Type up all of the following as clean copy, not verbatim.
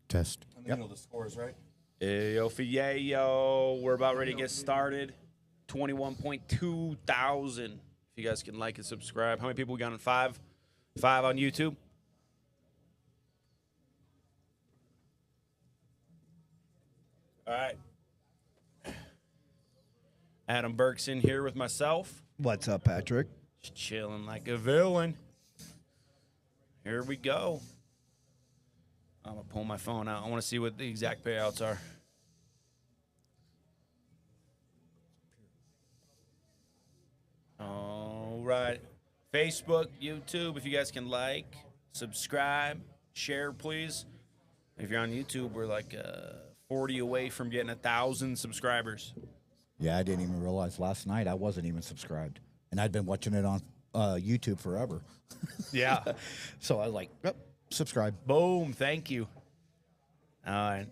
Test. Let me know the scores, right? Yo, yo, we're about ready to get started. 21.2 thousand. If you guys can like and subscribe. How many people we got on 5? 5 on YouTube? All right. Adam Burke's in here with myself. What's up, Patrick? Just chilling like a villain. Here we go. I'm going to pull my phone out. I want to see what the exact payouts are. All right. Facebook, YouTube, if you guys can like, subscribe, share, please. If you're on YouTube, we're like 40 away from getting 1,000 subscribers. Yeah, I didn't even realize last night I wasn't even subscribed. And I'd been watching it on YouTube forever. Yeah. So I was like, yep, subscribe. Boom. Thank you. All right.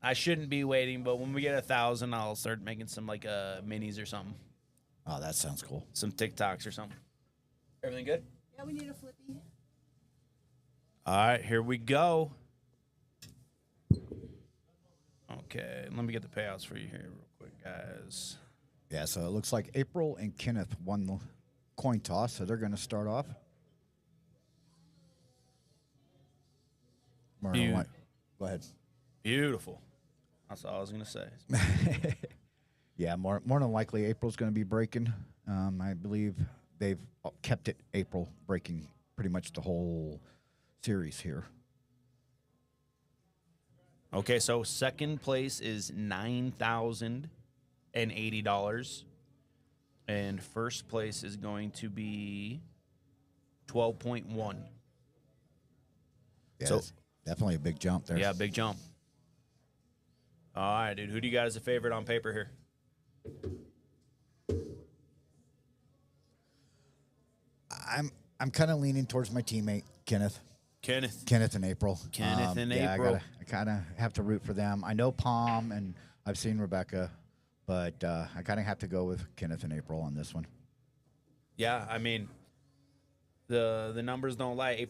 I shouldn't be waiting, but when we get 1,000, I'll start making some like minis or something. Oh, that sounds cool. Some TikToks or something. Everything good? Yeah, we need a flippy. All right, here we go. Okay, let me get the payouts for you here real quick, guys. Yeah, so it looks like April and Kennyth won the coin toss, so they're going to start off. Go ahead. Beautiful. That's all I was going to say. Yeah, more than likely April's going to be breaking. I believe they've kept it April breaking pretty much the whole series here. Okay, so second place is $9,080. And first place is going to be 12.1. Yeah, So- it's definitely a big jump there. Yeah, big jump. All right, dude. Who do you got as a favorite on paper here? I'm kind of leaning towards my teammate, Kennyth. Kennyth. And April. Kennyth and yeah, April. I kind of have to root for them. I know Pom, and I've seen Rebeka, but I kind of have to go with Kennyth and April on this one. Yeah, I mean, the numbers don't lie.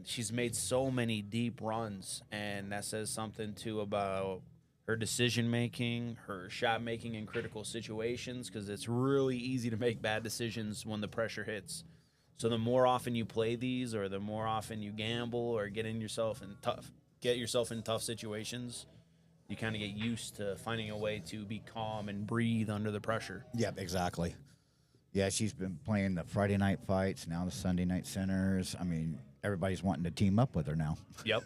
She's made so many deep runs, and that says something too about her decision making, her shot making in critical situations, because it's really easy to make bad decisions when the pressure hits. So the more often you play these, or the more often you gamble, or get yourself in tough situations, you kind of get used to finding a way to be calm and breathe under the pressure. Yep, exactly. Yeah, she's been playing the Friday night fights, now the Sunday night centers. I mean, everybody's wanting to team up with her now. Yep.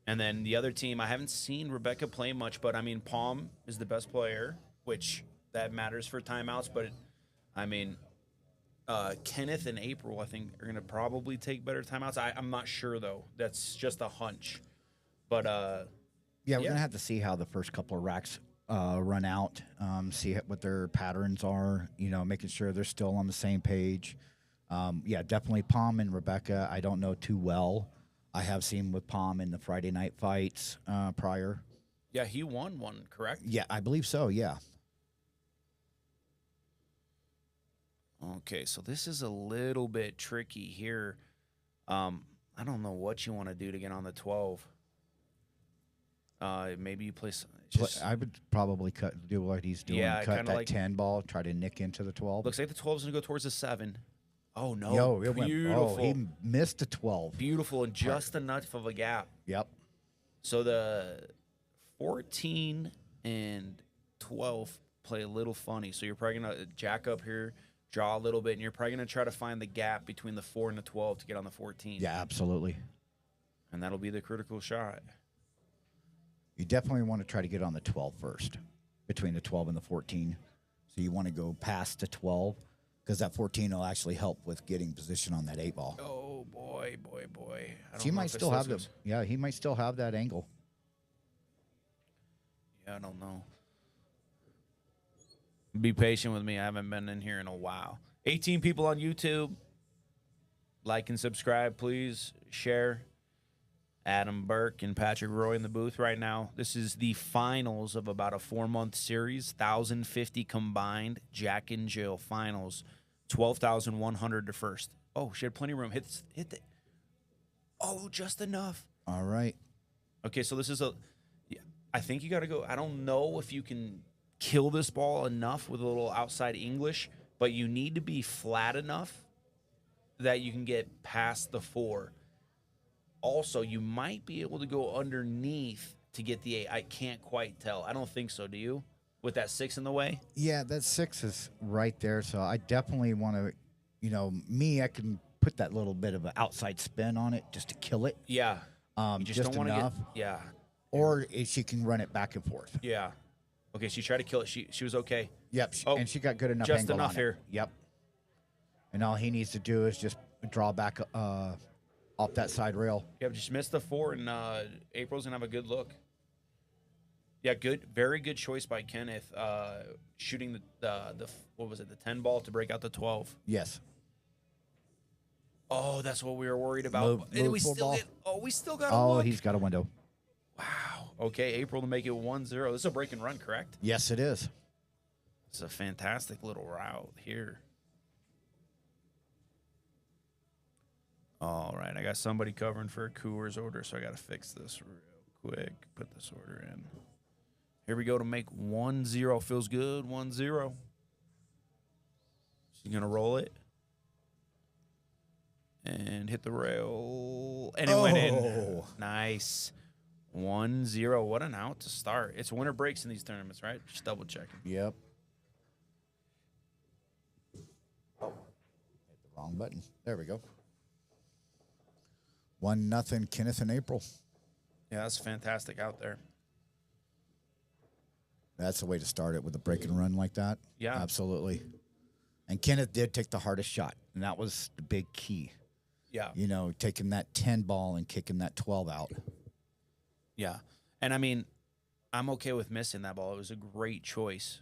And then the other team, I haven't seen Rebeka play much, but I mean, Pom is the best player, which that matters for timeouts. But I mean, Kennyth and April, I think, are going to probably take better timeouts. I'm not sure, though. That's just a hunch. But yeah, we're going to have to see how the first couple of racks run out, see what their patterns are, making sure they're still on the same page. Yeah, definitely Pom and Rebeka, I don't know too well. I have seen with Pom in the Friday night fights prior. yeah, he won one, correct? Yeah, I believe so, yeah. Okay, so this is a little bit tricky here. I don't know what you want to do to get on the 12. Maybe you play. I would probably do what he's doing. Yeah, cut kinda that like- 10 ball, try to nick into the 12. Looks like the 12 is going to go towards the 7. Oh, no. It went, Beautiful. he missed the 12. Beautiful and just enough of a gap. Yep. So the 14 and 12 play a little funny. So you're probably going to jack up here, draw a little bit, and you're probably going to try to find the gap between the 4 and the 12 to get on the 14. Yeah, absolutely. And that'll be the critical shot. You definitely want to try to get on the 12 first, between the 12 and the 14. So you want to go past the 12, because that 14 will actually help with getting position on that 8 ball. Oh, boy. He might still have he might still have that angle. Yeah, I don't know. Be patient with me. I haven't been in here in a while. 18 people on YouTube. Like and subscribe, please. Share. Adam Burke and Patrick Roy in the booth right now. This is the finals of about a 4-month series. 1,050 combined. Jack and Jill finals. 12,100 to first. Oh, she had plenty of room. Hit the. Oh, just enough. All right. Okay, so this is a. Yeah, I think you got to go. I don't know if you can kill this ball enough with a little outside English, but you need to be flat enough that you can get past the 4. Also, you might be able to go underneath to get the 8. I can't quite tell. I don't think so. Do you? With that 6 in the way? Yeah, that 6 is right there. So I definitely want to, I can put that little bit of an outside spin on it just to kill it. Yeah. You just don't want to enough. Yeah. Or she can run it back and forth. Yeah. Okay, she tried to kill it. She was okay. Yep. And she got good enough just angle enough on here. It. Yep. And all he needs to do is just draw back off that side rail. Yeah, just missed the 4, and April's gonna have a good look. Yeah, very good choice by Kennyth, shooting the what was it, the 10 ball to break out the 12. Yes. Oh, that's what we were worried about. We still got a look. He's got a window. Wow. Okay, April to make it 1-0. This is a break and run, correct? Yes, it is. It's a fantastic little route here. All right, I got somebody covering for a Coors order, so I got to fix this real quick. Put this order in. Here we go to make 1-0. Feels good, 1-0. She's going to roll it. And hit the rail. And it went in. Nice. 1-0. What an out to start. It's winter breaks in these tournaments, right? Just double checking. Yep. Oh, hit the wrong button. There we go. 1-0, Kennyth and April. Yeah, that's fantastic out there. That's the way to start it with a break and run like that. Yeah. Absolutely. And Kennyth did take the hardest shot, and that was the big key. Yeah. Taking that 10 ball and kicking that 12 out. Yeah. And, I mean, I'm okay with missing that ball. It was a great choice.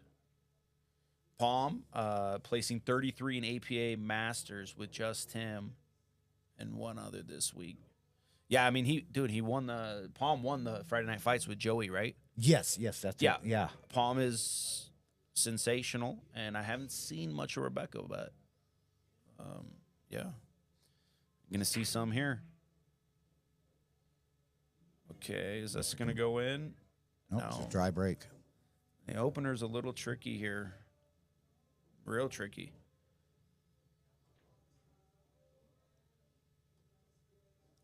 Pom, placing 33 in APA Masters with just him and one other this week. Yeah, I mean, Pom won the Friday Night Fights with Joey, right? Yes, that's it. Yeah. Pom is sensational, and I haven't seen much of Rebeka, but, yeah. I'm going to see some here. Okay, is this going to go in? Nope, No. It's a dry break. The opener's a little tricky here. Real tricky.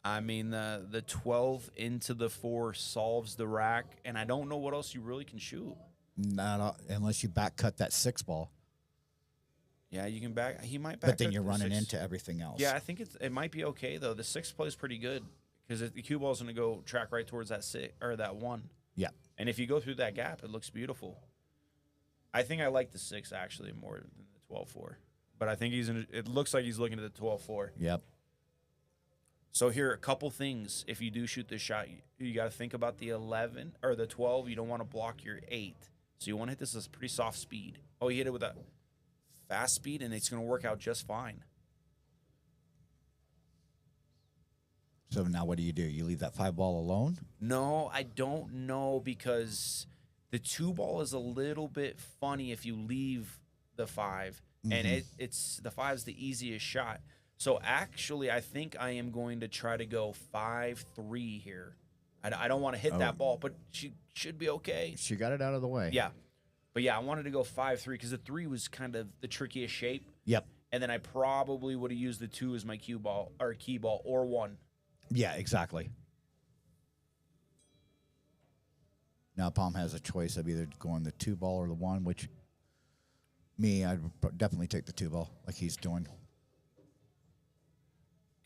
I mean, the 12 into the 4 solves the rack, and I don't know what else you really can shoot. Not unless you back cut that 6 ball. Yeah, you can back. He might back. But then cut you're the running 6. into everything else. Yeah, I think it might be okay though. The 6 plays pretty good because the cue ball's going to go track right towards that 6 or that 1. Yeah. And if you go through that gap, it looks beautiful. I think I like the 6 actually more than the 12-4. But I think it looks like he's looking at the 12-4. Yep. So here, a couple things. If you do shoot this shot, you got to think about the 11 or the 12. You don't want to block your 8. So you want to hit this at a pretty soft speed. Oh, you hit it with a fast speed, and it's going to work out just fine. So now what do? You leave that 5 ball alone? No, I don't know because the 2 ball is a little bit funny if you leave the 5. And it's the 5's the easiest shot. So actually, I think I am going to try to go 5-3 here. I don't want to hit that ball, but she should be okay. She got it out of the way. Yeah. But yeah, I wanted to go 5-3 because the 3 was kind of the trickiest shape. Yep. And then I probably would have used the 2 as my cue ball or key ball or 1. Yeah, exactly. Now Pom has a choice of either going the 2 ball or the 1, which I'd definitely take the 2 ball like he's doing.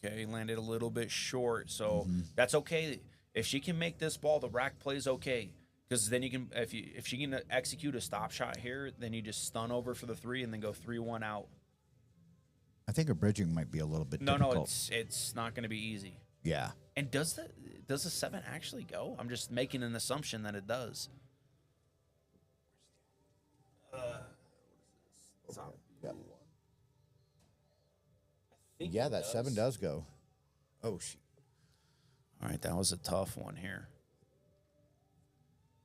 Okay, landed a little bit short, so that's okay. If she can make this ball, the rack plays okay. Because then you can, if she can execute a stop shot here, then you just stun over for the 3 and then go 3-1 out. I think her bridging might be a little bit difficult. No, it's not going to be easy. Yeah. And does the 7 actually go? I'm just making an assumption that it does. Yeah, that 7 does go. Oh, shoot. All right, that was a tough one here.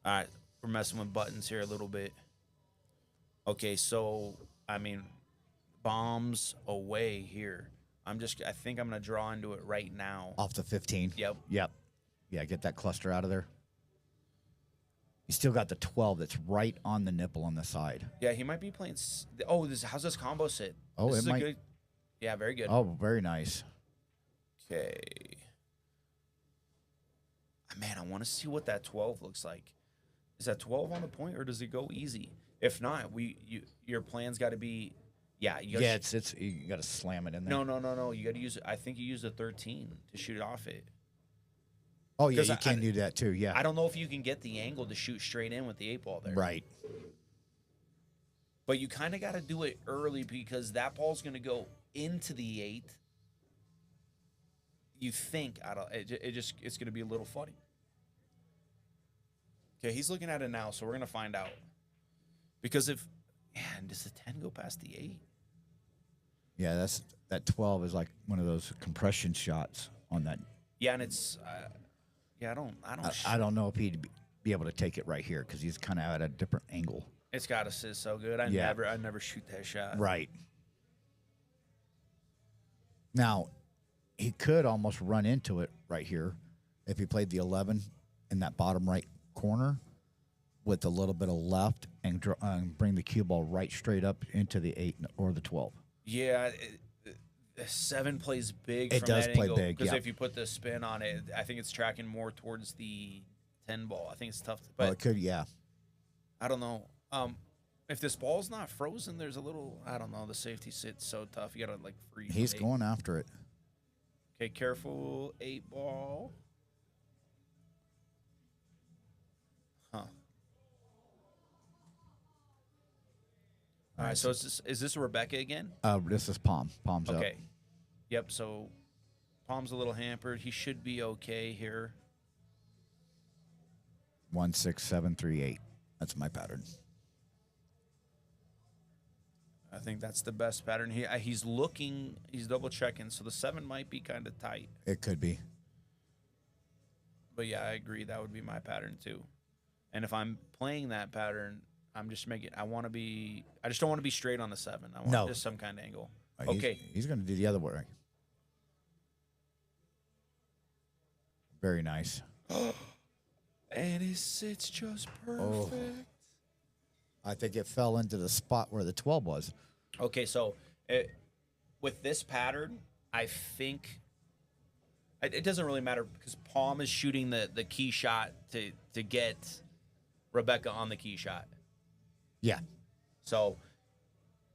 All right, we're messing with buttons here a little bit. Okay, so, I mean, bombs away here. I think I'm going to draw into it right now. Off the 15. Yep. Yep. Yeah, get that cluster out of there. You still got the 12 that's right on the nipple on the side. Yeah, he might be playing. Oh, how's this combo sit? Oh, this it is might. Good, yeah, very good. Oh, very nice. Okay. Man, I want to see what that 12 looks like. Is that 12 on the point, or does it go easy? If not, your plan's got to be, yeah. You got to slam it in there. No. You got to use it. I think you use a 13 to shoot off it. Oh yeah, you can do that too. Yeah. I don't know if you can get the angle to shoot straight in with the 8-ball there. Right. But you kind of got to do it early because that ball's going to go into the 8. You think it's going to be a little funny. Okay, he's looking at it now, so we're going to find out. Because does the 10 go past the 8? Yeah, that 12 is like one of those compression shots on that. Yeah, and it's I don't know if he'd be able to take it right here because he's kind of at a different angle. It's got to sit so good. I never shoot that shot. Right. Now, he could almost run into it right here if he played the 11 in that bottom right corner with a little bit of left and bring the cue ball right straight up into the 8 or the 12. Yeah, the 7 plays big. It from does that play angle, big, because yeah. if you put the spin on it, I think it's tracking more towards the 10 ball. I think it's tough. Well, it could, yeah. I don't know. If this ball's not frozen, there's a little. I don't know. The safety sit's so tough. You gotta freeze. He's going after it. Okay, careful, 8-ball. Huh. All right, so is this Rebeka again? This is Pom. Pom's up. Okay. Yep, so Pom's a little hampered. He should be okay here. 1, 6, 7, 3, 8. That's my pattern. I think that's the best pattern. He's double checking, so the 7 might be kind of tight. It could be. But yeah, I agree. That would be my pattern too. And if I'm playing that pattern, I'm just making. I just don't want to be straight on the 7. I want just some kind of angle. Okay. He's going to do the other way. Very nice. And it sits just perfect. Oh. I think it fell into the spot where the 12 was. Okay, so with this pattern, I think it doesn't really matter because Pom is shooting the key shot to get Rebeka on the key shot. Yeah. So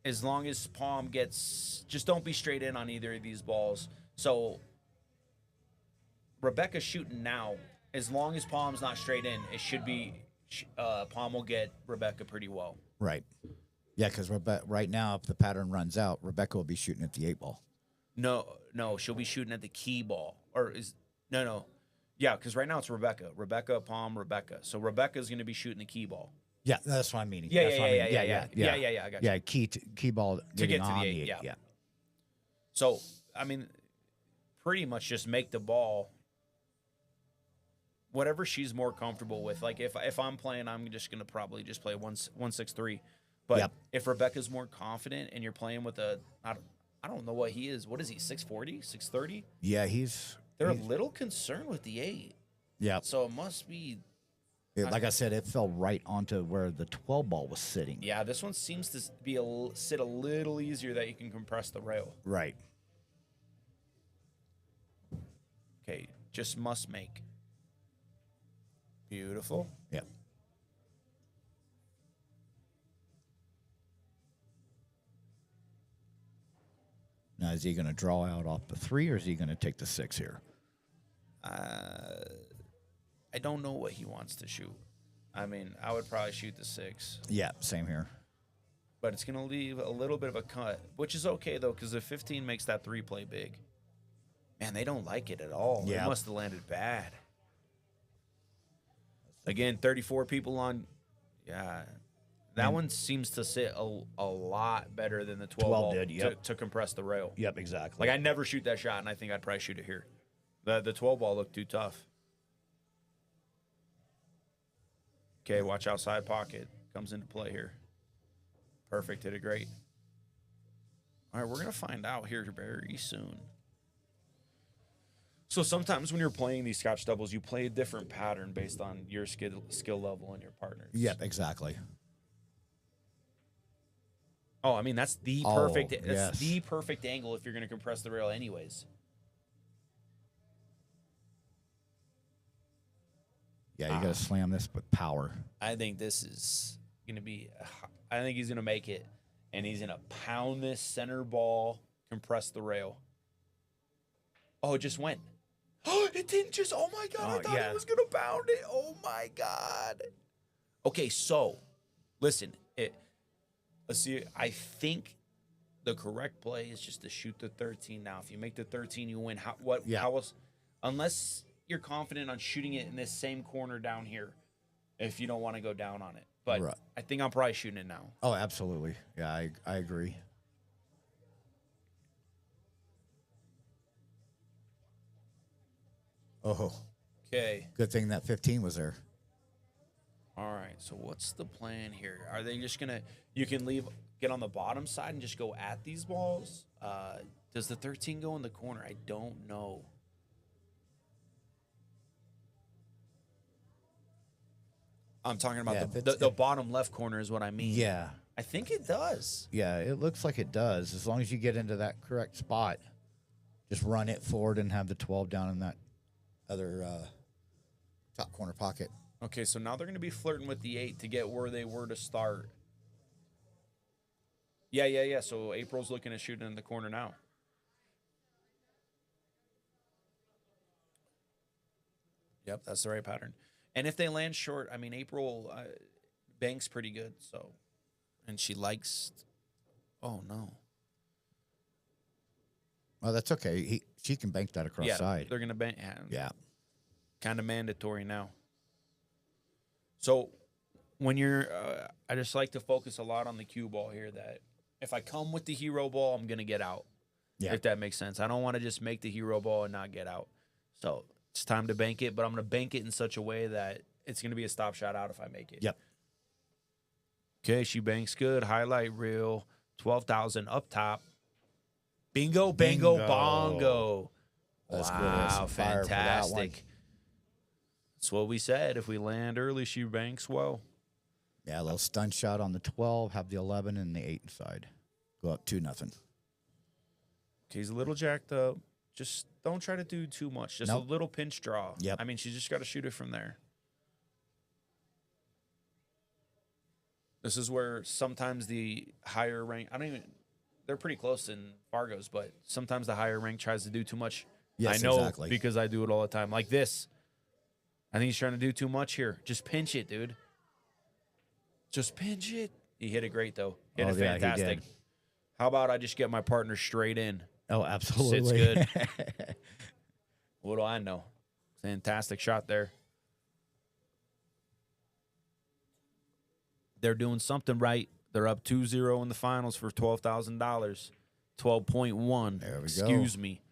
as long as Pom just don't be straight in on either of these balls. So Rebeka's shooting now. As long as Pom's not straight in, it should be Pom will get Rebeka pretty well. Right. Yeah, because right now, if the pattern runs out, Rebeka will be shooting at the 8-ball. No, she'll be shooting at the key ball. No. Yeah, because right now it's Rebeka, Pom, Rebeka. So Rebeka is going to be shooting the key ball. Yeah, that's what I'm meaning. Yeah. I got you. Yeah, key ball To get to on the 8, yeah. So, I mean, pretty much just make the ball whatever she's more comfortable with. Like if I'm playing, I'm just gonna probably just play 1-6-3. But if Rebeka's more confident and you're playing with I don't know what he is. What is he? 640, 630? Yeah, they're a little concerned with the 8. Yeah. So it must be. Like I said, it fell right onto where the 12 ball was sitting. Yeah, this one seems to sit a little easier that you can compress the rail. Right. Okay, just must make. Beautiful. Yep. Now, is he going to draw out off the 3, or is he going to take the 6 here? I don't know what he wants to shoot. I mean, I would probably shoot the 6. Yeah, same here. But it's going to leave a little bit of a cut, which is okay, though, because the 15 makes that 3 play big. Man, they don't like it at all. Yeah. It must have landed bad. Again, 34 people on. Yeah. That one seems to sit a lot better than the 12 ball did, yep. to compress the rail. Yep, exactly. Like, I never shoot that shot, and I think I'd probably shoot it here. The 12 ball looked too tough. Okay, watch outside pocket. Comes into play here. Perfect. Hit it great. All right, we're going to find out here very soon. So sometimes when you're playing these Scotch doubles, you play a different pattern based on your skill level and your partners. Yep, exactly. Oh, I mean that's the Oh, perfect. That's yes. the perfect angle if you're going to compress the rail, anyways. Yeah, you got to slam this with power. I think this is going to be. I think he's going to make it, and he's going to pound this center ball, compress the rail. Oh, it just went. Oh, it didn't just. Oh my God! I thought he was going to pound it. Oh my God. Okay, so listen. Let's see. I think the correct play is just to shoot the 13. Now, if you make the 13, you win. How else? Unless you're confident on shooting it in this same corner down here, if you don't want to go down on it. But right. I think I'm probably shooting it now. Oh, absolutely. Yeah, I agree. Oh. Okay. Good thing that 15 was there. All right. So what's the plan here? Are they just gonna? You can get on the bottom side and just go at these balls. Does the 13 go in the corner? I don't know. I'm talking about the bottom left corner is what I mean. Yeah. I think it does. Yeah, it looks like it does. As long as you get into that correct spot, just run it forward and have the 12 down in that other top corner pocket. Okay, so now they're going to be flirting with the 8 to get where they were to start. Yeah. So April's looking at shooting in the corner now. Yep, that's the right pattern. And if they land short, I mean, April banks pretty good, so. And she likes. Oh, no. Well, that's okay. She can bank that across side. They're going to bank. Yeah. Kind of mandatory now. So when you're, I just like to focus a lot on the cue ball here that if I come with the hero ball, I'm going to get out. Yeah. If that makes sense. I don't want to just make the hero ball and not get out. So it's time to bank it, but I'm going to bank it in such a way that it's going to be a stop shot out if I make it. Yep. Okay, she banks good. Highlight reel. 12,000 up top. Bingo, bango, bongo. That's wow, good. Fantastic. That's what we said. If we land early, she banks well. Yeah, a little stun shot on the 12, have the 11 and the 8 side. Go up 2-0. Okay, he's a little jacked up. Just don't try to do too much. Just a little pinch draw. Yep. I mean, she just got to shoot it from there. This is where sometimes the higher rank, they're pretty close in Fargo's, but sometimes the higher rank tries to do too much. Yes, I know exactly. Because I do it all the time. Like this. I think he's trying to do too much here. Just pinch it, dude. Just pinch it. He hit it great, though. Hit it fantastic. He did. How about I just get my partner straight in? Oh, absolutely. Sits good. What do I know? Fantastic shot there. They're doing something right. They're up 2-0 in the finals for $12,000. 12.1. There we go. Excuse me.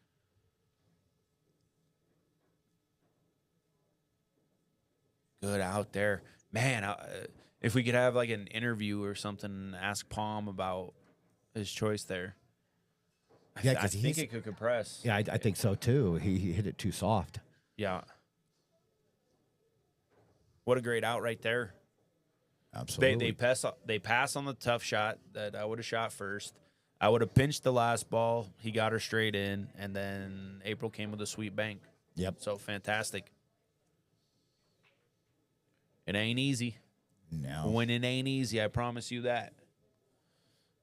Good out there. Man, if we could have like an interview or something and ask Pom about his choice there. Yeah, I think it could compress. Yeah, I think so too. He hit it too soft. Yeah. What a great out right there. Absolutely. They pass on the tough shot that I would have shot first. I would have pinched the last ball. He got her straight in, and then April came with a sweet bank. Yep. So fantastic. It ain't easy. No. Winning ain't easy, I promise you that.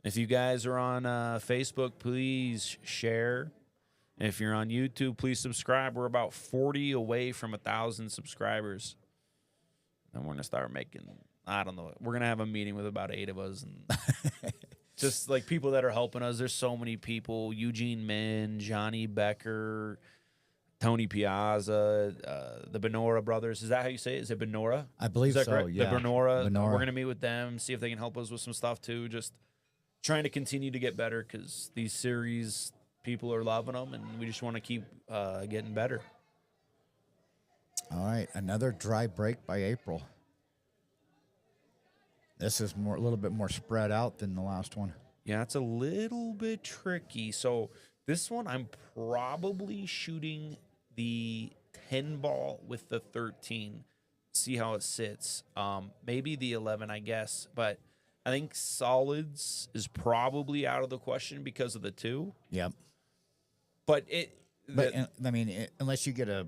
If you guys are on Facebook, please share. If you're on YouTube, please subscribe. We're about 40 away from 1,000 subscribers. Then we're going to start making, I don't know. We're going to have a meeting with about 8 of us. And just like people that are helping us. There's so many people. Eugene Min, Johnny Becker, Tony Piazza, the Benora brothers. Is that how you say it? Is it Benora? I believe so, correct? yeah. The Benora. We're going to meet with them, see if they can help us with some stuff too. Just trying to continue to get better because these series, people are loving them, and we just want to keep getting better. All right, another dry break by April. This is a little bit more spread out than the last one. Yeah, it's a little bit tricky. So this one, I'm probably shooting the 10 ball with the 13, see how it sits. Maybe the 11, I guess, but I think solids is probably out of the question because of the 2. Yep. But I mean, unless you get a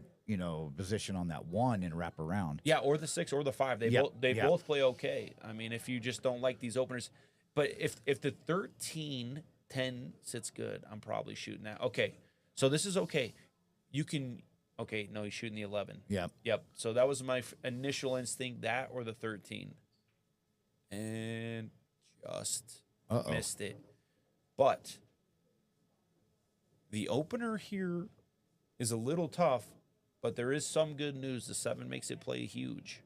position on that 1 and wrap around. yeah, or the 6 or the 5, they both play okay. I mean, if you just don't like these openers, but if the 13 10 sits good, I'm probably shooting that. Okay, so this is okay. You can. Okay, no, he's shooting the 11. Yep. So that was my initial instinct, that or the 13. And just missed it. But the opener here is a little tough, but there is some good news. The 7 makes it play huge.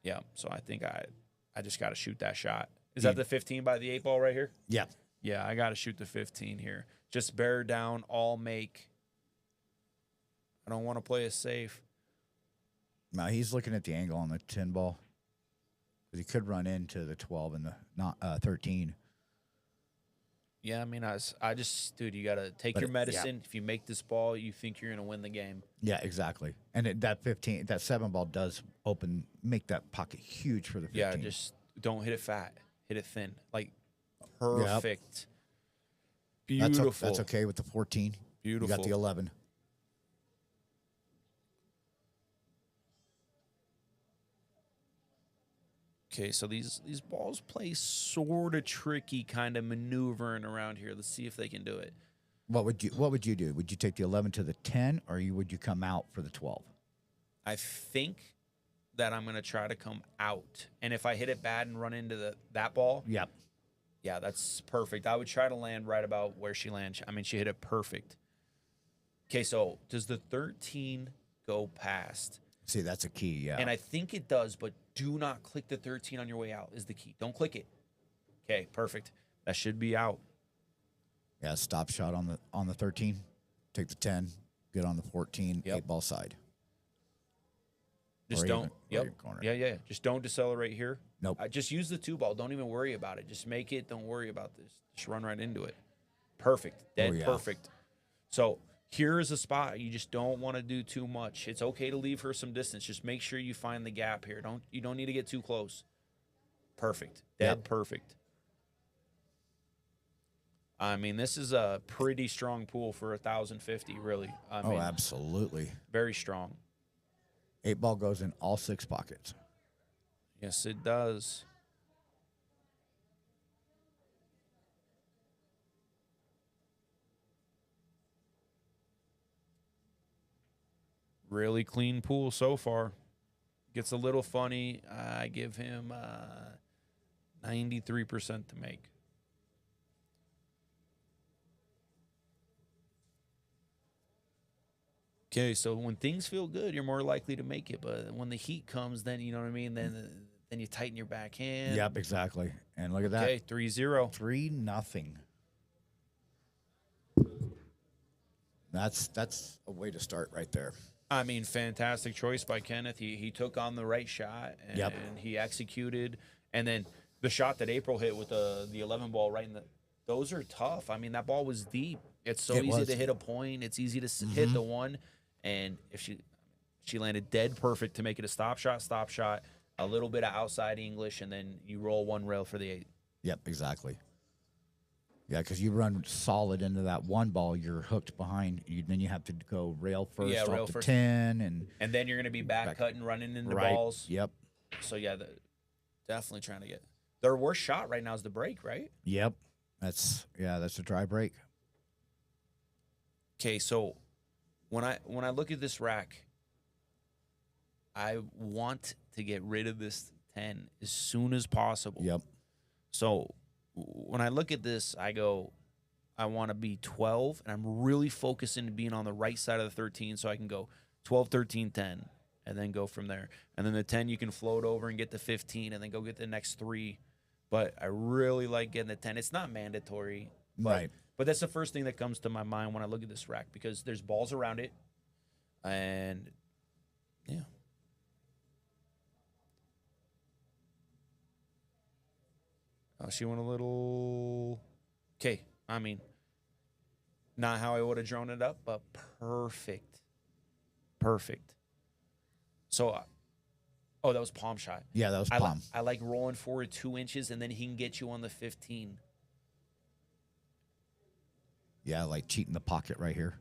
Yeah, so I think I just got to shoot that shot. Is that the 15 by the 8 ball right here? Yeah. Yeah, I got to shoot the 15 here. Just bear down, all make. I don't want to play it safe. No, he's looking at the angle on the 10 ball. He could run into the 12 and the 13. Yeah, I mean, I just, dude, you got to take your medicine. Yeah. If you make this ball, you think you're going to win the game. Yeah, exactly. And that 7 ball does make that pocket huge for the 15. Yeah, just don't hit it fat. Hit it thin. Like, perfect. Yep. Beautiful. That's okay with the 14. Beautiful. You got the 11. Okay, so these balls play sort of tricky, kind of maneuvering around here. Let's see if they can do it. What would you do? Would you take the 11 to the 10, or would you come out for the 12? I think that I'm going to try to come out. And if I hit it bad and run into that ball, yep. Yeah, that's perfect. I would try to land right about where she lands. I mean, she hit it perfect. Okay, so does the 13 go past? See, that's a key, yeah. And I think it does, but do not click the 13 on your way out is the key. Don't click it. Okay, perfect. That should be out. Yeah, stop shot on the 13. Take the 10. Get on the 14, 8 ball side. Just don't. Yeah. Just don't decelerate here. Nope. Just use the 2 ball. Don't even worry about it. Just make it. Don't worry about this. Just run right into it. Perfect. Dead perfect. So here is a spot you just don't want to do too much. It's okay to leave her some distance. Just make sure you find the gap here. You don't need to get too close. Perfect. Dead perfect. I mean, this is a pretty strong pool for 1,050, really. I mean, absolutely. Very strong. 8 ball goes in all 6 pockets. Yes, it does. Really clean pool so far. Gets a little funny. I give him 93% to make. Okay, so when things feel good, you're more likely to make it. But when the heat comes, then, you know what I mean? Then you tighten your backhand. Yep, exactly. And look at that. Okay, 3-0. 3-0. That's a way to start right there. I mean, fantastic choice by Kennyth. He took on the right shot, and he executed. And then the shot that April hit with the 11 ball right in the – those are tough. I mean, that ball was deep. It's so easy to hit a point. It's easy to hit the one. And if she landed dead perfect to make it a stop shot, a little bit of outside English, and then you roll 1 rail for the 8. Yep, exactly. Yeah, because you run solid into that 1 ball, you're hooked behind. Then you have to go rail first off the 10. And then you're going to be back cutting, running into balls. Yep. So, yeah, definitely trying to get – their worst shot right now is the break, right? Yep. That's a dry break. Okay, so when I look at this rack, I want to get rid of this 10 as soon as possible. Yep. So when I look at this, I go, I want to be 12, and I'm really focusing on being on the right side of the 13 so I can go 12, 13, 10, and then go from there. And then the 10, you can float over and get the 15 and then go get the next 3. But I really like getting the 10. It's not mandatory. But that's the first thing that comes to my mind when I look at this rack because there's balls around it. And, yeah. Oh, she went a little... Okay, I mean, Not how I would have drawn it up, but perfect. Perfect. So, oh, that was palm shot. Yeah, that was palm. I like rolling forward 2 inches, and then he can get you on the 15. Yeah, like cheating the pocket right here.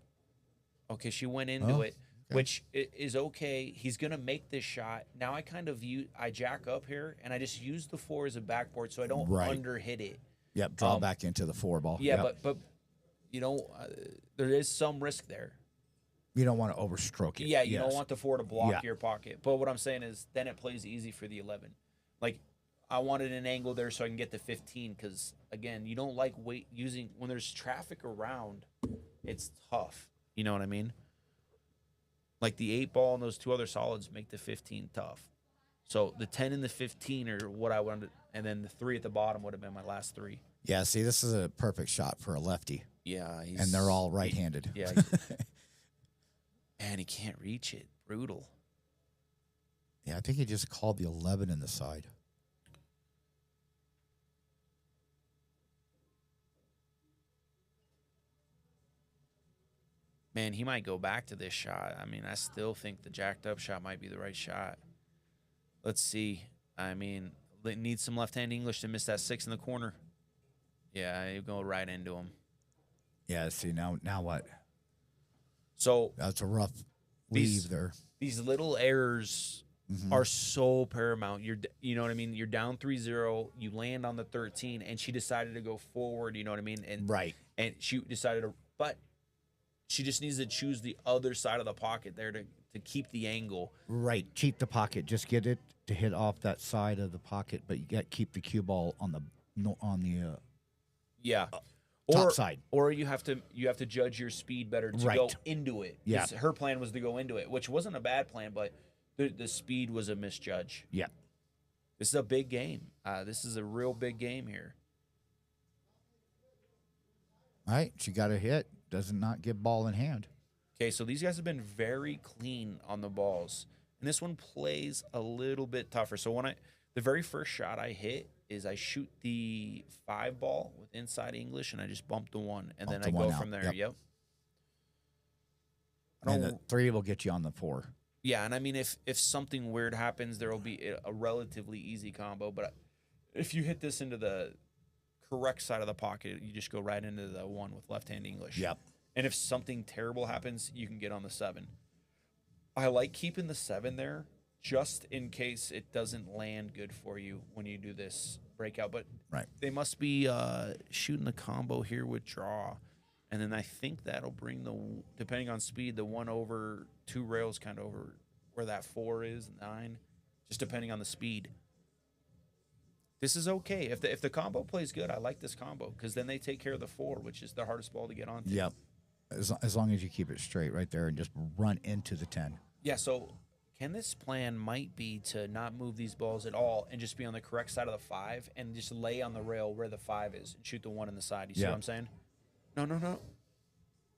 Okay, she went into it, which is okay. He's going to make this shot. Now I kind of I jack up here, and I just use the 4 as a backboard so I don't underhit it. Yep, draw back into the 4 ball. Yeah, yep. but you know, there is some risk there. You don't want to overstroke it. Yeah, you don't want the 4 to block your pocket. But what I'm saying is then it plays easy for the 11. Like, I wanted an angle there so I can get the 15 because, again, you don't like using – when there's traffic around, it's tough. You know what I mean? Like the 8 ball and those 2 other solids make the 15 tough. So the 10 and the 15 are what I wanted, and then the 3 at the bottom would have been my last 3. Yeah, see, this is a perfect shot for a lefty. Yeah. And they're all right-handed. Yeah. And he can't reach it. Brutal. Yeah, I think he just called the 11 in the side. Man, he might go back to this shot. I mean, I still think the jacked up shot might be the right shot. Let's see. I mean, it needs some left-hand English to miss that 6 in the corner. Yeah, you go right into him. Yeah, see, now what? So that's a rough leave there. These little errors are so paramount. You know what I mean? You're down 3-0. You land on the 13, and she decided to go forward. You know what I mean? And and she decided to, but she just needs to choose the other side of the pocket there to keep the angle. Right, cheat the pocket. Just get it to hit off that side of the pocket, but you got to keep the cue ball on the top side. Or you have to judge your speed better to go into it. Yeah. Her plan was to go into it, which wasn't a bad plan, but the speed was a misjudge. Yeah. This is a big game. This is a real big game here. All right, she got a hit. Does not get ball in hand. Okay, so these guys have been very clean on the balls. And this one plays a little bit tougher. So the very first shot I hit is I shoot the 5 ball with inside English, and I just bump the 1, and then I go from there. Yep. And the 3 will get you on the 4. Yeah, and I mean, if something weird happens, there will be a relatively easy combo. But if you hit this into the correct side of the pocket, you just go right into the 1 with left-hand English. Yep. And if something terrible happens, you can get on the 7. I like keeping the 7 there just in case it doesn't land good for you when you do this breakout. But they must be shooting the combo here with draw. And then I think that'll bring depending on speed, the 1 over 2 rails kind of over where that 4 is, 9, just depending on the speed. This is okay. If the combo plays good, I like this combo because then they take care of the 4, which is the hardest ball to get onto. Yep. As long as you keep it straight right there and just run into the 10. Yeah, so Kennyth's plan might be to not move these balls at all and just be on the correct side of the 5 and just lay on the rail where the 5 is and shoot the 1 in the side. You see what I'm saying? No.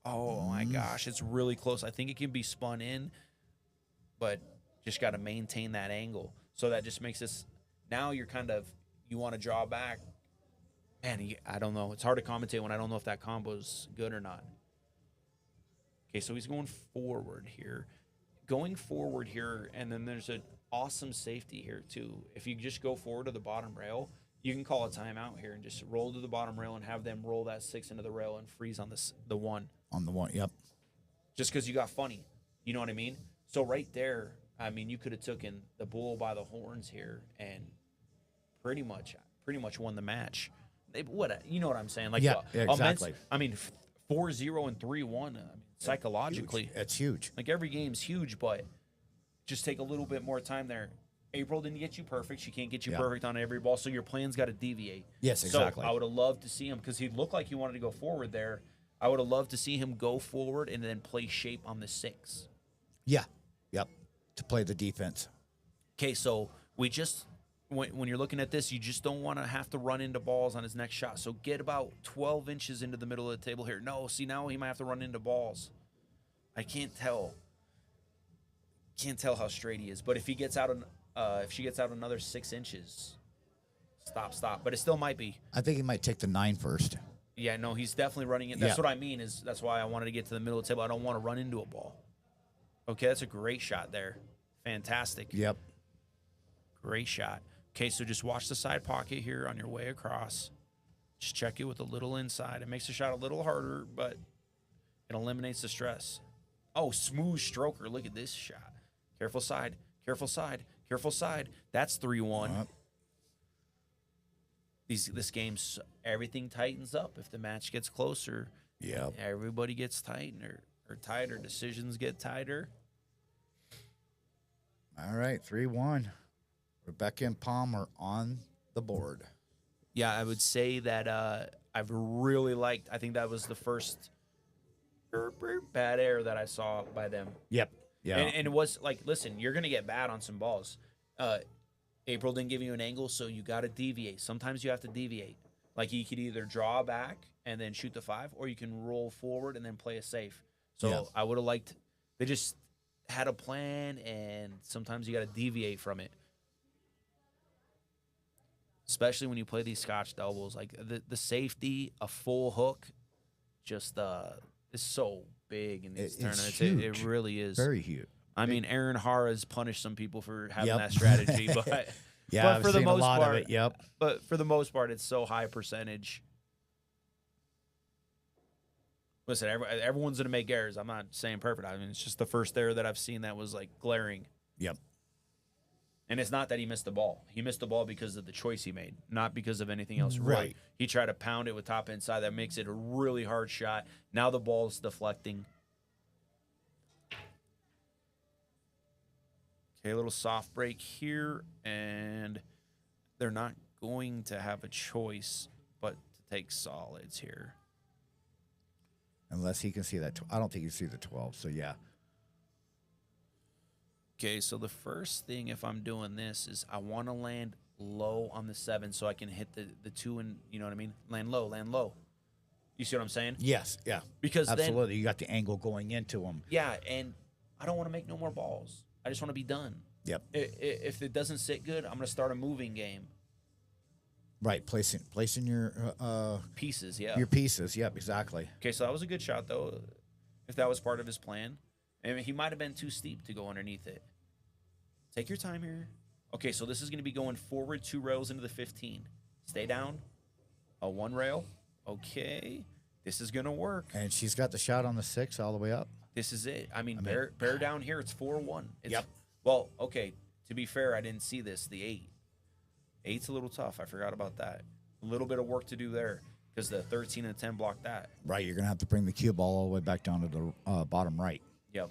Oh, my gosh. It's really close. I think it can be spun in, but just got to maintain that angle. So that just makes this – now you're kind of – you want to draw back. Man, I don't know. It's hard to commentate when I don't know if that combo's good or not. Okay, so he's going forward here. Going forward here, and then there's an awesome safety here, too. If you just go forward to the bottom rail, you can call a timeout here and just roll to the bottom rail and have them roll that 6 into the rail and freeze on the 1. On the 1, yep. Just because you got funny. You know what I mean? So right there, I mean, you could have taken the bull by the horns here and pretty much won the match. You know what I'm saying? Like, yeah, exactly. I mean, 4-0 and 3-1. I mean, psychologically, huge. It's huge. Like every game's huge, but just take a little bit more time there. April didn't get you perfect. She can't get you perfect on every ball, so your plan's got to deviate. Yes, exactly. So I would have loved to see him because he looked like he wanted to go forward there. I would have loved to see him go forward and then play shape on the 6. Yeah. Yep. To play the defense. Okay, so we just when you're looking at this, you just don't want to have to run into balls on his next shot. So get about 12 inches into the middle of the table here. No, see, now he might have to run into balls. I can't tell. Can't tell how straight he is. But if he gets out if she gets out another 6 inches, stop. But it still might be. I think he might take the 9 first. Yeah, no, he's definitely running it. That's what I mean. That's why I wanted to get to the middle of the table. I don't want to run into a ball. Okay, that's a great shot there. Fantastic. Yep. Great shot. Okay, so just watch the side pocket here on your way across. Just check it with a little inside. It makes the shot a little harder, but it eliminates the stress. Oh, smooth stroker. Look at this shot. Careful side. Careful side. Careful side. That's 3-1. This game's everything tightens up. If the match gets closer, everybody gets tighter or tighter. Decisions get tighter. All right, 3-1. Rebeka and Pom are on the board. Yeah, I would say that I've really liked. I think that was the first bad error that I saw by them. Yep. Yeah. And it was like, listen, you're gonna get bad on some balls. April didn't give you an angle, so you got to deviate. Sometimes you have to deviate. Like you could either draw back and then shoot the 5, or you can roll forward and then play a safe. So I would have liked. They just had a plan, and sometimes you got to deviate from it. Especially when you play these Scotch doubles, like the safety, a full hook, just is so big in these tournaments. It really is very huge. I mean, Aaron Juarez punished some people for having that strategy, but but I've for the seen most a lot part, of it. Yep. But for the most part, it's so high percentage. Listen, everyone's gonna make errors. I'm not saying perfect. I mean, it's just the first error that I've seen that was like glaring. Yep. And it's not that he missed the ball. He missed the ball because of the choice he made, not because of anything else. Right. He tried to pound it with top inside. That makes it a really hard shot. Now the ball's deflecting. Okay, a little soft break here, and they're not going to have a choice but to take solids here. Unless he can see that. I don't think he can see the 12, so yeah. Okay, so the first thing, if I'm doing this, is I want to land low on the 7 so I can hit the 2 and, you know what I mean? Land low, land low. You see what I'm saying? Yes, yeah. Because absolutely, then, you got the angle going into him. Yeah, and I don't want to make no more balls. I just want to be done. Yep. If it doesn't sit good, I'm going to start a moving game. Right, placing your pieces, yeah. Your pieces, yep, exactly. Okay, so that was a good shot, though, if that was part of his plan. I mean, he might have been too steep to go underneath it. Take your time here. Okay, so this is going to be going forward 2 rails into the 15. Stay down. A 1 rail. Okay. This is going to work. And she's got the shot on the 6 all the way up. This is it. I mean bear down here, it's 4-1. Yep. Well, okay, to be fair, I didn't see this, the 8. 8's a little tough. I forgot about that. A little bit of work to do there because the 13 and the 10 blocked that. Right, you're going to have to bring the cue ball all the way back down to the bottom right. Yep.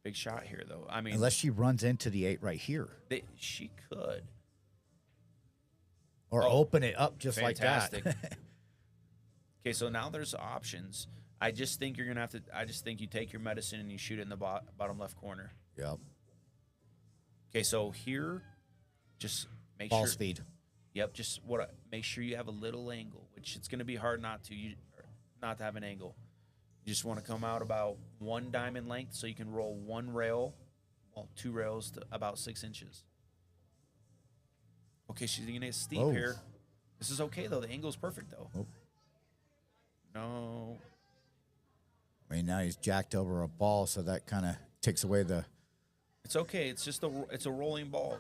Big shot here, though. I mean, unless she runs into the 8 right here. She could. Or open it up just fantastic. like that. Okay, so now there's options. I just think you're going to have to – I just think you take your medicine and you shoot it in the bottom left corner. Yep. Okay, so here, just make ball sure – speed. Yep, just make sure you have a little angle, which it's going to be hard not to have an angle. You just want to come out about 1 diamond length so you can roll 1 rail, 2 rails to about 6 inches. Okay, she's going to get steep here. This is okay, though. The angle is perfect, though. Oh. No. I mean, now he's jacked over a ball, so that kind of takes away the... It's okay. It's just it's a rolling ball.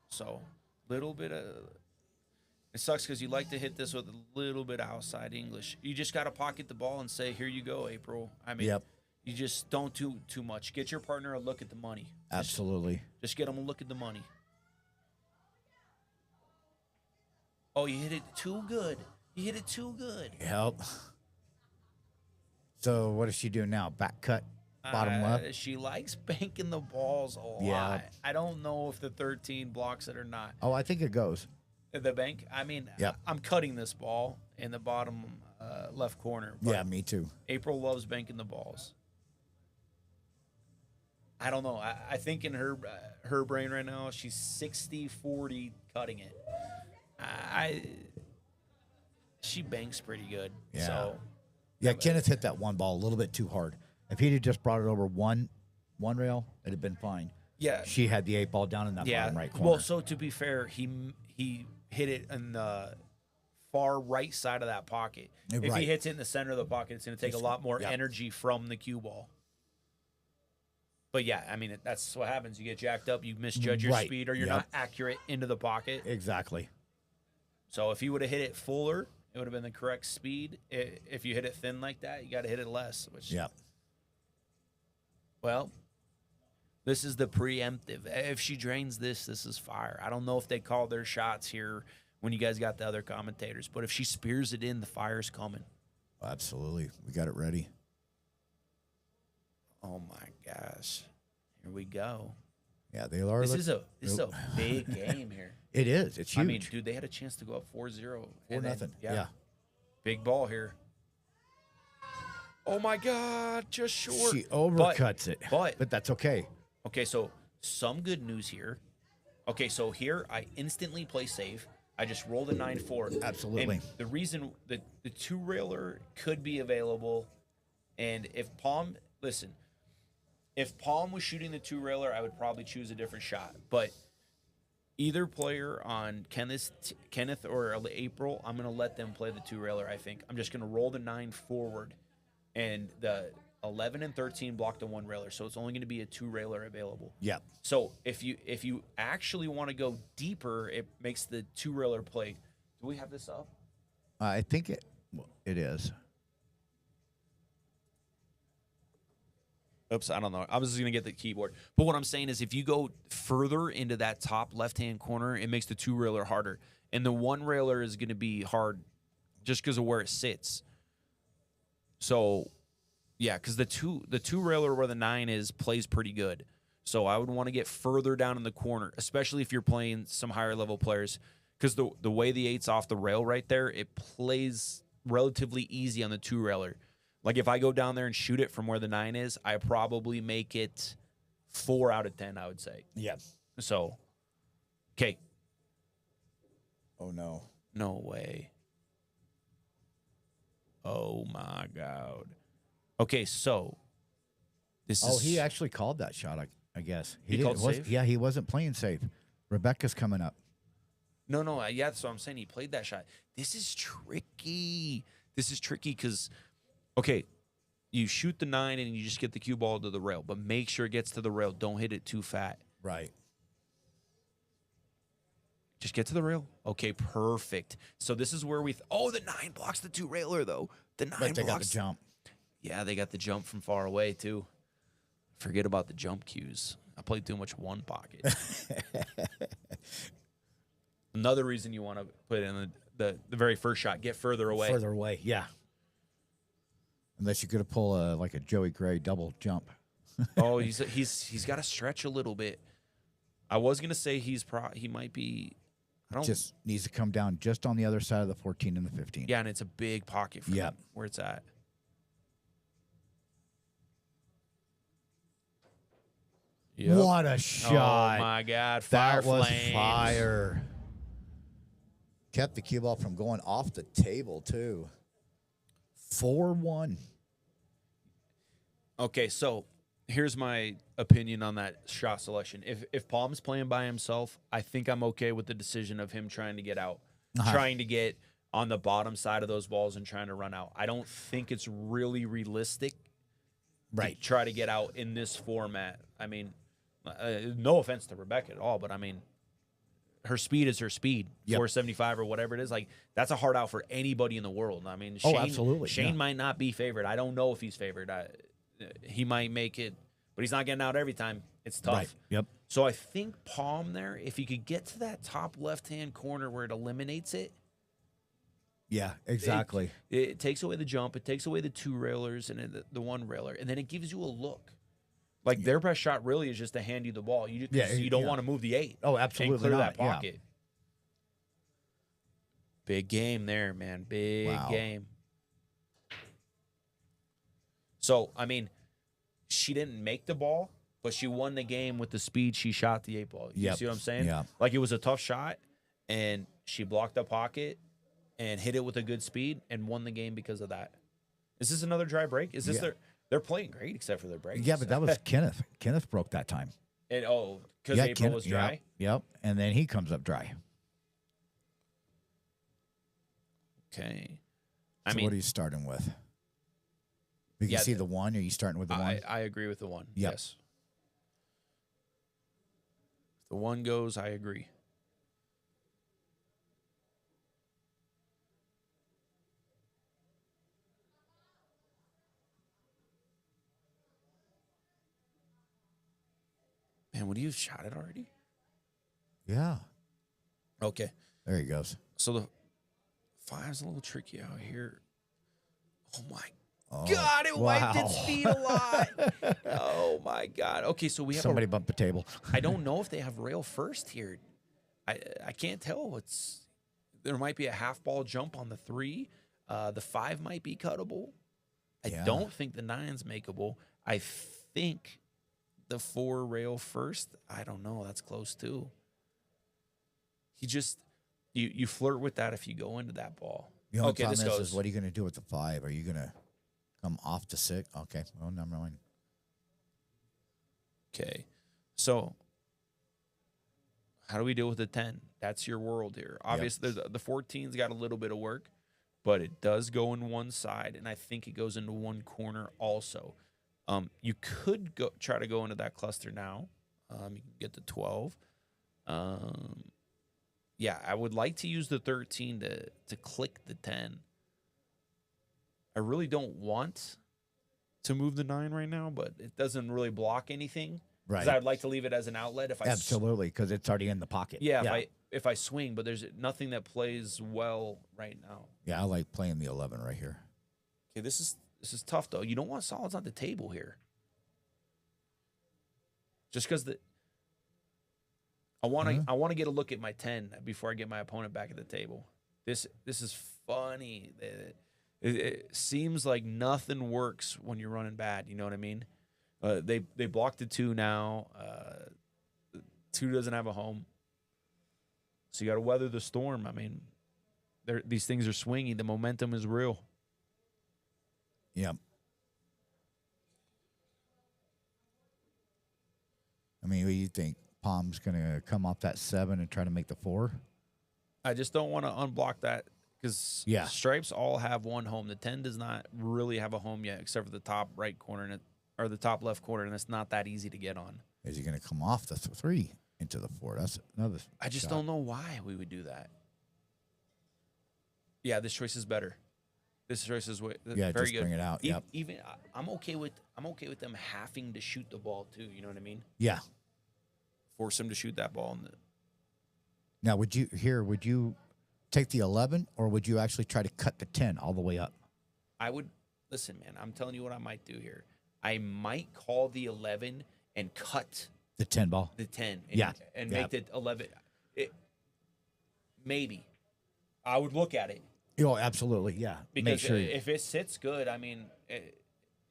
So, little bit of... It sucks because you like to hit this with a little bit of outside English. You just got to pocket the ball and say, here you go, April. I mean, you just don't do too much. Get your partner a look at the money. Absolutely. Just get them a look at the money. Oh, you hit it too good. You hit it too good. Yep. So what does she do now? Back cut, bottom left? She likes banking the balls a lot. I don't know if the 13 blocks it or not. Oh, I think it goes. The bank? I mean, I'm cutting this ball in the bottom left corner. Yeah, me too. April loves banking the balls. I don't know. I think in her brain right now, she's 60-40 cutting it. She banks pretty good. Yeah. So, yeah, Kennyth hit that 1 ball a little bit too hard. If he'd have just brought it over one rail, it'd have been fine. Yeah. She had the 8 ball down in that bottom right corner. Well, so to be fair, he hit it in the far right side of that pocket. If Right. he hits it in the center of the pocket, it's going to take a lot more energy from the cue ball. But yeah, I mean, that's what happens. You get jacked up, you misjudge your speed, or you're not accurate into the pocket. Exactly. So if you would have hit it fuller, it would have been the correct speed. If you hit it thin like that, you got to hit it less. Which, well, this is the preemptive. If she drains this is fire. I don't know if they call their shots here when you guys got the other commentators, but if she spears it in, the fire's coming. Absolutely. We got it ready. Oh my gosh. Here we go. Yeah, they are. This is a big game here. It is. It's huge. I mean, dude, they had a chance to go up 4-0. 4-0. Yeah. Big ball here. Oh my God, just short. She overcuts it. But that's okay. Okay, so some good news here. Okay, so here I instantly play safe. I just rolled a 9-4. Absolutely. And the reason that the two railer could be available, and if Pom was shooting the two railer, I would probably choose a different shot. But either player on Kennyth or April, I'm going to let them play the two railer, I think. I'm just going to roll the 9 forward, and the 11 and 13 block the one railer, so it's only going to be a two railer available. Yeah. So if you actually want to go deeper, it makes the two railer play. Do we have this up? I think it is. Oops, I don't know. I was just going to get the keyboard. But what I'm saying is if you go further into that top left-hand corner, it makes the two railer harder. And the one railer is going to be hard just because of where it sits. So, yeah, because the two railer where the 9 is plays pretty good. So I would want to get further down in the corner, especially if you're playing some higher level players, because the way the 8's off the rail right there, it plays relatively easy on the two railer. Like if I go down there and shoot it from where the 9 is, I probably make it 4 out of 10, I would say. Yeah. So, okay. Oh, no. No way. Oh, my God. Okay, so this is... Oh, he actually called that shot, I guess. He called safe? Yeah, he wasn't playing safe. Rebecca's coming up. No, yeah, that's what I'm saying. He played that shot. This is tricky. This is tricky because, okay, you shoot the 9 and you just get the cue ball to the rail, but make sure it gets to the rail. Don't hit it too fat. Right. Just get to the rail. Okay, perfect. So this is where the 9 blocks the two railer, though. The 9 But they blocks. got the jump. Yeah, they got the jump from far away, too. Forget about the jump cues. I played too much one pocket. Another reason you want to put in the very first shot, get further away. Further away, yeah. Unless you could pull like a Joey Gray double jump. Oh, he's got to stretch a little bit. I was gonna say he might be. I don't just needs to come down just on the other side of the 14 and the 15. Yeah, and it's a big pocket for him where it's at. Yep. What a shot! Oh my God, fire that was flames. Fire. Kept the cue ball from going off the table too. 4-1. Okay, so here's my opinion on that shot selection. If Pom's playing by himself, I think I'm okay with the decision of him trying to get out, trying to get on the bottom side of those balls and trying to run out. I don't think it's really realistic to try to get out in this format. I mean, no offense to Rebeka at all, but I mean, her speed is her speed, 475 or whatever it is. Like, that's a hard out for anybody in the world. I mean, Shane, absolutely. Shane might not be favored. I don't know if he's favored. He might make it, but he's not getting out every time. It's tough. Right. Yep. So I think Pom there, if he could get to that top left-hand corner where it eliminates it. Yeah, exactly. It takes away the jump. It takes away the two railers and the one railer. And then it gives you a look. Like, their best shot really is just to hand you the ball. You don't want to move the 8. Oh, absolutely and clear not. that pocket. Big game there, man. Big game. So, I mean, she didn't make the ball, but she won the game with the speed she shot the 8 ball. You see what I'm saying? Yeah. Like, it was a tough shot, and she blocked the pocket and hit it with a good speed and won the game because of that. Is this another dry break? Is this they're playing great except for their breaks. Yeah, but that was Kennyth. Kennyth broke that time. Because April was dry? Yep. And then he comes up dry. Okay. So what are you starting with? You can see the 1. Are you starting with the 1? I agree with the 1. Yep. Yes. If the 1 goes, I agree. Man, would you have shot it already? Yeah. Okay. There he goes. So the 5's a little tricky out here. Oh, my God, it wiped its feet a lot. Oh, my God. Okay, so we have Somebody bumped the table. I don't know if they have rail first here. I can't tell. There might be a half ball jump on the 3. The 5 might be cuttable. I don't think the 9's makeable. I think the 4 rail first. I don't know. That's close too. You flirt with that if you go into that ball. The only problem is what are you going to do with the 5? Are you going to come off the 6? Okay. Well, never mind. Okay. So how do we deal with the 10? That's your world here. Obviously, the 14's got a little bit of work, but it does go in one side, and I think it goes into one corner also. You could try to go into that cluster now. You can get the 12. Yeah, I would like to use the 13 to click the 10. I really don't want to move the 9 right now, but it doesn't really block anything. Right. Because I'd like to leave it as an outlet. Absolutely, because it's already in the pocket. Yeah, if I swing, but there's nothing that plays well right now. Yeah, I like playing the 11 right here. Okay, this is tough though. You don't want solids on the table here. Just because I want to get a look at my 10 before I get my opponent back at the table. This is funny. It seems like nothing works when you're running bad. You know what I mean? They blocked the 2 now. The 2 doesn't have a home, so you got to weather the storm. I mean, these things are swinging. The momentum is real. Yep. I mean, what do you think? Pom's going to come off that 7 and try to make the 4? I just don't want to unblock that because stripes all have one home. The 10 does not really have a home yet, except for the top right corner or the top left corner, and it's not that easy to get on. Is he going to come off the 3 into the 4? That's another. I just don't know why we would do that. Yeah, this choice is better. This choice is very just good. Bring it out. Yep. Even I'm okay with them having to shoot the ball too. You know what I mean? Yeah. Force them to shoot that ball. Now, would you take the 11, or would you actually try to cut the 10 all the way up? I would listen, man. I'm telling you what I might do here. I might call the 11 and cut the 10 ball. The 10. And Yeah. make the 11. Maybe. I would look at it. Oh, absolutely. Yeah. Because make sure if it sits good, I mean,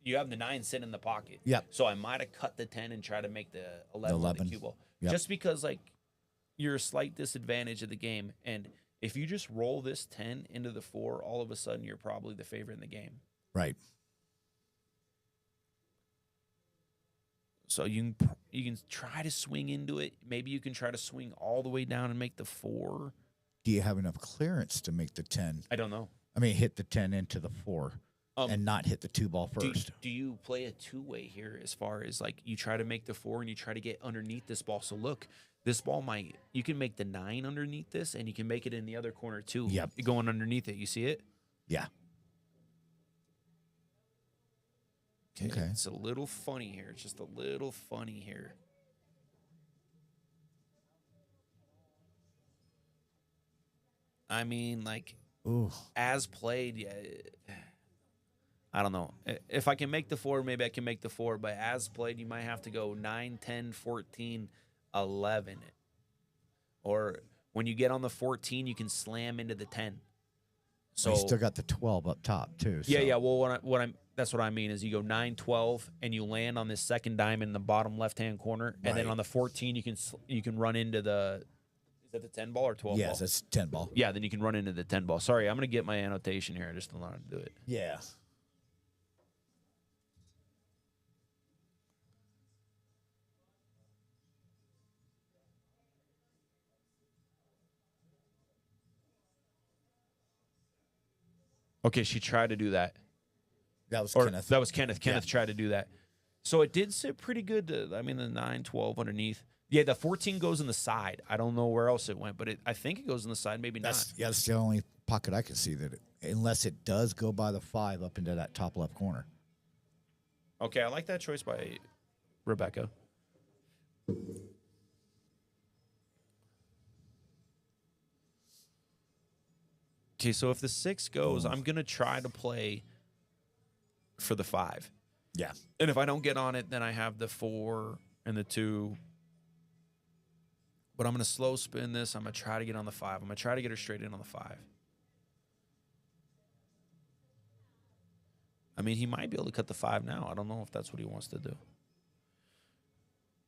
you have the 9 sit in the pocket. Yep. So I might have cut the 10 and try to make the 11 with the cue ball. Yep. Just because, like, you're a slight disadvantage of the game. And if you just roll this 10 into the 4, all of a sudden you're probably the favorite in the game. Right. So you can try to swing into it. Maybe you can try to swing all the way down and make the 4. Do you have enough clearance to make the 10? I don't know. I mean, hit the 10 into the 4 and not hit the 2 ball first. Do you play a 2-way here as far as, like, you try to make the 4 and you try to get underneath this ball? So, look, this ball you can make the 9 underneath this, and you can make it in the other corner too. Yep. Going underneath it. You see it? Yeah. Okay. It's a little funny here. It's just a little funny here. I mean, like, as played, I don't know. If I can make the 4, maybe I can make the 4. But as played, you might have to go 9, 10, 14, 11. Or when you get on the 14, you can slam into the 10. So you still got the 12 up top, too. So. Yeah. Well, that's what I mean is you go 9, 12, and you land on this second diamond in the bottom left-hand corner. Right. And then on the 14, you can run into the – is that the 10 ball or 12 ball? Yes, it's 10 ball. Yeah, then you can run into the 10 ball. Sorry, I'm going to get my annotation here. I just don't know how to do it. Yeah. Okay, she tried to do that. That was Or Kennyth. that was Kennyth. Yeah. Kennyth tried to do that. So it did sit pretty good. I mean, the 9, 12 underneath. Yeah, the 14 goes in the side. I don't know where else it went, but I think it goes in the side, maybe not. Yeah, that's the only pocket I can see unless it does go by the 5 up into that top left corner. Okay, I like that choice by Rebeka. Okay, so if the 6 goes, I'm going to try to play for the 5. Yeah. And if I don't get on it, then I have the 4 and the 2. But I'm going to slow spin this. I'm going to try to get on the 5. I'm going to try to get her straight in on the 5. I mean, he might be able to cut the 5 now. I don't know if that's what he wants to do.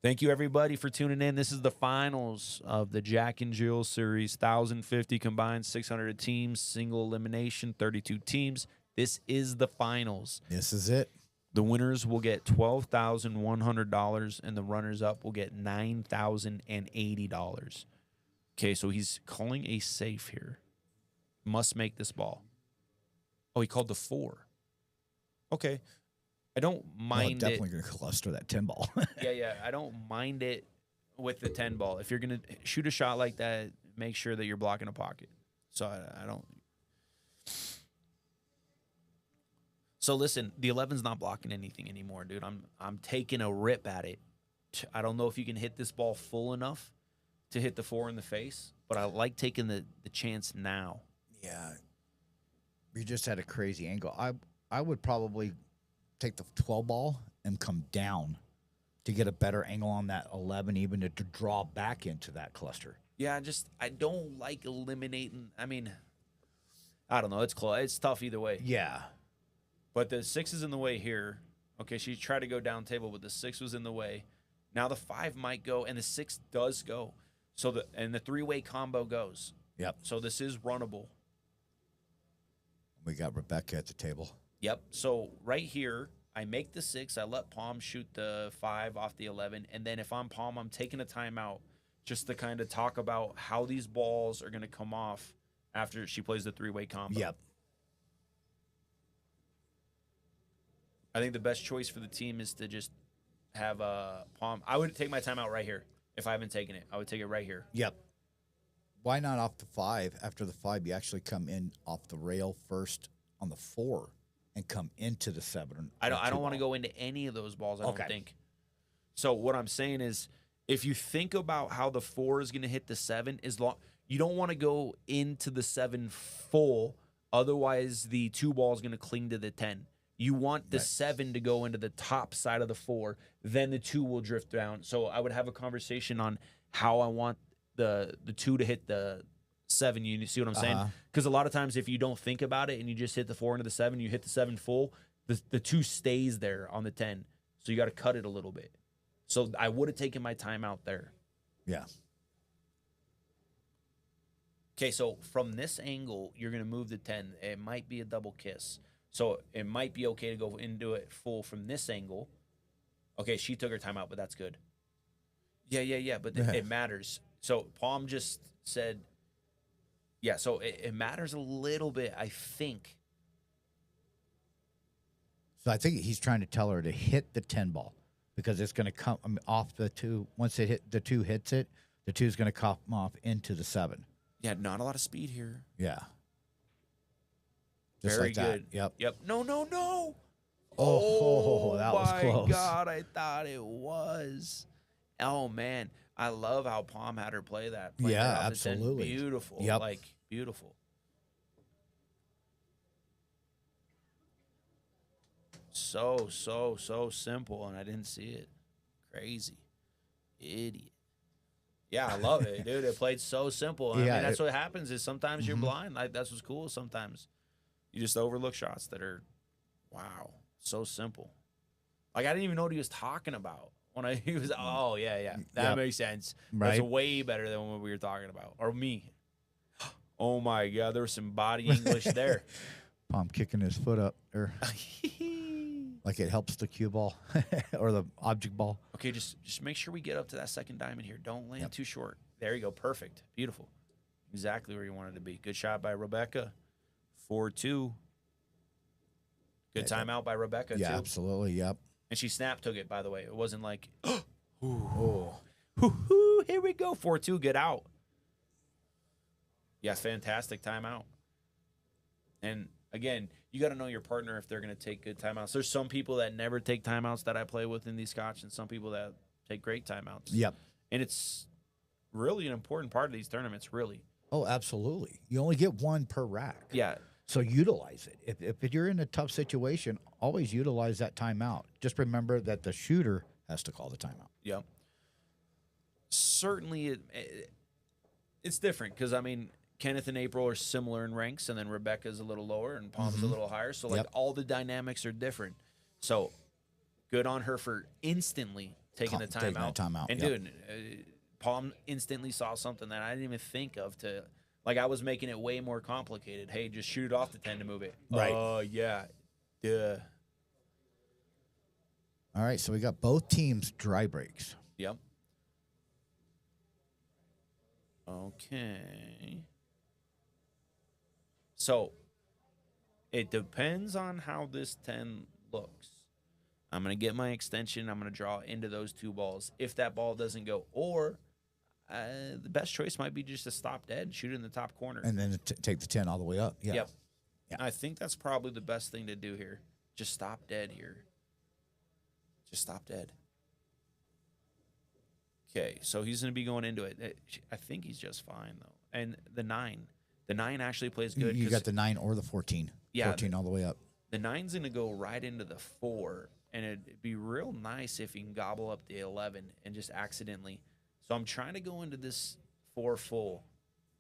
Thank you, everybody, for tuning in. This is the finals of the Jack and Jill series. 1,050 combined, 600 teams, single elimination, 32 teams. This is the finals. This is it. The winners will get $12,100, and the runners-up will get $9,080. Okay, so he's calling a safe here. Must make this ball. Oh, he called the 4. Okay. I don't mind definitely going to cluster that 10 ball. Yeah. I don't mind it with the 10 ball. If you're going to shoot a shot like that, make sure that you're blocking a pocket. So I don't. So listen, the 11's not blocking anything anymore, dude. I'm taking a rip at it. I don't know if you can hit this ball full enough to hit the 4 in the face, but I like taking the chance now. Yeah. You just had a crazy angle. I would probably take the 12 ball and come down to get a better angle on that 11, even to draw back into that cluster. Yeah, I don't like eliminating. I mean, I don't know. It's close. It's tough either way. Yeah. But the 6 is in the way here. Okay, she tried to go down table, but the 6 was in the way. Now the 5 might go, and the 6 does go. So the 3-way combo goes. Yep. So this is runnable. We got Rebeka at the table. Yep. So right here, I make the 6. I let Pom shoot the 5 off the 11. And then if I'm Pom, I'm taking a timeout just to kind of talk about how these balls are going to come off after she plays the 3-way combo. Yep. I think the best choice for the team is to just have Pom. I would take my timeout right here if I haven't taken it. I would take it right here. Yep. Why not off the 5? After the 5, you actually come in off the rail first on the 4 and come into the 7. I don't want to go into any of those balls, I don't think. So what I'm saying is, if you think about how the 4 is going to hit the 7, you don't want to go into the 7 full. Otherwise, the 2 ball is going to cling to the 10. You want the 7 to go into the top side of the 4. Then the 2 will drift down. So I would have a conversation on how I want the 2 to hit the 7. You see what I'm saying? Because a lot of times if you don't think about it and you just hit the 4 into the 7, you hit the 7 full, the 2 stays there on the 10. So you got to cut it a little bit. So I would have taken my time out there. Yeah. Okay, so from this angle, you're going to move the 10. It might be a double kiss. So it might be okay to go into it full from this angle. Okay, she took her time out, but that's good. Yeah, but it matters. So Pom just said, yeah, so it matters a little bit, I think. So I think he's trying to tell her to hit the 10 ball because it's going to come off the 2. Once the 2 hits it, the 2 is going to come off into the 7. Yeah, not a lot of speed here. Yeah. Just Very like that. good. Yep. No. Oh, that was close. Oh, my God, I thought it was. Oh, man. I love how Pom had her play that. Yeah, absolutely. Beautiful. Yep. Like, beautiful. So simple, and I didn't see it. Crazy. Idiot. Yeah, I love it, dude. It played so simple. I mean, that's what happens is sometimes you're blind. Like, that's what's cool. Sometimes you just overlook shots that are, wow, so simple. Like, I didn't even know what he was talking about. He was, that makes sense. Right. That's way better than what we were talking about. Or me. Oh, my God. There was some body English there. Pom kicking his foot up. Like it helps the cue ball or the object ball. Okay, just make sure we get up to that second diamond here. Don't land too short. There you go. Perfect. Beautiful. Exactly where you wanted to be. Good shot by Rebeka. 4-2. Good timeout by Rebeka, Yeah, too. absolutely. Yep. And she took it, by the way. It wasn't like, Oh. Here we go, 4-2, get out. Yeah, fantastic timeout. And again, you got to know your partner if they're going to take good timeouts. There's some people that never take timeouts that I play with in these scotch, and some people that take great timeouts. Yep. And it's really an important part of these tournaments, really. Oh, absolutely. You only get one per rack. Yeah. So utilize it. If you're in a tough situation, always utilize that timeout. Just remember that the shooter has to call the timeout. Yep. Certainly, it's different because, I mean, Kennyth and April are similar in ranks, and then Rebeka's a little lower, and Pom's a little higher. So, like, all the dynamics are different. So, good on her for instantly taking the timeout. And, dude, Pom instantly saw something that I didn't even think of to – like, I was making it way more complicated. Hey, just shoot it off the 10 to move it. Right. Oh, yeah. Duh. All right, so we got both teams dry breaks. Yep. Okay. So, it depends on how this 10 looks. I'm going to get my extension. I'm going to draw into those two balls. If that ball doesn't go, or the best choice might be just to stop dead, shoot it in the top corner. And then take the 10 all the way up. Yeah. Yep. Yeah. I think that's probably the best thing to do here. Just stop dead here. Just stop dead. Okay, so he's going to be going into it. I think he's just fine, though. And the 9. The 9 actually plays good. You got the 9 or the 14. Yeah. 14 all the way up. The 9's going to go right into the 4, and it'd be real nice if he can gobble up the 11 and just accidentally. So I'm trying to go into this 4 full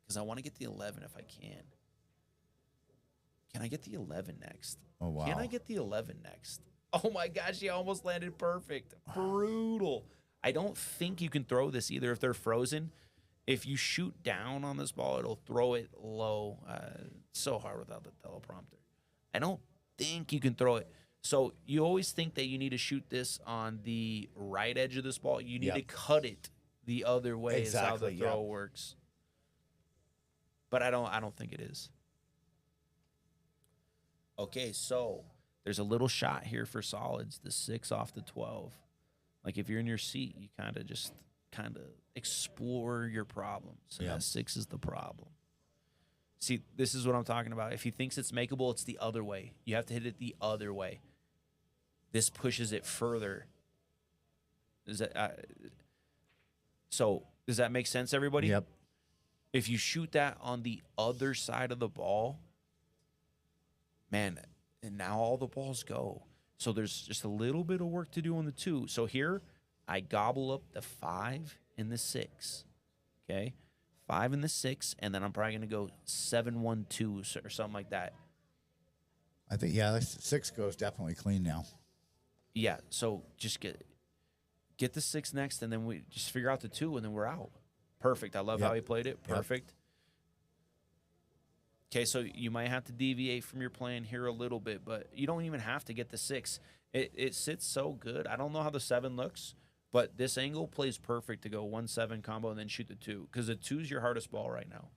because I want to get the 11 if I can. Can I get the 11 next? Oh, wow. Can I get the 11 next? Oh, my gosh, he almost landed perfect. Brutal. I don't think you can throw this either if they're frozen. If you shoot down on this ball, it'll throw it low. It's so hard without the teleprompter. I don't think you can throw it. So you always think that you need to shoot this on the right edge of this ball. You need to cut it the other way is how the throw works. But I don't think it is. Okay, so there's a little shot here for solids, the 6 off the 12. Like if you're in your seat, you kind of explore your problems. And that 6 is the problem. See, this is what I'm talking about. If he thinks it's makeable, it's the other way. You have to hit it the other way. This pushes it further. So does that make sense, everybody? Yep. If you shoot that on the other side of the ball, man, and now all the balls go. So there's just a little bit of work to do on the 2. So here, I gobble up the 5 and the 6. Okay? 5 and the 6, and then I'm probably going to go 7-1-2 or something like that. I think, yeah, 6 goes definitely clean now. Yeah, so just get the 6 next, and then we just figure out the 2, and then we're out. Perfect. I love how he played it. Perfect. Okay, so you might have to deviate from your plan here a little bit, but you don't even have to get the 6. It sits so good. I don't know how the 7 looks, but this angle plays perfect to go 1-7 combo and then shoot the 2, because the 2 is your hardest ball right now.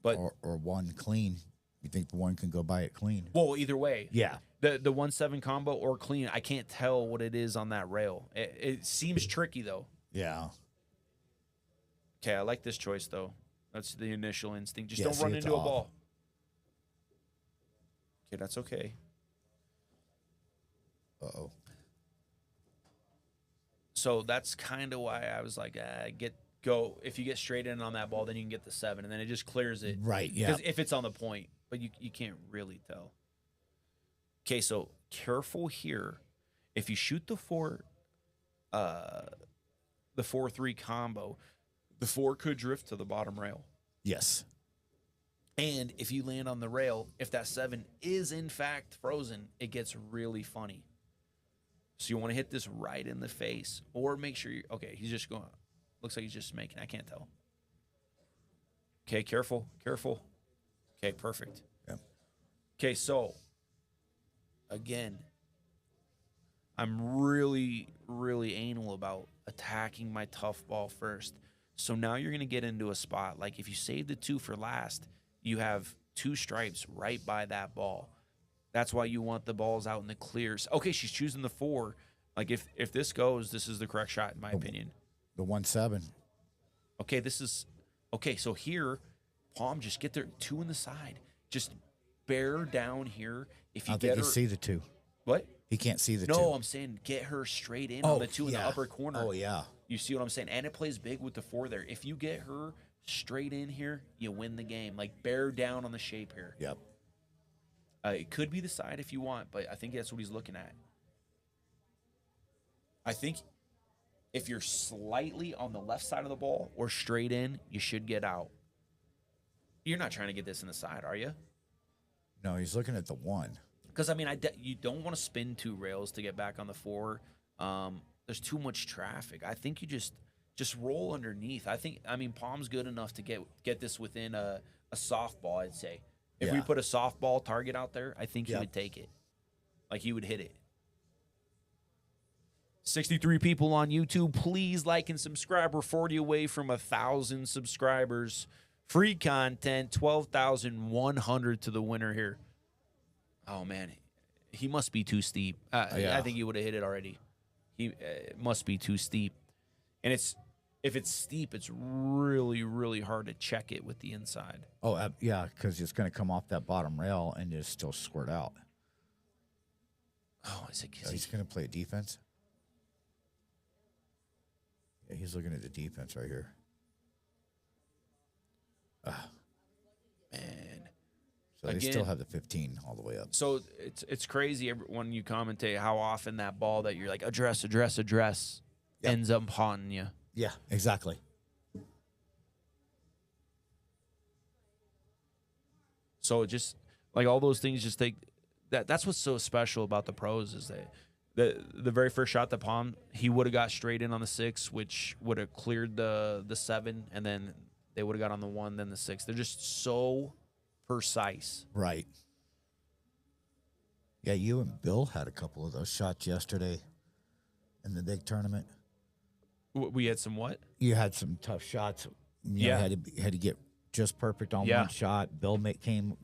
But or 1 clean. You think the 1 can go by it clean? Well, either way. Yeah. The 1-7 combo or clean, I can't tell what it is on that rail. It seems tricky, though. Yeah. Okay, I like this choice, though. That's the initial instinct. Just Yeah, don't see, run it's into a off. ball. Okay, that's okay. Uh-oh. So that's kind of why I was like, go. If you get straight in on that ball, then you can get the 7, and then it just clears it. Right, yeah. Because if it's on the point, but you can't really tell. Okay, so careful here. If you shoot the 4-3 combo, the 4 could drift to the bottom rail. Yes. And if you land on the rail, if that 7 is in fact frozen, it gets really funny. So you want to hit this right in the face, or make sure you. Okay, he's just going. Looks like he's just making. I can't tell. Okay, careful. Okay, perfect. Yeah. Okay, so again, I'm really, really anal about attacking my tough ball first. So now you're going to get into a spot. Like if you save the 2 for last, you have 2 stripes right by that ball. That's why you want the balls out in the clears. Okay, she's choosing the 4. Like, if this goes, this is the correct shot, in my opinion. The 1-7. Okay, so here, Pom, just get there, 2 in the side. Just bear down here. If you I get think her, you see the 2. What? He can't see the 2. No, I'm saying get her straight in on the 2 in the upper corner. Oh, yeah. You see what I'm saying? And it plays big with the 4 there. If you get her straight in here, you win the game. Like, bear down on the shape here. Yep. It could be the side if you want, but I think that's what he's looking at. I think if you're slightly on the left side of the ball or straight in, you should get out. You're not trying to get this in the side, are you? No, he's looking at the 1. Because, I mean, you don't want to spin 2 rails to get back on the 4. There's too much traffic. I think you just roll underneath. I mean, Pom's good enough to get this within a softball, I'd say. If we put a softball target out there, I think he would take it. Like, he would hit it. 63 people on YouTube. Please like and subscribe. We're 40 away from 1,000 subscribers. Free content, 12,100 to the winner here. Oh, man. He must be too steep. I think he would have hit it already. It must be too steep. And if it's steep, it's really, really hard to check it with the inside. Oh, yeah, because it's going to come off that bottom rail and just still squirt out. Oh, is it? He's going to play defense? Yeah, he's looking at the defense right here. Man. So they still have the 15 all the way up. So it's crazy when you commentate how often that ball that you're like, address, ends up haunting you. Yeah, exactly. So just like all those things, just take that. That's what's so special about the pros is that the very first shot that Pom, he would have got straight in on the 6, which would have cleared the 7, and then they would have got on the 1, then the 6. They're just so precise. Right. Yeah, you and Bill had a couple of those shots yesterday in the big tournament. We had some what? You had some tough shots. You know, had to get just perfect on one shot. Bill came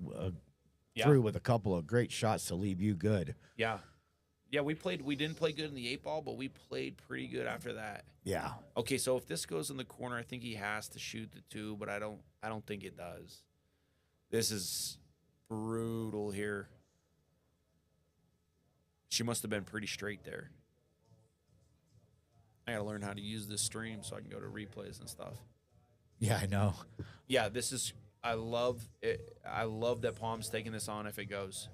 through with a couple of great shots to leave you good. Yeah. Yeah, we didn't play good in the 8-ball, but we played pretty good after that. Yeah. Okay, so if this goes in the corner, I think he has to shoot the 2, but I don't think it does. This is brutal here. She must have been pretty straight there. I gotta learn how to use this stream so I can go to replays and stuff. Yeah, I know. Yeah, this is. I love it. I love that Pom's taking this on. If it goes,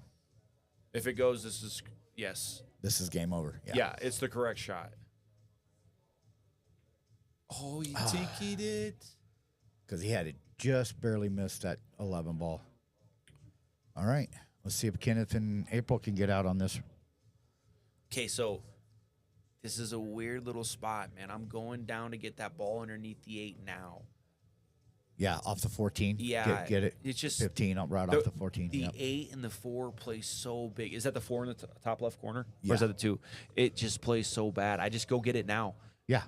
this is yes. This is game over. Yeah, it's the correct shot. Oh, he tickied it because he had to just barely miss that 11 ball. All right, let's see if Kennyth and April can get out on this. Okay, so. This is a weird little spot, man. I'm going down to get that ball underneath the 8 now. Yeah, off the 14. Yeah. Get it. It's just 15 up right off the 14. The 8 and the 4 play so big. Is that the 4 in the top left corner? Yeah. Or is that the 2? It just plays so bad. I just go get it now. Yeah.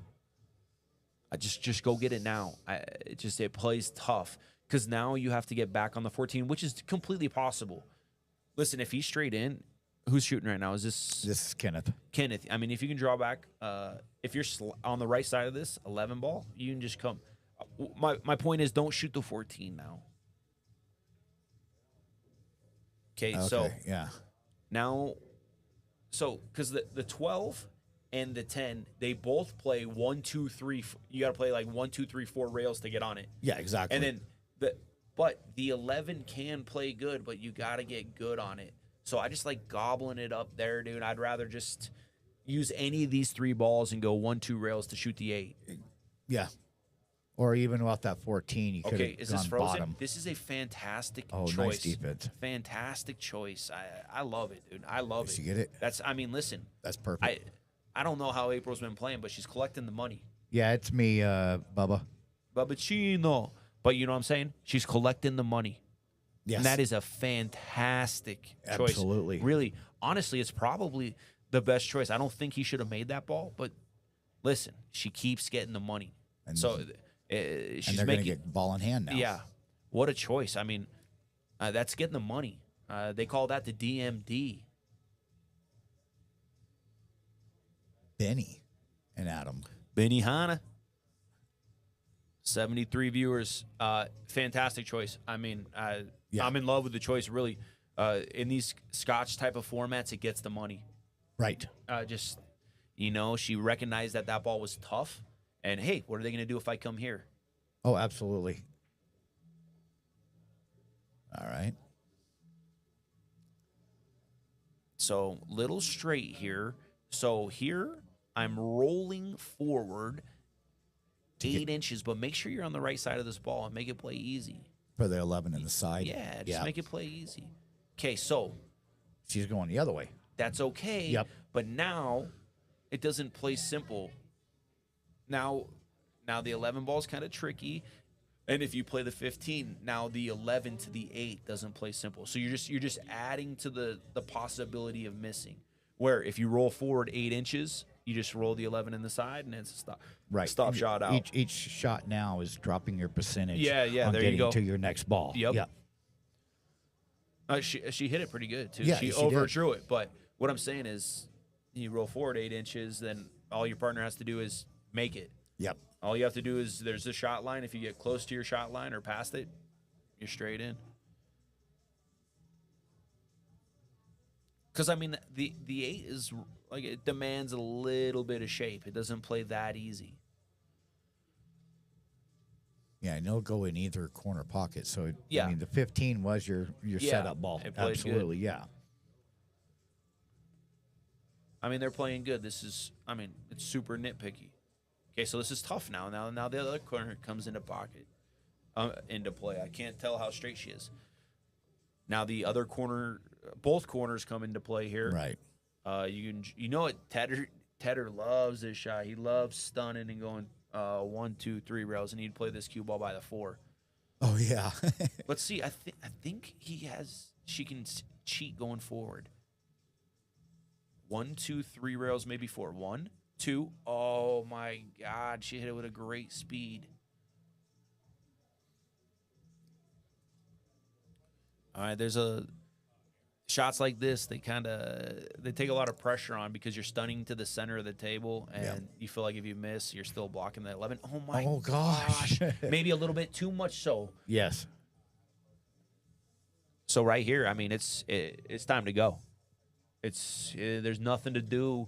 I just go get it now. It plays tough because now you have to get back on the 14, which is completely possible. Listen, if he's straight in, who's shooting right now? Is this? This is Kennyth. Kennyth. I mean, if you can draw back, if you're on the right side of this 11 ball, you can just come. My point is, don't shoot the 14 now. Okay, so yeah. Now, so because the 12 and the 10, they both play 1, 2, 3. You got to play like 1, 2, 3, 4 rails to get on it. Yeah, exactly. And then but the 11 can play good, but you got to get good on it. So I just like gobbling it up there, dude. I'd rather just use any of these 3 balls and go 1, 2 rails to shoot the 8. Yeah. Or even off that 14, you could have is this gone frozen? bottom. This is a fantastic choice. Nice defense. Fantastic choice. I love it, dude. I love it. You get it? Listen. That's perfect. I don't know how April's been playing, but she's collecting the money. Yeah, it's me, Bubba. Babachino. But you know what I'm saying? She's collecting the money. Yes. And that is a fantastic choice. Absolutely. Really, honestly, it's probably the best choice. I don't think he should have made that ball, but listen, she keeps getting the money. And so she's going to get ball in hand now. Yeah. What a choice. I mean, that's getting the money. They call that the DMD. Benny and Adam. Benny Hanna. 73 viewers. Fantastic choice. I mean, Yeah. I'm in love with the choice, really. In these Scotch type of formats, it gets the money. Right. Just, you know, she recognized that that ball was tough. And, hey, what are they going to do if I come here? Oh, absolutely. All right. So, little straight here. So, here, I'm rolling forward 8 inches, but make sure you're on the right side of this ball and make it play easy. For the 11 in the side. Yeah, just make it play easy. Okay, so she's going the other way. that's okay. Yep. But now it doesn't play simple. Now the 11 ball is kind of tricky. And if you play the 15, now the 11 to the 8 doesn't play simple. So you're just adding to the possibility of missing. Where if you roll forward 8 inches, you just roll the 11 in the side and it's a stop. Right. Stop shot out. Each shot now is dropping your percentage. Yeah, on there you getting go. to your next ball. Yep. She hit it pretty good too. Yeah, she she overdrew it. But what I'm saying is, you roll forward 8 inches, then all your partner has to do is make it. Yep. All you have to do is there's a shot line. If you get close to your shot line or past it, you're straight in. Because I mean, the 8 is like it demands a little bit of shape. It doesn't play that easy. Yeah, and it'll go in either corner pocket. So Yeah. I mean, the 15 was your Yeah, setup ball. it played Absolutely, yeah. I mean, they're playing good. This is, I mean, it's super nitpicky. Okay, so this is tough now. Now the other corner comes into pocket, into play. I can't tell how straight she is. Now the other corner, both corners come into play here. Right. You know what? Tedder loves this shot. He loves stunning and going 1, 2, 3 rails, and he'd play this cue ball by the 4. Oh yeah. Let's see. I think she can cheat going forward. 1, 2, 3 rails, maybe 4. 1, 2. Oh my God, she hit it with a great speed. All right, there's shots like this. They take a lot of pressure on because you're stunning to the center of the table, and you feel like if you miss, you're still blocking the 11. Oh my gosh. Maybe a little bit too much so. Yes. So right here, I mean, it's time to go. There's nothing to do.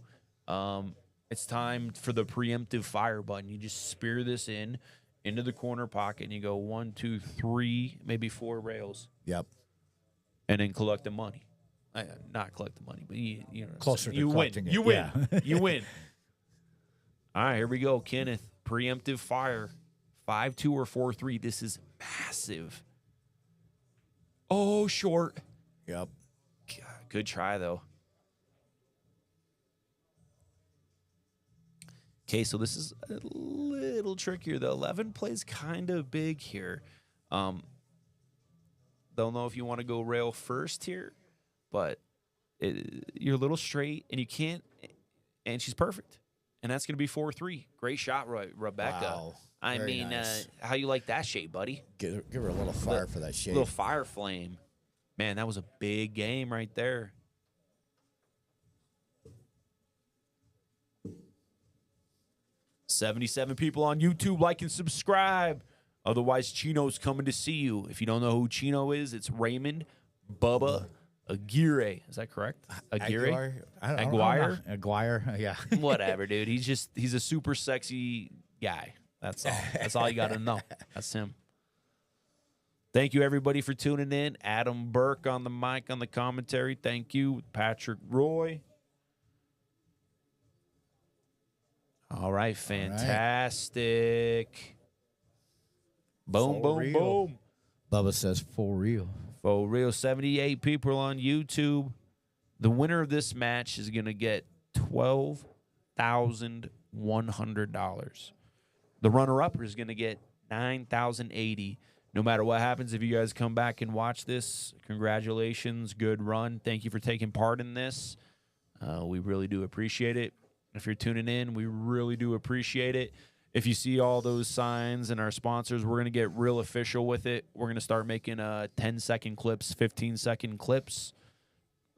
It's time for the preemptive fire button. You just spear this into the corner pocket, and you go 1, 2, 3, maybe 4 rails. Yep. And then collect the money. Not collect the money, but you know, Closer to you win. collecting it. You win. Yeah. You win. All right, here we go. Kennyth, preemptive fire. 5-2 or 4-3. This is massive. Oh, short. Yep. God, good try, though. Okay, so this is a little trickier. The 11 plays kind of big here. Don't know if you want to go rail first here, but you're a little straight, and you can't, and she's perfect. And that's going to be 4-3. Great shot, Rebeka. Wow. I Very mean, nice. how you like that shape, buddy? Give her a little fire for that shape. Little fire flame. Man, that was a big game right there. $77 people on YouTube. Like and subscribe. Otherwise, Chino's coming to see you. If you don't know who Chino is, it's Raymond Bubba Aguirre. Is that correct? Aguirre? Aguirre? Aguirre, yeah. Whatever, dude. He's a super sexy guy. That's all. That's all you got to know. That's him. Thank you, everybody, for tuning in. Adam Burke on the mic, on the commentary. Thank you. Patrick Roy. All right, fantastic. Boom, boom, real. boom. Bubba says for real. For real. 78 people on YouTube. The winner of this match is going to get $12,100. The runner-up is going to get $9,080. No matter what happens, if you guys come back and watch this, congratulations. Good run. Thank you for taking part in this. We really do appreciate it. If you're tuning in, we really do appreciate it. if you see all those signs and our sponsors, we're going to get real official with it. We're going to start making 10-second clips, 15-second clips.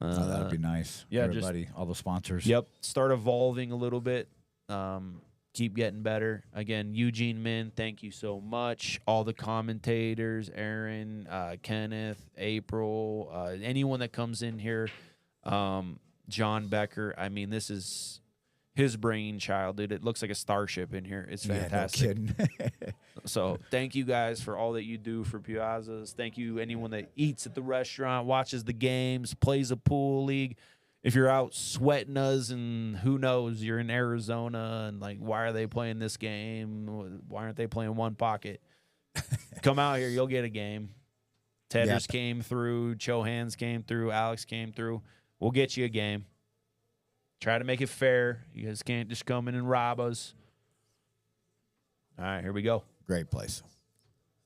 Oh, that'd be nice. Yeah, everybody, all the sponsors. Yep, start evolving a little bit. Keep getting better. Again, Eugene Min, thank you so much. All the commentators, Aaron, Kennyth, April, anyone that comes in here, John Becker. I mean, this is his brainchild, dude. It looks like a starship in here. It's fantastic. Yeah, no kidding. So thank you guys for all that you do for Piazzas. Thank you anyone that eats at the restaurant, watches the games, plays a pool league. If you're out sweating us and who knows, you're in Arizona and like, why are they playing this game? Why aren't they playing one pocket? Come out here. You'll get a game. Tedders came through. Chohans came through. Alex came through. We'll get you a game. Try to make it fair. You guys can't just come in and rob us. All right, here we go. Great place.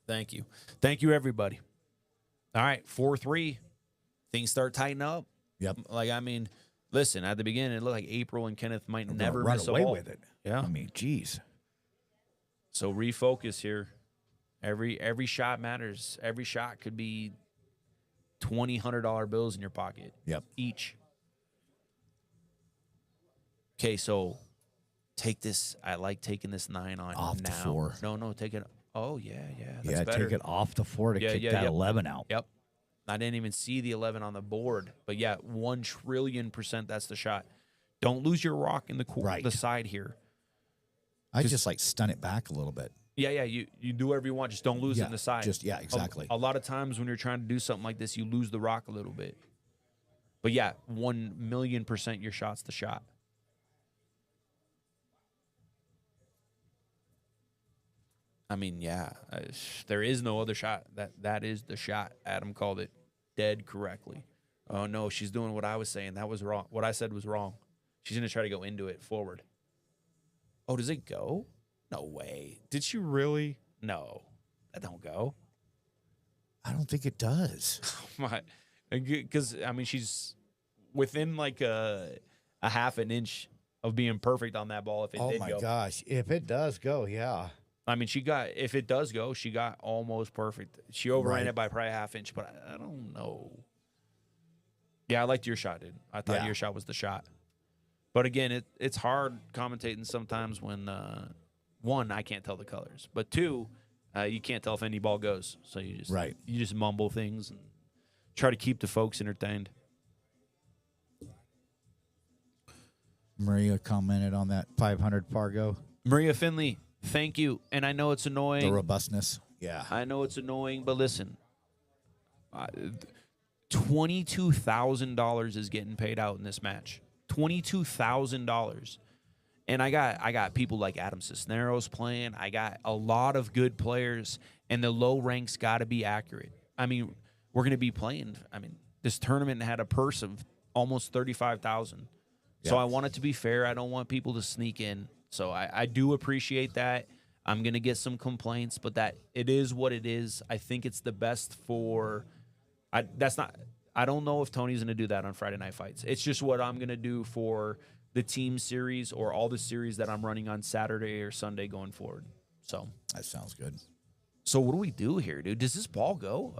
Thank you. Thank you, everybody. All right, 4-3. Things start tightening up. Yep. Like, I mean, listen, at the beginning, it looked like April and Kennyth might never run miss a away ball. with it. Yeah. I mean, geez. So refocus here. Every shot matters. Every shot could be $100 bills in your pocket. Yep. Each. Okay, so take this. I like taking this 9 on Off now. the 4. No, take it. Oh, yeah. That's Yeah, better. take it off the 4 to kick that 11 out. Yep. I didn't even see the 11 on the board. But, yeah, 1,000,000,000% that's the shot. Don't lose your rock in the side here. I just like stun it back a little bit. Yeah, you do whatever you want. Just don't lose it in the side. Exactly. A lot of times when you're trying to do something like this, you lose the rock a little bit. But, yeah, 1,000,000% your shot's the shot. I mean, yeah, there is no other shot. That is the shot. Adam called it dead correctly. Oh, no, she's doing what I was saying. That was wrong. What I said was wrong. She's going to try to go into it forward. Oh, does it go? No way. Did she really? No, that don't go. I don't think it does. My, because, I mean, she's within like a half an inch of being perfect on that ball if it did go. Oh, my gosh. If it does go, yeah. I mean, if it does go, she got almost perfect. She overran it by probably a half inch, but I don't know. Yeah, I liked your shot, dude. I thought your shot was the shot. But again, it's hard commentating sometimes when, one, I can't tell the colors. But two, you can't tell if any ball goes. So you just mumble things and try to keep the folks entertained. Maria commented on that 500 Fargo. Maria Finley. Thank you. And I know it's annoying. The robustness. Yeah. I know it's annoying, but listen. $22,000 is getting paid out in this match. $22,000. And I got people like Adam Cisneros playing. I got a lot of good players, and the low ranks got to be accurate. I mean, we're going to be playing. I mean, this tournament had a purse of almost $35,000. So I want it to be fair. I don't want people to sneak in. So I do appreciate that. I'm going to get some complaints, but that it is what it is. I think it's the best for I don't know if Tony's going to do that on Friday Night Fights. It's just what I'm going to do for the team series or all the series that I'm running on Saturday or Sunday going forward. So that sounds good. So what do we do here, dude? Does this ball go?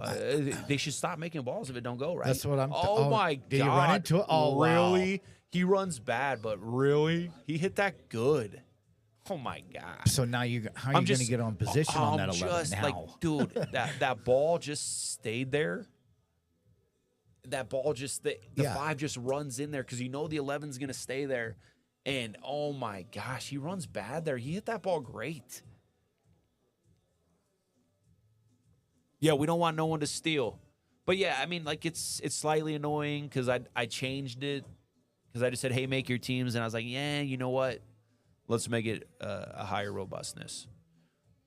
They should stop making balls if it don't go, right? That's what I'm Oh, my God. Did you run into it? Oh, really? Wow. He runs bad, but really? He hit that good. Oh, my God. So now how are you going to get on position on that 11 now? Like, dude, that ball just stayed there. That ball just, the 5 just runs in there because you know the 11's going to stay there. And, oh, my gosh, he runs bad there. He hit that ball great. Yeah, we don't want no one to steal. But, yeah, I mean, like, it's slightly annoying because I changed it. Because I just said, hey, make your teams. And I was like, yeah, you know what? Let's make it a higher robustness.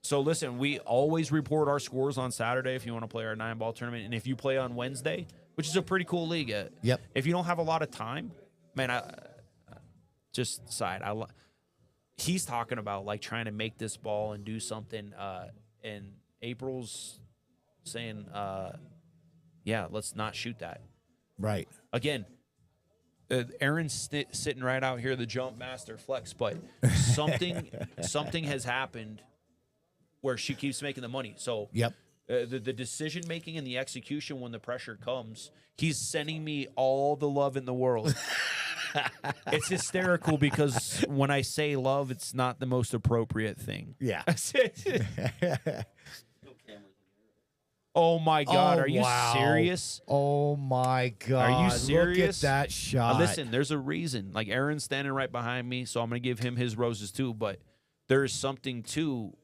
So, listen, we always report our scores on Saturday if you want to play our 9-ball tournament. And if you play on Wednesday, which is a pretty cool league. If you don't have a lot of time, man, just side. He's talking about, like, trying to make this ball and do something. And April's saying, let's not shoot that. Right. Again, Aaron's sitting right out here, the jump master flex, but something has happened where she keeps making the money. So Yep. The decision making and the execution when the pressure comes, he's sending me all the love in the world. It's hysterical because when I say love, it's not the most appropriate thing. Yeah. Oh my God, are you wow. serious? Oh my God. Are you serious? Look at that shot. Listen, there's a reason. Like Aaron's standing right behind me, so I'm going to give him his roses too. But there's something to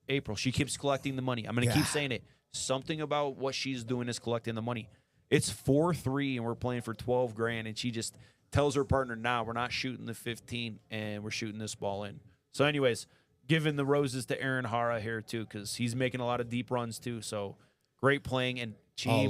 April. She keeps collecting the money. I'm going to keep saying it. Something about what she's doing is collecting the money. It's 4-3, and we're playing for 12 grand, and she just tells her partner, "Nah, we're not shooting the 15, and we're shooting this ball in." So, anyways, giving the roses to Aaron Hara here too, because he's making a lot of deep runs too. So. Great playing and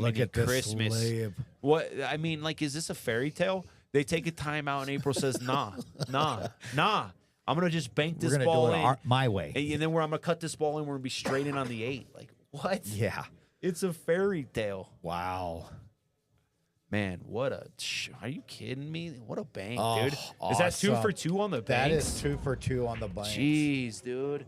look at Christmas. This what I mean, like, is this a fairy tale? They take a timeout and April says, "Nah. I'm gonna just bank this ball in my way, and then I'm gonna cut this ball in. We're gonna be straight in on the 8. Like what? Yeah, it's a fairy tale. Wow, man, are you kidding me? What a bank, dude! Awesome. Is that 2 for 2 on the bank? That is 2 for 2 on the bank. Jeez, dude.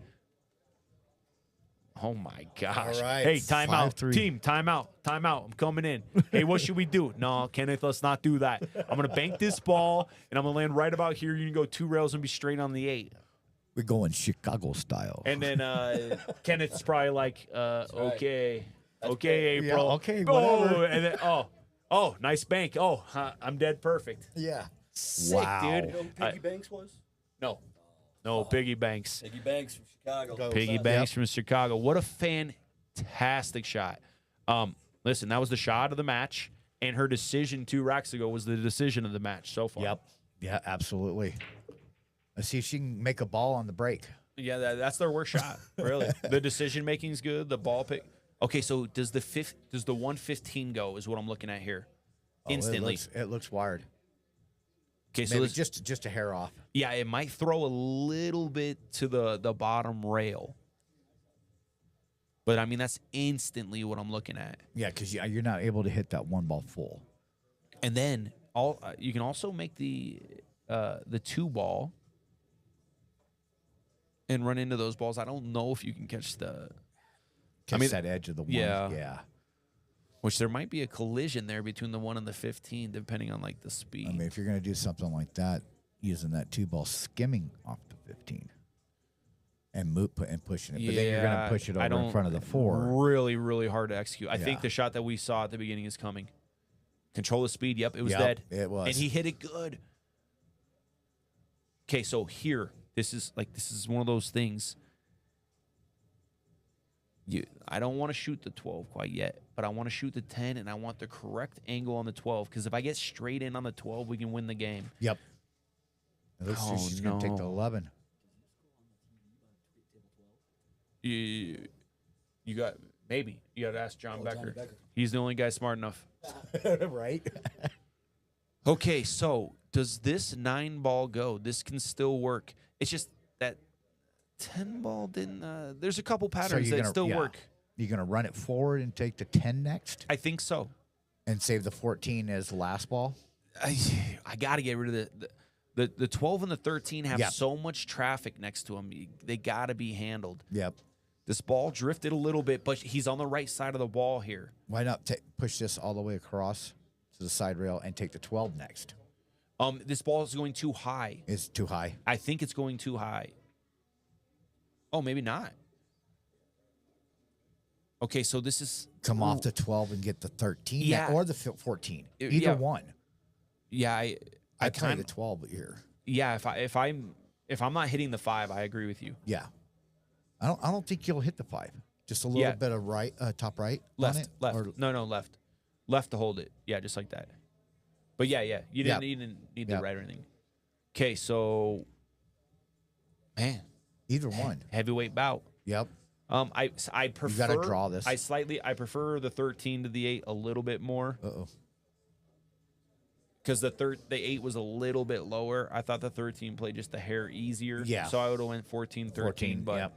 Oh, my gosh. All right. Hey, timeout. 5-3. Team, timeout. Timeout. I'm coming in. Hey, what should we do? No, Kennyth, let's not do that. I'm going to bank this ball, and I'm going to land right about here. You can go 2 rails and be straight on the 8. We're going Chicago style. And then Kennyth's probably like, okay. Okay, April. Yeah, okay, whatever. Oh, and then, nice bank. Oh, I'm dead perfect. Yeah. Sick, Wow. dude. You know who Piggy Banks was? No, Piggy Banks. Piggy Banks from Chicago. Piggy Banks from Chicago. What a fantastic shot. Listen, that was the shot of the match, and her decision 2 racks ago was the decision of the match so far. Yep. Yeah, absolutely. Let's see if she can make a ball on the break. Yeah, that's their worst shot, really. The decision making is good. The ball pick. Okay, so does the 115 go? Is what I'm looking at here. Instantly, it looks wired. Okay, so maybe just a hair off. Yeah, it might throw a little bit to the bottom rail. But, I mean, that's instantly what I'm looking at. Yeah, because you're not able to hit that 1 ball full. And then you can also make the 2 ball and run into those balls. I don't know if you can catch that edge of the 1. Yeah. Which there might be a collision there between the 1 and the 15, depending on like the speed. I mean, if you're going to do something like that, using that 2 ball skimming off the 15 and pushing it, but then you're going to push it over in front of the 4. Really, really hard to execute. I think the shot that we saw at the beginning is coming. Control the speed. Yep, it was dead. It was, and he hit it good. Okay, so here, this is one of those things. I don't want to shoot the 12 quite yet, but I want to shoot the 10, and I want the correct angle on the 12, because if I get straight in on the 12, we can win the game. Yep. It looks like she's going to take the 11. You got maybe. You got to ask John Becker. He's the only guy smart enough. Right? Okay, so does this 9 ball go? This can still work. It's just that 10 ball didn't. There's a couple patterns that still work. You're going to run it forward and take the 10 next? I think so. And save the 14 as the last ball? I got to get rid of the 12 and the 13 have so much traffic next to them. They got to be handled. Yep. This ball drifted a little bit, but he's on the right side of the ball here. Why not push this all the way across to the side rail and take the 12 next? This ball is going too high. It's too high. I think it's going too high. Oh, maybe not. Okay, so this is... Come off the 12 and get the 13 or the 14. Either one. Yeah, I play the 12 here. Yeah, if I'm not hitting the 5, I agree with you. Yeah. I don't think you'll hit the 5. Just a little bit of right, top right. Left, on it, left. or, No, left. Left to hold it. Yeah, just like that. But yeah. You didn't need the right or anything. Okay, so... Man. Either one. Heavyweight bout. Yep. I prefer. You got to draw this. I prefer the 13 to the 8 a little bit more. Uh-oh. Because the 8 was a little bit lower. I thought the 13 played just a hair easier. Yeah. So I would have went 14, 13. 14, but yep.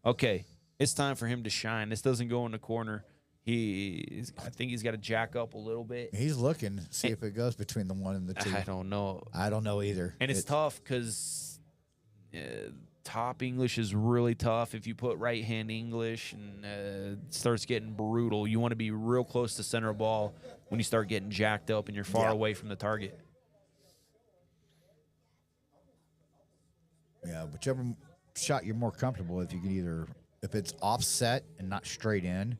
Okay, it's time for him to shine. This doesn't go in the corner. I think he's got to jack up a little bit. He's looking, see if it goes between the 1 and the 2. I don't know. I don't know either. And it's tough because top English is really tough. If you put right hand English and it starts getting brutal, you want to be real close to center ball when you start getting jacked up and you're far away from the target. Yeah, whichever shot you're more comfortable with, you can either, if it's offset and not straight in,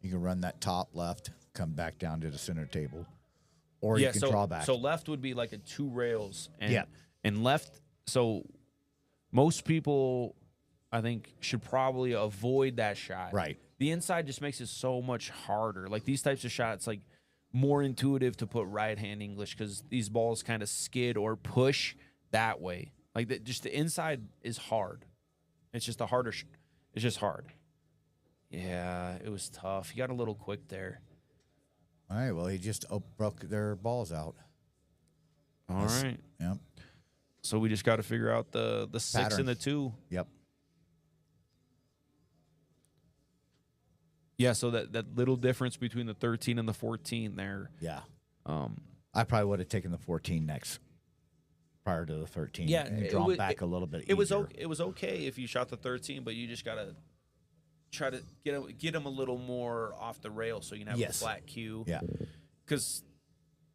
you can run that top left, come back down to the center table, or you can draw back. So left would be like a 2 rails. And left, so most people, I think, should probably avoid that shot. Right. The inside just makes it so much harder. Like these types of shots, like more intuitive to put right hand English because these balls kind of skid or push that way. Like just the inside is hard. It's just a harder. It's just hard. Yeah, it was tough. He got a little quick there. All right. Well, he just broke their balls out. All right. Yep. So we just got to figure out the 6 and the 2. Yep. Yeah. So that little difference between the 13 and the 14 there. Yeah. I probably would have taken the 14 next, prior to the 13. Yeah, and drawn back a little bit. It was okay if you shot the 13, but you just gotta try to get them a little more off the rail so you can have a flat cue. Yeah. Because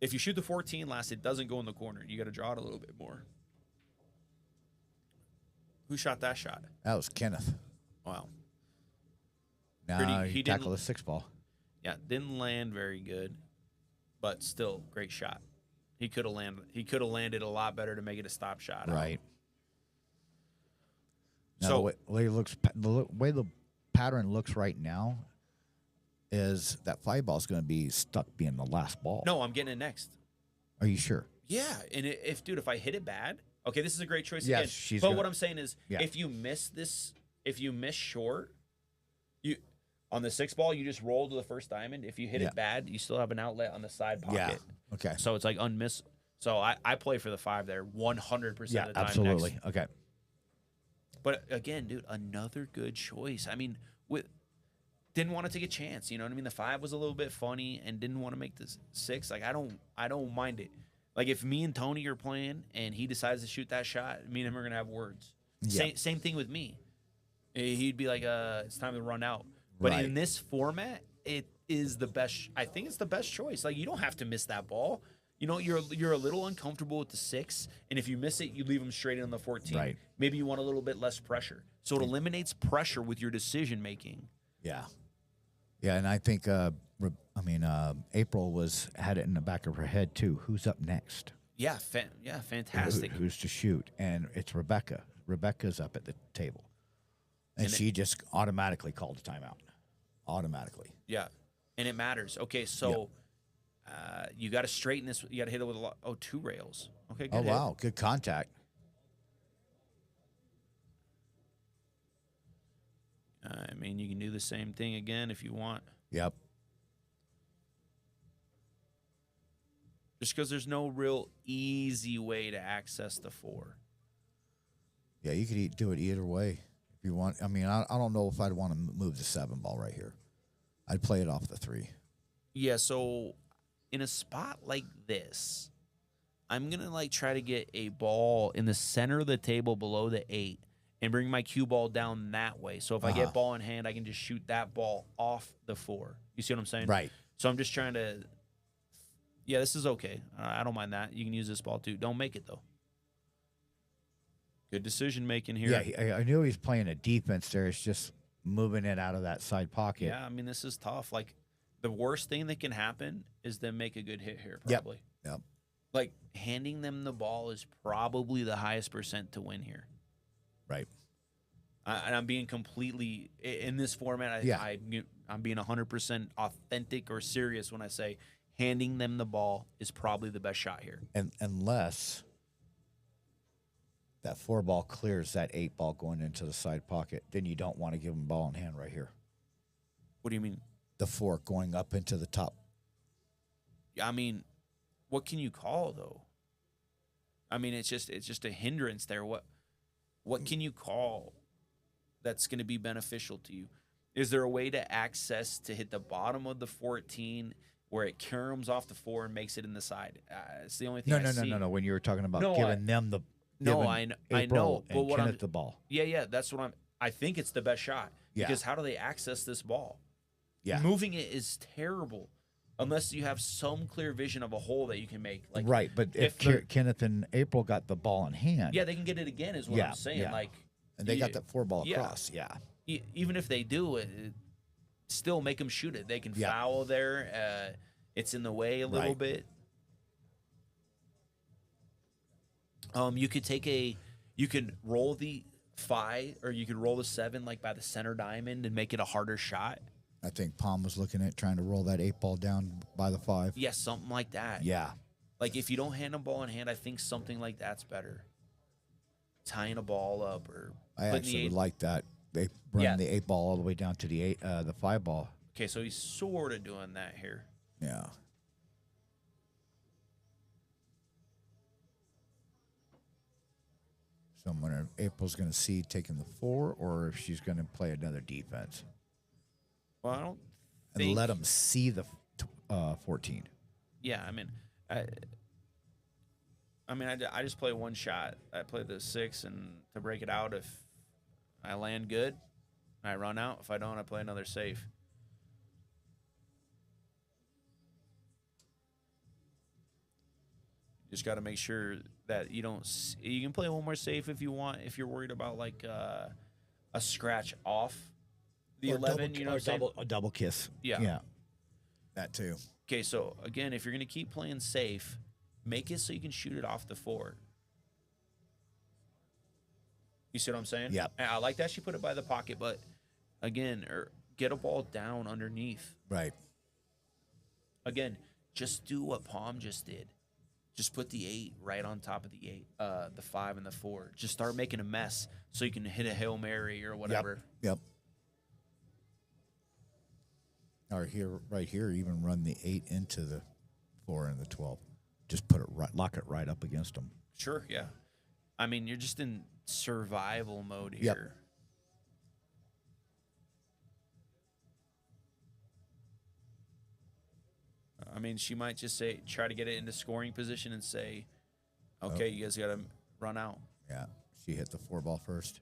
if you shoot the 14 last, it doesn't go in the corner. You got to draw it a little bit more. Who shot that shot? That was Kennyth. Wow. Now he tackled a 6 ball. Yeah, didn't land very good, but still great shot. He could have landed a lot better to make it a stop shot. Right. Now, So the way the pattern looks right now is that 5 ball is going to be stuck being the last ball. no, I'm getting it next. Are you sure? Yeah, and if I hit it bad, okay, this is a great choice Yes, again. But what I'm saying is, Yeah. if you miss short, you on the 6 ball, you just roll to the first diamond. If you hit it bad, you still have an outlet on the side pocket. Yeah. Okay. So it's like unmiss. So I play for the 5 there 100% of the time. Absolutely. Next. Okay. But again, dude, another good choice. I mean, didn't want to take a chance. You know what I mean? The 5 was a little bit funny and didn't want to make this 6. Like I don't mind it. Like if me and Tony are playing and he decides to shoot that shot, me and him are gonna have words. Yeah. Same thing with me. He'd be like, it's time to run out. But in this format, it is the best. I think it's the best choice. Like you don't have to miss that ball. You know, you're a little uncomfortable with the 6, and if you miss it, you leave them straight in on the 14. Right. Maybe you want a little bit less pressure. So it eliminates pressure with your decision making. Yeah. Yeah, and I think April had it in the back of her head too. Who's up next? Yeah, fantastic. Who's to shoot? And it's Rebeka. Rebeka's up at the table, and she just automatically called a timeout. Automatically. Yeah, and it matters. Okay, so you got to straighten this. You got to hit it with 2 rails. Okay, good. Oh wow, good contact. I mean, you can do the same thing again if you want. Yep. Just because there's no real easy way to access the 4. Yeah, you could do it either way if you want. I mean, I don't know if I'd want to move the 7 ball right here. I'd play it off the 3. Yeah, so in a spot like this, I'm going to try to get a ball in the center of the table below the 8 and bring my cue ball down that way. So if I get ball in hand, I can just shoot that ball off the 4. You see what I'm saying? Right. So I'm just trying to... Yeah, this is okay. I don't mind that. You can use this ball too. Don't make it, though. Good decision making here. Yeah, I knew he was playing a defense there. It's just moving it out of that side pocket. Yeah, I mean, this is tough. Like, the worst thing that can happen is them make a good hit here, probably. Yep. Like, handing them the ball is probably the highest % to win here. Right. And I'm being completely, in this format, I'm being 100% authentic or serious when I say handing them the ball is probably the best shot here. And unless that 4 ball clears that 8 ball going into the side pocket, then you don't want to give them ball in hand right here. What do you mean? The 4 going up into the top. I mean, what can you call, though? I mean, it's just a hindrance there. What can you call that's going to be beneficial to you? Is there a way to access to hit the bottom of the 14 where it caroms off the 4 and makes it in the side? It's the only thing I see. No. When you were talking about No, giving them the No, giving I know, April but and what Kennyth the ball. Yeah, that's what I think it's the best shot. Yeah. Because how do they access this ball? Yeah. Moving it is terrible unless you have some clear vision of a hole that you can make. Like, Right, but if Kennyth and April got the ball in hand, yeah, they can get it again is what Yeah, I'm saying. yeah. Like, and they got that 4 ball across, even if they do it, still make them shoot it. They can foul there. It's in the way a little bit. You could you can roll the 5 or you could roll the 7 like by the center diamond and make it a harder shot. I think Pom was looking at trying to roll that 8 ball down by the 5. Yeah, something like that. Yeah. Like if you don't hand a ball in hand, I think something like that's better. Tying a ball up or I actually would like that. They run the 8 ball all the way down to the 5 ball. Okay, so he's sort of doing that here. Yeah. So I'm wondering if April's going to see taking the 4 or if she's going to play another defense. Well, I don't and think... let them see the 14. Yeah, I just play one shot. I play the 6 and to break it out. If I land good, I run out. If I don't, I play another safe. Just got to make sure that you don't. You can play one more safe if you want. If you're worried about like a scratch off the 11, you know, a double kiss. Yeah, that too. Okay, so again, if you're gonna keep playing safe, make it so you can shoot it off the 4. You see what I'm saying? Yeah. I like that she put it by the pocket, but again, get a ball down underneath. Right. Again, just do what Pom just did. Just put the 8 right on top of the 8, the 5 and the 4. Just start making a mess so you can hit a Hail Mary or whatever. Yep. Or right here, even run the 8 into the 4 and the 12. Just put it right, lock it right up against them. Sure, yeah. I mean, you're just in survival mode here. I mean, she might just try to get it into scoring position and say, okay, you guys got to run out. Yeah, she hit the 4 ball first.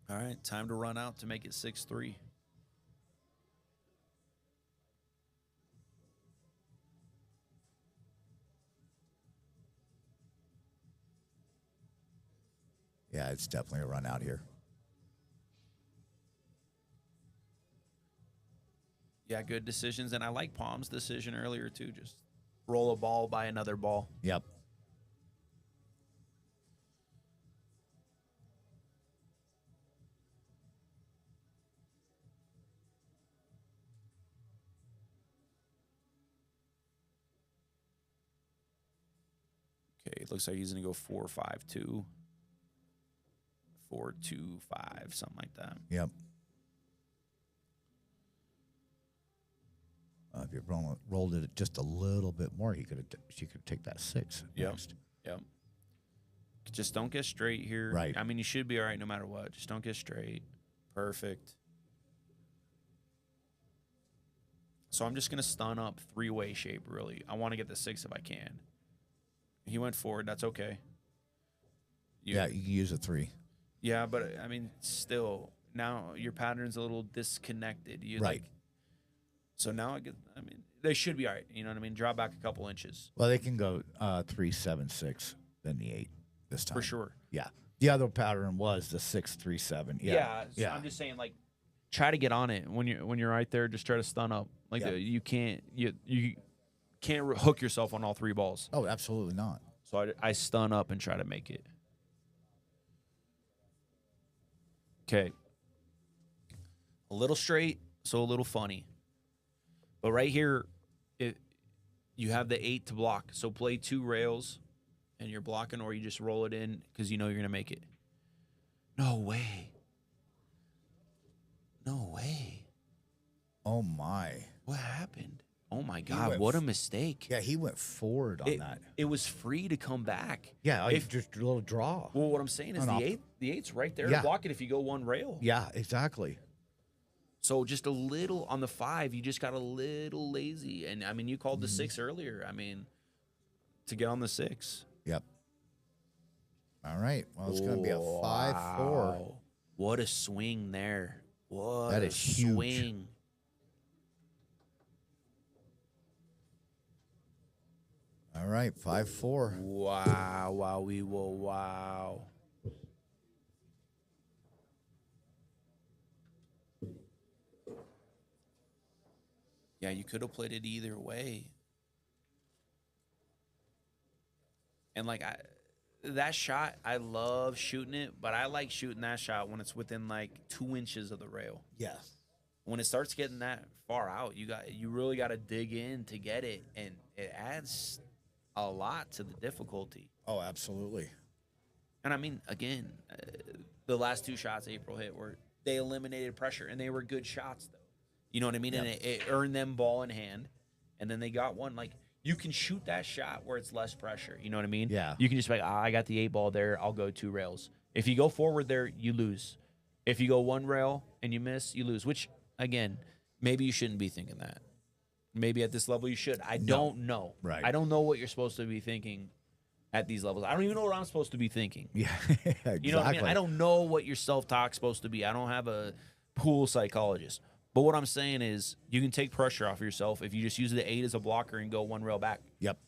All right, time to run out to make it 6-3. Yeah, it's definitely a run out here. Yeah, good decisions. And I like Pom's decision earlier, too. Just roll a ball by another ball. Yep. Okay, it looks like he's going to go 4-5-2. 4-2-5, something like that. Yep. If you rolled it just a little bit more, she could take that 6 next. Yep. Just don't get straight here. Right. I mean, you should be all right no matter what. Just don't get straight. Perfect. So I'm just going to stun up 3-way shape, really. I want to get the 6 if I can. He went forward. That's okay. You can use a 3. Yeah, but, I mean, still, now your pattern's a little disconnected. Right. So now, they should be all right. You know what I mean? Draw back a couple inches. Well, they can go 3-7-6, then the 8 this time. For sure. Yeah. The other pattern was the 6-3-7. Yeah. So I'm just saying, like, try to get on it when you're right there. Just try to stun up. Like you can't hook yourself on all 3 balls. Oh, absolutely not. So I stun up and try to make it. Okay. A little straight, so a little funny. But right here, you have the 8 to block. So play 2 rails, and you're blocking, or you just roll it in because you know you're going to make it. No way. No way. Oh, my. What happened? Oh my God, what a mistake. Yeah, he went forward on that. It was free to come back. Yeah, just a little draw. Well, what I'm saying is the eight's right there to block it if you go one rail. Yeah, exactly. So just a little on the 5, you just got a little lazy. And I mean, you called the 6 earlier. I mean, to get on the 6. Yep. All right. Well, it's going to be a 5-4. Wow. What a swing there. What that is a swing. Huge. All right, 5-4. Wow, wow. Yeah, you could have played it either way. And like that shot, I love shooting it, but I like shooting that shot when it's within like 2 inches of the rail. Yeah. When it starts getting that far out, you really got to dig in to get it, and it adds a lot to the difficulty. Oh, absolutely. And I mean, again, the last 2 shots April hit they eliminated pressure, and they were good shots, though. You know what I mean? Yep. And it earned them ball in hand, and then they got one. Like, you can shoot that shot where it's less pressure. You know what I mean? Yeah. You can just be like, I got the 8 ball there. I'll go 2 rails. If you go forward there, you lose. If you go 1 rail and you miss, you lose. Which, again, maybe you shouldn't be thinking that. Maybe at this level you should. I don't know. Right. I don't know what you're supposed to be thinking at these levels. I don't even know what I'm supposed to be thinking. Yeah, exactly. You know what I mean? I don't know what your self-talk's supposed to be. I don't have a pool psychologist. But what I'm saying is you can take pressure off yourself if you just use the 8 as a blocker and go 1 rail back. Yep.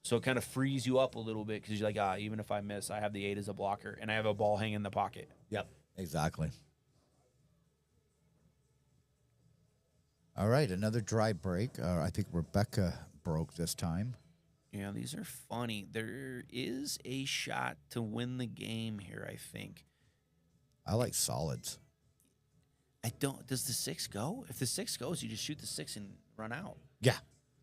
So it kind of frees you up a little bit because you're like, even if I miss, I have the 8 as a blocker and I have a ball hanging in the pocket. Yep. Exactly. All right, another dry break. I think Rebeka broke this time. Yeah, these are funny. There is a shot to win the game here, I think. I like solids. Does the 6 go? If the 6 goes, you just shoot the 6 and run out. Yeah,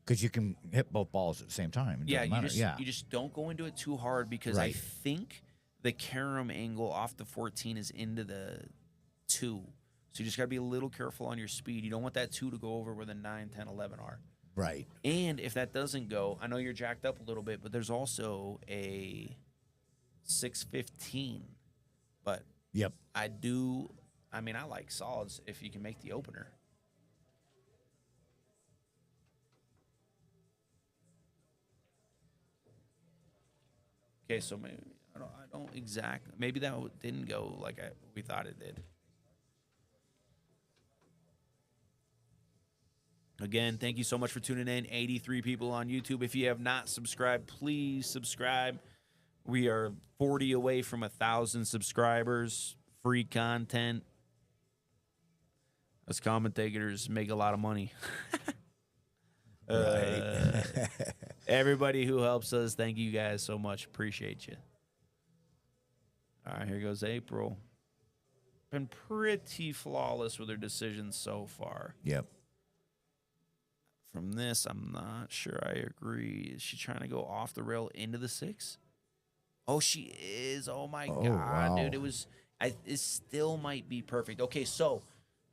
because you can hit both balls at the same time. Yeah, you just don't go into it too hard because I think the carom angle off the 14 is into the 2. So you just got to be a little careful on your speed. You don't want that 2 to go over where the 9, 10, 11 are. Right. And if that doesn't go, I know you're jacked up a little bit, but there's also a 6-15. But yep, I like solids if you can make the opener. Okay, so maybe I don't exactly. Maybe that didn't go like we thought it did. Again, thank you so much for tuning in. 83 people on YouTube. If you have not subscribed, please subscribe. We are 40 away from 1,000 subscribers. Free content. Us commentators make a lot of money. Everybody who helps us, thank you guys so much. Appreciate you. All right, here goes April. Been pretty flawless with her decisions so far. Yep. From this, I'm not sure I agree. Is she trying to go off the rail into the 6? Oh, she is. Oh, my God, wow. dude. It still might be perfect. Okay, so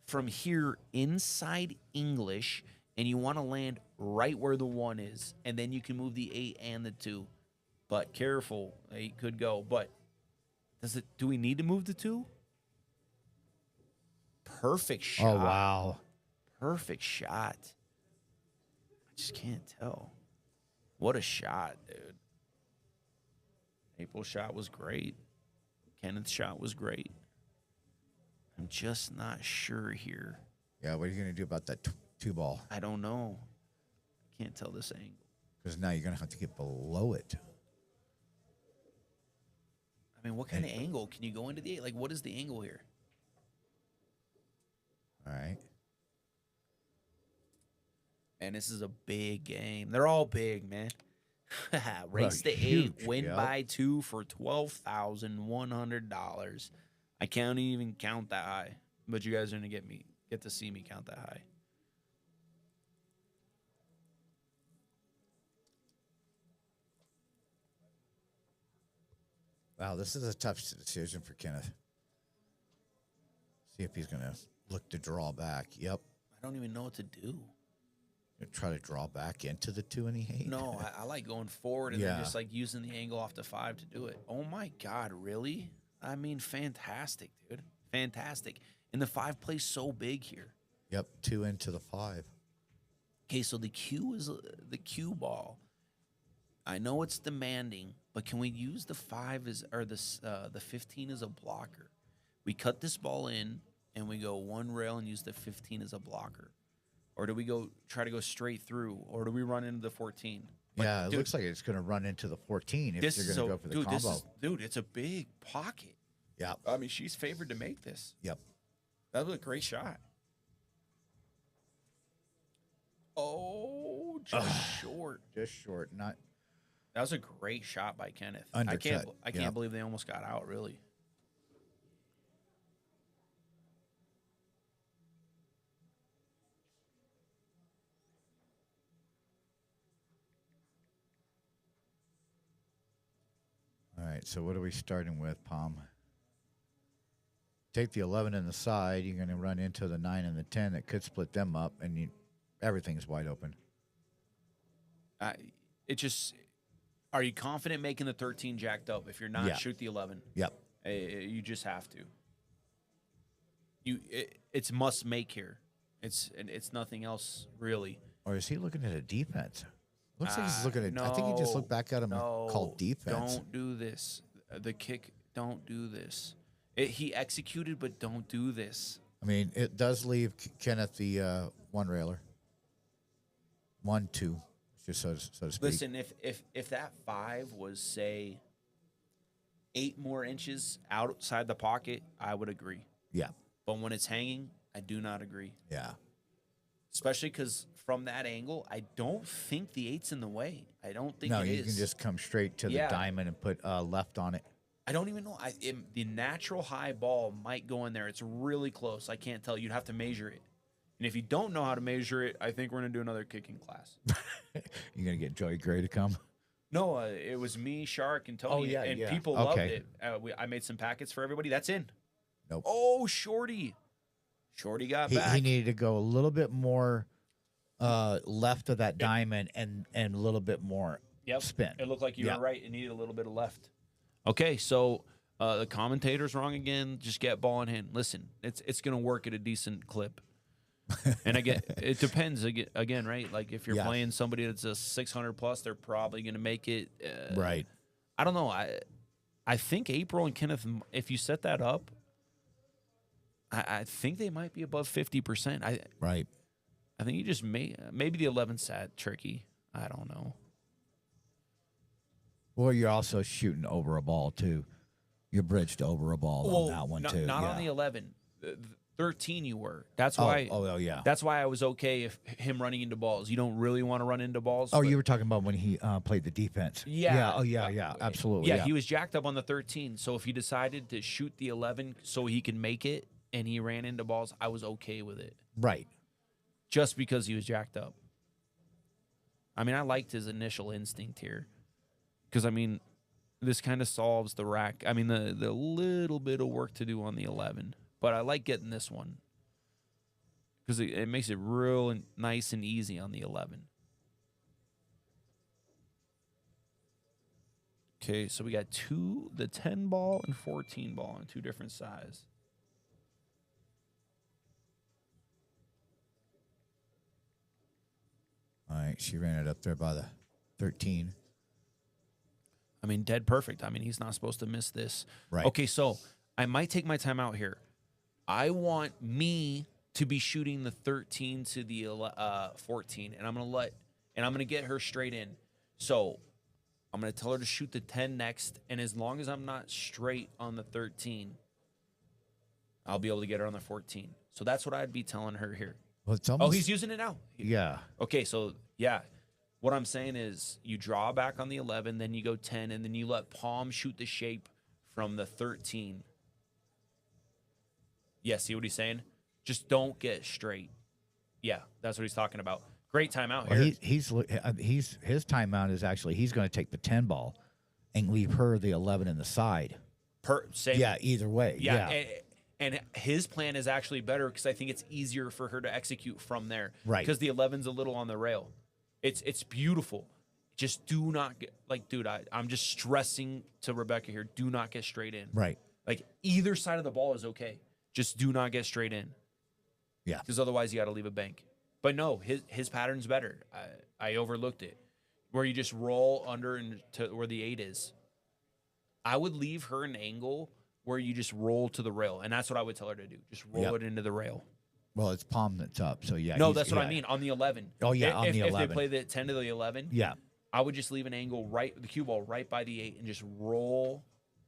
from here inside English, and you want to land right where the 1 is, and then you can move the 8 and the 2. But careful, 8 could go. But do we need to move the 2? Perfect shot. Oh, wow. Perfect shot. Just can't tell. What a shot, dude. April's shot was great. Kennyth's shot was great. I'm just not sure here. Yeah, what are you going to do about that 2 ball? I don't know. I can't tell this angle. Because now you're going to have to get below it. I mean, what kind of angle? Can you go into the 8? Like, what is the angle here? All right. Man, this is a big game. They're all big, man. Race to 8, win by 2 for $12,100. I can't even count that high, but you guys are gonna get to see me count that high. Wow, this is a tough decision for Kennyth. See if he's going to look to draw back. Yep. I don't even know what to do. try to draw back into the 2 and the 8. No, I like going forward and Yeah. then just like using the angle off the 5 to do it. Oh my God, really? I mean, fantastic, dude. Fantastic. And the 5 plays so big here. Yep, 2 into the 5. Okay, so the cue is the cue ball. I know it's demanding, but can we use the 5 as or the 15 as a blocker? We cut this ball in and we go one rail and use the 15 as a blocker, or do we try to go straight through, or do we run into the 14? Yeah, it looks like it's going to run into the 14 if you're going to go for the combo. Dude, it's a big pocket. Yeah. I mean, she's favored to make this. Yep. That was a great shot. Oh, just short. Just short. Not. That was a great shot by Kennyth. Undercut. I can't believe they almost got out, really. All right, so what are we starting with, Pom? Take the 11 in the side. You're going to run into the 9 and the 10. That could split them up, and everything's wide open. Are you confident making the 13 jacked up? If you're not, shoot the 11. Yep. You just have to. It's must make here. It's nothing else really. Or is he looking at a defense? Looks like he's looking at. No, I think he just looked back at him and called defense. Don't do this. The kick. Don't do this. He executed, but don't do this. I mean, it does leave Kennyth the one railer. 1-2, just so to speak. Listen, if that 5 was say 8 more inches outside the pocket, I would agree. Yeah. But when it's hanging, I do not agree. Yeah. Especially because from that angle, I don't think the 8's in the way. I don't think no, it is. you can just come straight to the diamond and put left on it. I don't even know. The natural high ball might go in there. It's really close. I can't tell. You'd have to measure it. And if you don't know how to measure it, I think we're going to do another kicking class. You're going to get Joey Gray to come? No, it was me, Shark, and Tony. And people loved it. I made some packets for everybody. That's in. Nope. Oh, Shorty. Shorty got back. He needed to go a little bit more left of that diamond and a little bit more spin. It looked like you were right. It needed a little bit of left. Okay, so the commentator's wrong again. Just get ball in hand. Listen, it's going to work at a decent clip. And again, it depends again, right? Like if you're playing somebody that's a 600 plus, they're probably going to make it. Right. I don't know. I think April and Kennyth, if you set that up, I think they might be above 50%. Right. I think you just maybe the 11th set tricky. I don't know. Well, you're also shooting over a ball too. You bridged over a ball on that one too. Not on the 11. 13 you were. That's why. Oh, yeah. That's why I was okay if him running into balls. You don't really want to run into balls. Oh, you were talking about when he played the defense. Yeah. Yeah. Oh, yeah. Absolutely. Yeah, he was jacked up on the 13. So if he decided to shoot the 11 so he can make it and he ran into balls, I was okay with it. Right. Just because he was jacked up. I mean, I liked his initial instinct here. Because, I mean, this kind of solves the rack. I mean, the little bit of work to do on the 11. But I like getting this one. Because it makes it real and nice and easy on the 11. Okay, so we got the 10 ball and 14 ball in 2 different sizes. All right, she ran it up there by the 13. I mean, dead perfect. I mean, he's not supposed to miss this. Right. Okay, so I might take my time out here. I want me to be shooting the 13 to the 14, and I'm gonna get her straight in. So I'm gonna tell her to shoot the 10 next, and as long as I'm not straight on the 13, I'll be able to get her on the 14. So that's what I'd be telling her here. Well, it's almost, he's using it now. Yeah. Okay, so yeah. What I'm saying is you draw back on the 11, then you go 10, and then you let Pom shoot the shape from the 13. Yeah, see what he's saying? Just don't get straight. Yeah, that's what he's talking about. Great timeout here. Well, his timeout is actually he's going to take the 10 ball and leave her the 11 in the side. Same. Yeah, either way. Yeah. And his plan is actually better because I think it's easier for her to execute from there. Right. Because the 11's a little on the rail. It's beautiful. Just do not get, like, dude, I'm just stressing to Rebeka here, do not get straight in. Right. Like, either side of the ball is okay. Just do not get straight in. Yeah. Because otherwise you got to leave a bank. But no, his pattern's better. I overlooked it. Where you just roll under and to where the 8 is. I would leave her an angle where you just roll to the rail. And that's what I would tell her to do. Just roll it into the rail. Well, it's Pom that's up, so yeah. No, that's what I mean. On the 11. Oh, yeah, on the 11. If they play the 10 to the 11, Yeah. I would just leave an angle the cue ball right by the 8 and just roll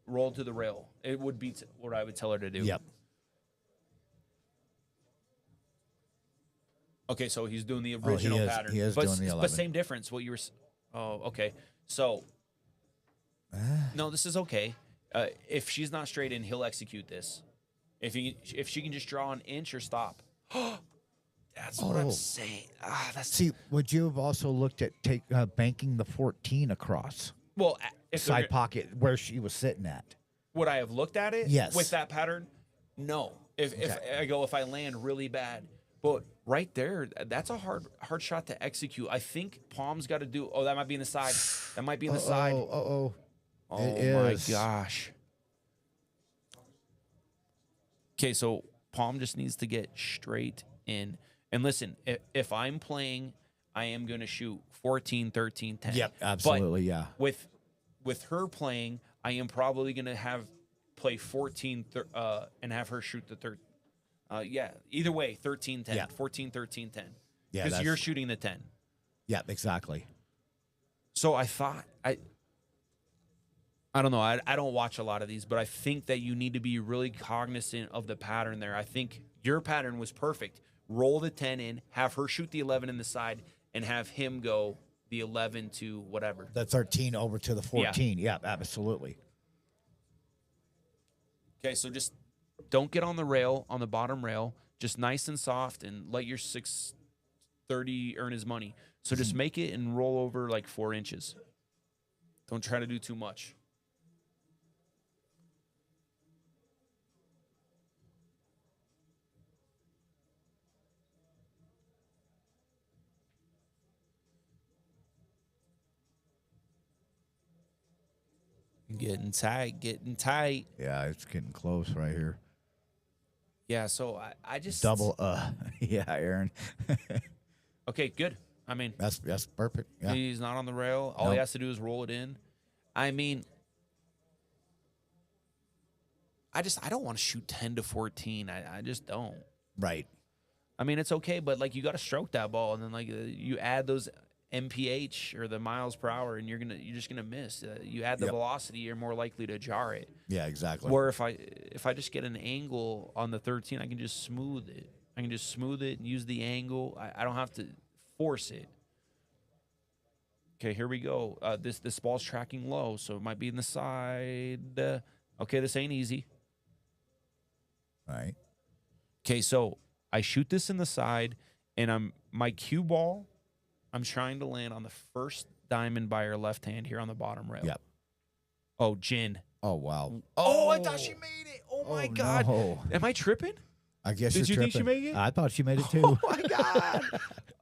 to the rail. It would be what I would tell her to do. Yep. Okay, so he's doing the original pattern. He is but, doing the 11. But same difference. What you were. Oh, okay. So. No, this is okay. If she's not straight in, he'll execute this. If she can just draw an inch or stop. That's what I'm saying. See, would you have also looked at banking the 14 across well if side pocket where she was sitting at? Would I have looked at it? Yes. With that pattern? No. If I land really bad, but right there, that's a hard shot to execute. I think Pom's got to do. Oh, that might be in the side. That might be in the side. Oh my gosh. Okay, so Pom just needs to get straight in. And listen, if I'm playing, I am going to shoot 14, 13, 10. Yep, absolutely, but yeah. With her playing, I am probably going to play 14 and have her shoot the third. Either way, 13, 10. Yeah. 14, 13, 10. Yeah, because you're shooting the 10. Yeah, exactly. So I thought, I don't know. I don't watch a lot of these, but I think that you need to be really cognizant of the pattern there. I think your pattern was perfect. Roll the 10 in, have her shoot the 11 in the side, and have him go the 11 to whatever. The 13 over to the 14. Yeah, absolutely. Okay, so just don't get on the rail, on the bottom rail. Just nice and soft, and let your 630 earn his money. So just make it and roll over like 4 inches. Don't try to do too much. Getting tight. Yeah, it's getting close right here. Yeah, so I just Double, yeah, Aaron. Okay, good. I mean, That's perfect. Yeah. he's not on the rail. All he has to do is roll it in. I mean, I don't want to shoot 10 to 14. I just don't. Right. I mean, it's okay, but like you got to stroke that ball, and then like you add those MPH or the miles per hour, and you're just gonna miss. You add the velocity, you're more likely to jar it. Yeah, exactly. Or if I just get an angle on the 13, I can just smooth it. I can just smooth it and use the angle. I don't have to force it. Okay, here we go. This ball's tracking low, so it might be in the side. Okay, this ain't easy. All right. Okay, so I shoot this in the side, and my cue ball, I'm trying to land on the first diamond by her left hand here on the bottom rail. Yep. Oh, Jin. Oh, wow. Oh, I thought she made it. Oh, my God. No. Am I tripping? I guess Did you you're think she tripping. made it? I thought she made it too. Oh, my God.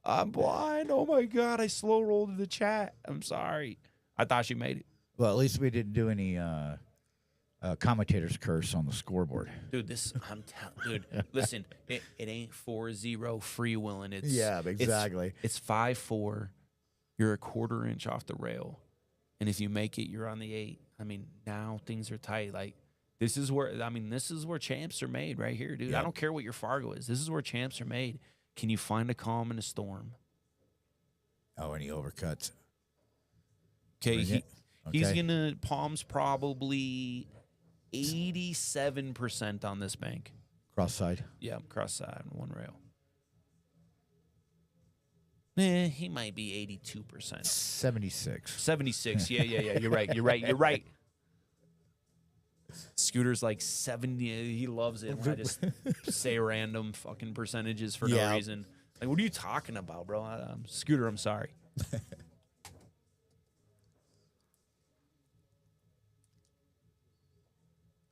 I'm blind. Oh, my God. I slow rolled the chat. I'm sorry. I thought she made it. Well, at least we didn't do any commentator's curse on the scoreboard. Dude, dude, listen, it ain't 4-0 freewheeling. It's Yeah, exactly. It's 5-4. You're a quarter inch off the rail, and if you make it, you're on the 8. I mean, now things are tight. Like this is where champs are made right here, dude. Yep. I don't care what your Fargo is. This is where champs are made. Can you find a calm in a storm? Oh, and he overcuts. Okay, he's Okay. gonna Pom's probably 87% on this bank. Cross side. Yeah, cross side, one rail. He might be 82%. 76. 76. Yeah. You're right. Scooter's like 70. He loves it when I just say random fucking percentages for no reason. Like, what are you talking about, bro? Scooter, I'm sorry.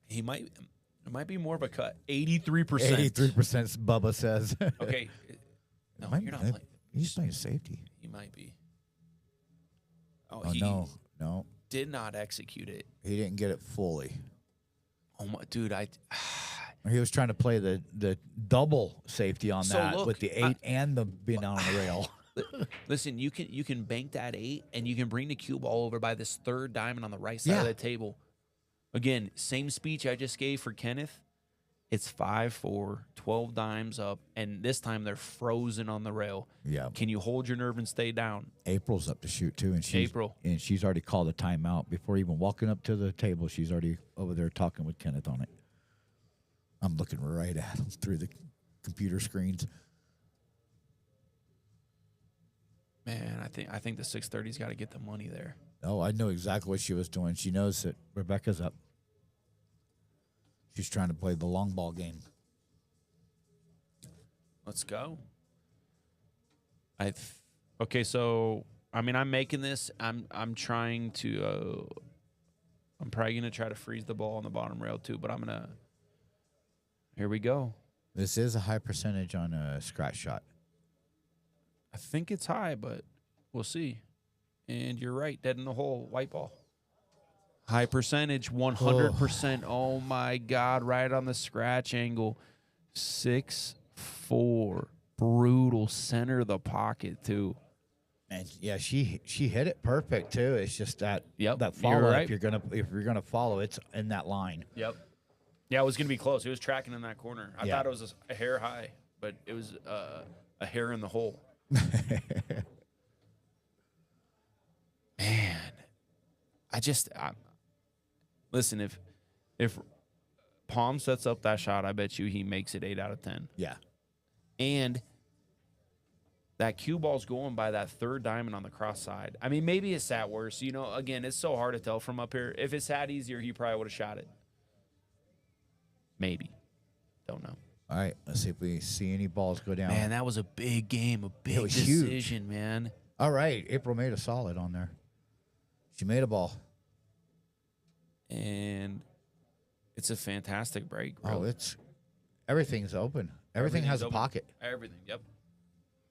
He might. It might be more of a cut. 83%. 83%, Bubba says. Okay. No, Might- you're not playing. He's playing safety. He might be. Oh, he no. did not execute it. He didn't get it fully. Oh, my. Dude, He was trying to play the double safety on So that look, with the 8 and the being on the rail. Listen, you can bank that 8, and you can bring the cue ball over by this third diamond on the right side of the table. Again, same speech I just gave for Kennyth. It's 5-4, 12 dimes up, and this time they're frozen on the rail. Yeah. Can you hold your nerve and stay down? April's up to shoot too, and she's already called a timeout before even walking up to the table. She's already over there talking with Kennyth on it. I'm looking right at him through the computer screens. Man, I think the 630's got to get the money there. Oh, I know exactly what she was doing. She knows that Rebeka's up. She's trying to play the long ball game. Let's go. Okay, so I mean, I'm making this. I'm trying to. I'm probably gonna try to freeze the ball on the bottom rail too, but I'm gonna. Here we go. This is a high percentage on a scratch shot. I think it's high, but we'll see. And you're right, dead in the hole, white ball. High percentage, 100%. Oh my God, right on the scratch angle. 6-4. Brutal center of the pocket, too. And yeah, she hit it perfect too. It's just that that follow you're up. right. If you're gonna follow, it's in that line. Yep. Yeah, it was going to be close. It was tracking in that corner. I Yeah. thought it was a hair high, but it was a hair in the hole. Man, listen, if Pom sets up that shot, I bet you he makes it 8 out of 10. Yeah. And that cue ball's going by that third diamond on the cross side. I mean, maybe it sat worse. You know, again, it's so hard to tell from up here. If it sat easier, he probably would have shot it. Maybe. Don't know. All right, let's see if we see any balls go down. Man, that was a big game, a big was decision, huge. man. All right, April made a solid on there. She made a ball. And it's a fantastic break, bro. Oh, everything's open. Everything has a open. pocket. Everything, yep.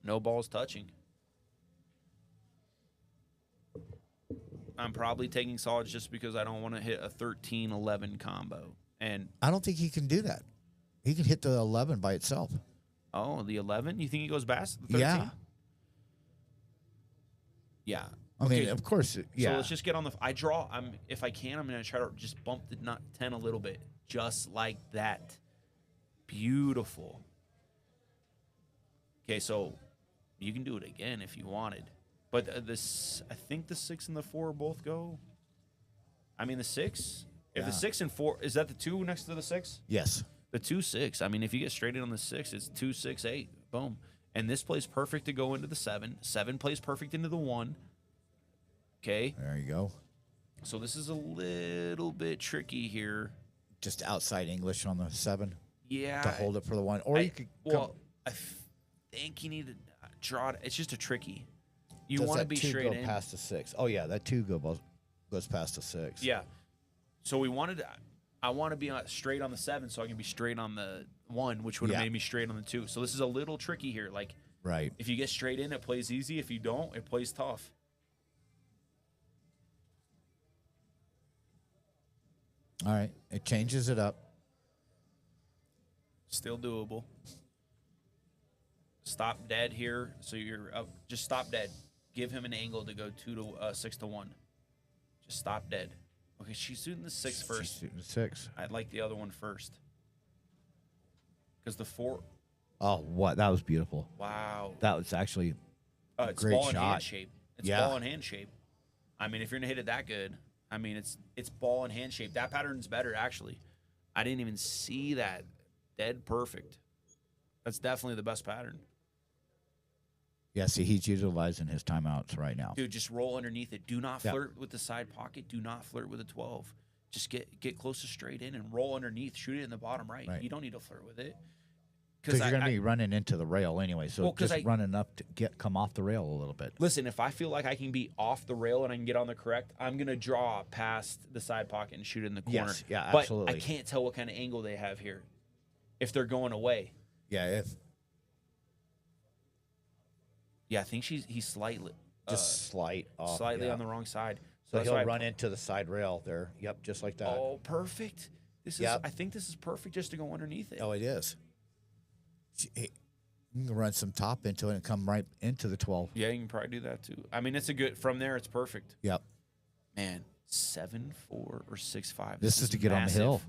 No balls touching. I'm probably taking solids just because I don't want to hit a 13-11 combo. And I don't think he can do that. He can hit the 11 by itself. oh, the 11? You think he goes past the 13? Yeah. Yeah. I mean, of course, yeah. So let's just get on the. If I can, I'm gonna try to just bump the 10 a little bit, just like that. Beautiful. Okay, so you can do it again if you wanted, but I think the 6 and the 4 both go. I mean, the 6. If the 6 and 4 is that the 2 next to the 6? Yes. The 2-6. I mean, if you get straight in on the 6, it's 2-6-8. Boom. And this plays perfect to go into the 7. 7 plays perfect into the 1. Okay. There you go. So this is a little bit tricky here. Just outside English on the 7 Yeah. to hold it for the 1. Or you could I think you need to draw it. It's just a tricky. You does want to that be 2 straight go in. past the 6. Oh, yeah, that 2 goes past the 6. Yeah. So I want to be straight on the 7 so I can be straight on the 1, which would have made me straight on the 2. So this is a little tricky here. Like, right. if you get straight in, it plays easy. If you don't, it plays tough. All right. It changes it up. Still doable. Stop dead here. So you're up. Just stop dead. Give him an angle to go 6-1. Just stop dead. Okay, she's shooting the 6 first. She's shooting the 6. I'd like the other one first. Because the 4. Oh, what? That was beautiful. Wow. That was actually a It's great ball and hand shot. shape. It's Yeah. ball and hand shape. I mean, if you're gonna hit it that good, I mean, it's ball and hand shape. That pattern's better actually. I didn't even see that. Dead perfect. That's definitely the best pattern. Yeah, see, he's utilizing his timeouts right now. Dude, just roll underneath it. Do not flirt with the side pocket. Do not flirt with a 12. Just get close to straight in and roll underneath. Shoot it in the bottom right. You don't need to flirt with it. Because you're going to be running into the rail anyway, so just running up to come off the rail a little bit. Listen, if I feel like I can be off the rail and I can get on the correct, I'm going to draw past the side pocket and shoot it in the corner. Yes, yeah, but absolutely. I can't tell what kind of angle they have here if they're going away. Yeah, I think he's slightly just slightly on the wrong side. So he'll run into the side rail there. Yep, just like that. Oh, perfect. I think this is perfect just to go underneath it. Oh, it is. You can run some top into it and come right into the 12. Yeah, you can probably do that too. I mean, it's a good from there. It's perfect. Yep. Man, 7.4 or 6.5. This is to get massive. on the hill.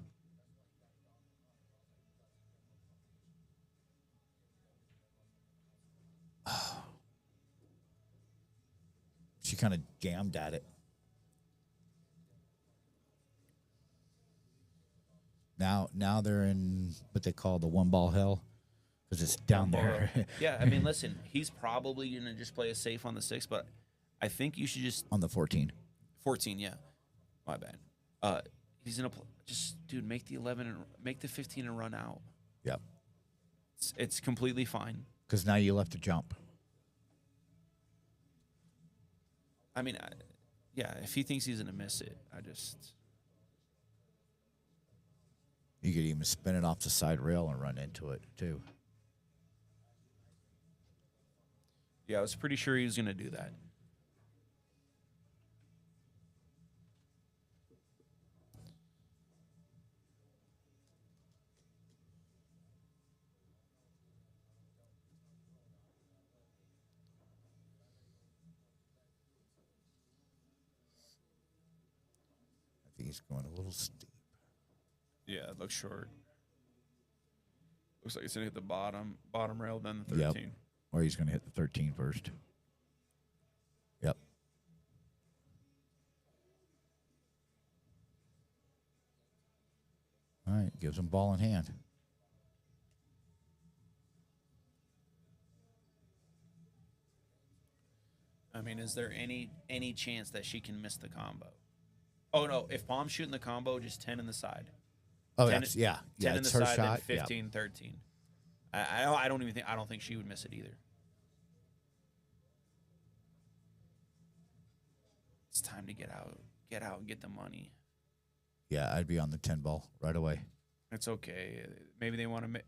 She kind of jammed at it. Now they're in what they call the one ball hell because it's down there. Yeah, I mean, listen, he's probably going to just play it safe on the 6, but I think you should just on the 14. 14, yeah. My bad. He's going to just, dude, make the 11 and make the 15 and run out. Yep. It's completely fine. Because now you left a jump. I mean, if he thinks he's going to miss it, You could even spin it off the side rail and run into it, too. Yeah, I was pretty sure he was going to do that. I think he's going a little steep. Yeah, it looks short. Looks like it's going to hit the bottom rail, then the 13. Yep. Or he's going to hit the 13 first. Yep. All right, gives him ball in hand. I mean, is there any chance that she can miss the combo? Oh, no. If Pom's shooting the combo, just 10 in the side. Oh, 10 yeah. 10 in it's the her side, shot. then 15, 13. I don't think she would miss it either. It's time to get out and get the money. Yeah, I'd be on the 10 ball right away. It's okay. Maybe they want to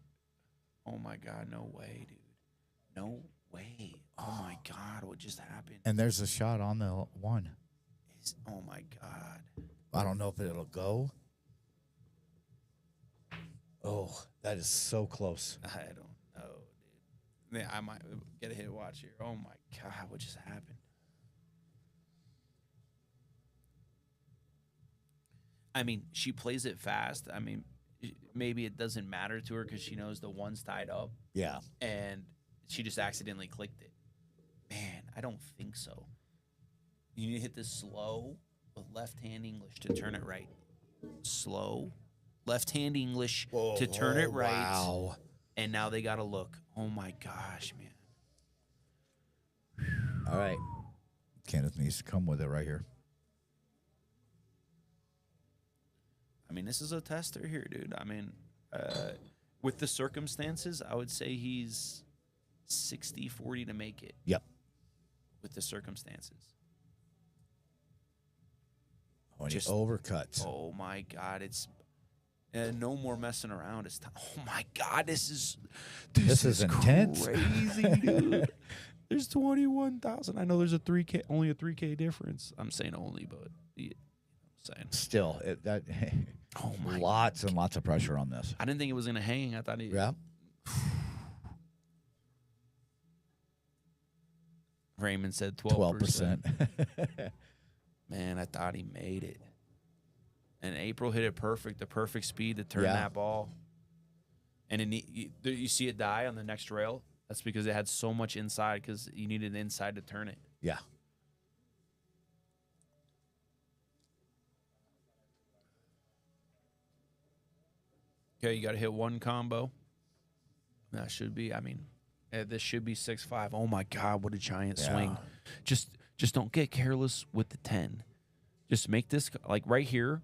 oh, my God. No way, dude. No way. Oh, my God. What just happened? And there's a shot on the 1. Oh, my God. I don't know if it'll go. Oh, that is so close. I don't know, dude. Yeah, I might get a hit watch here. Oh, my God. What just happened? I mean, she plays it fast. I mean, maybe it doesn't matter to her because she knows the 1's tied up. Yeah. And she just accidentally clicked it. Man, I don't think so. You need to hit this slow with left-hand English to turn it right. Slow, left-hand English to turn it right. Wow. And now they got to look. Oh, my gosh, man. All right. Kennyth needs to come with it right here. I mean, this is a tester here, dude. I mean, with the circumstances, I would say he's 60-40 to make it. Yep. With the circumstances. When he overcuts. Oh, my God. It's no more messing around. It's time. Oh, my God. This is intense. Crazy, dude. There's 21,000. I know there's only a 3K difference. I'm saying only, but still, oh my lots and lots of pressure on this. I didn't think it was going to hang. I thought Yeah. Raymond said 12%. Man, I thought he made it. And April hit it perfect, the perfect speed to turn that ball. And you see it die on the next rail. That's because it had so much inside because you needed inside to turn it. Yeah. Okay, you got to hit 1 combo. That should be, I mean, this should be 6-5. Oh, my God, what a giant swing. Just don't get careless with the 10. Just make this, like right here.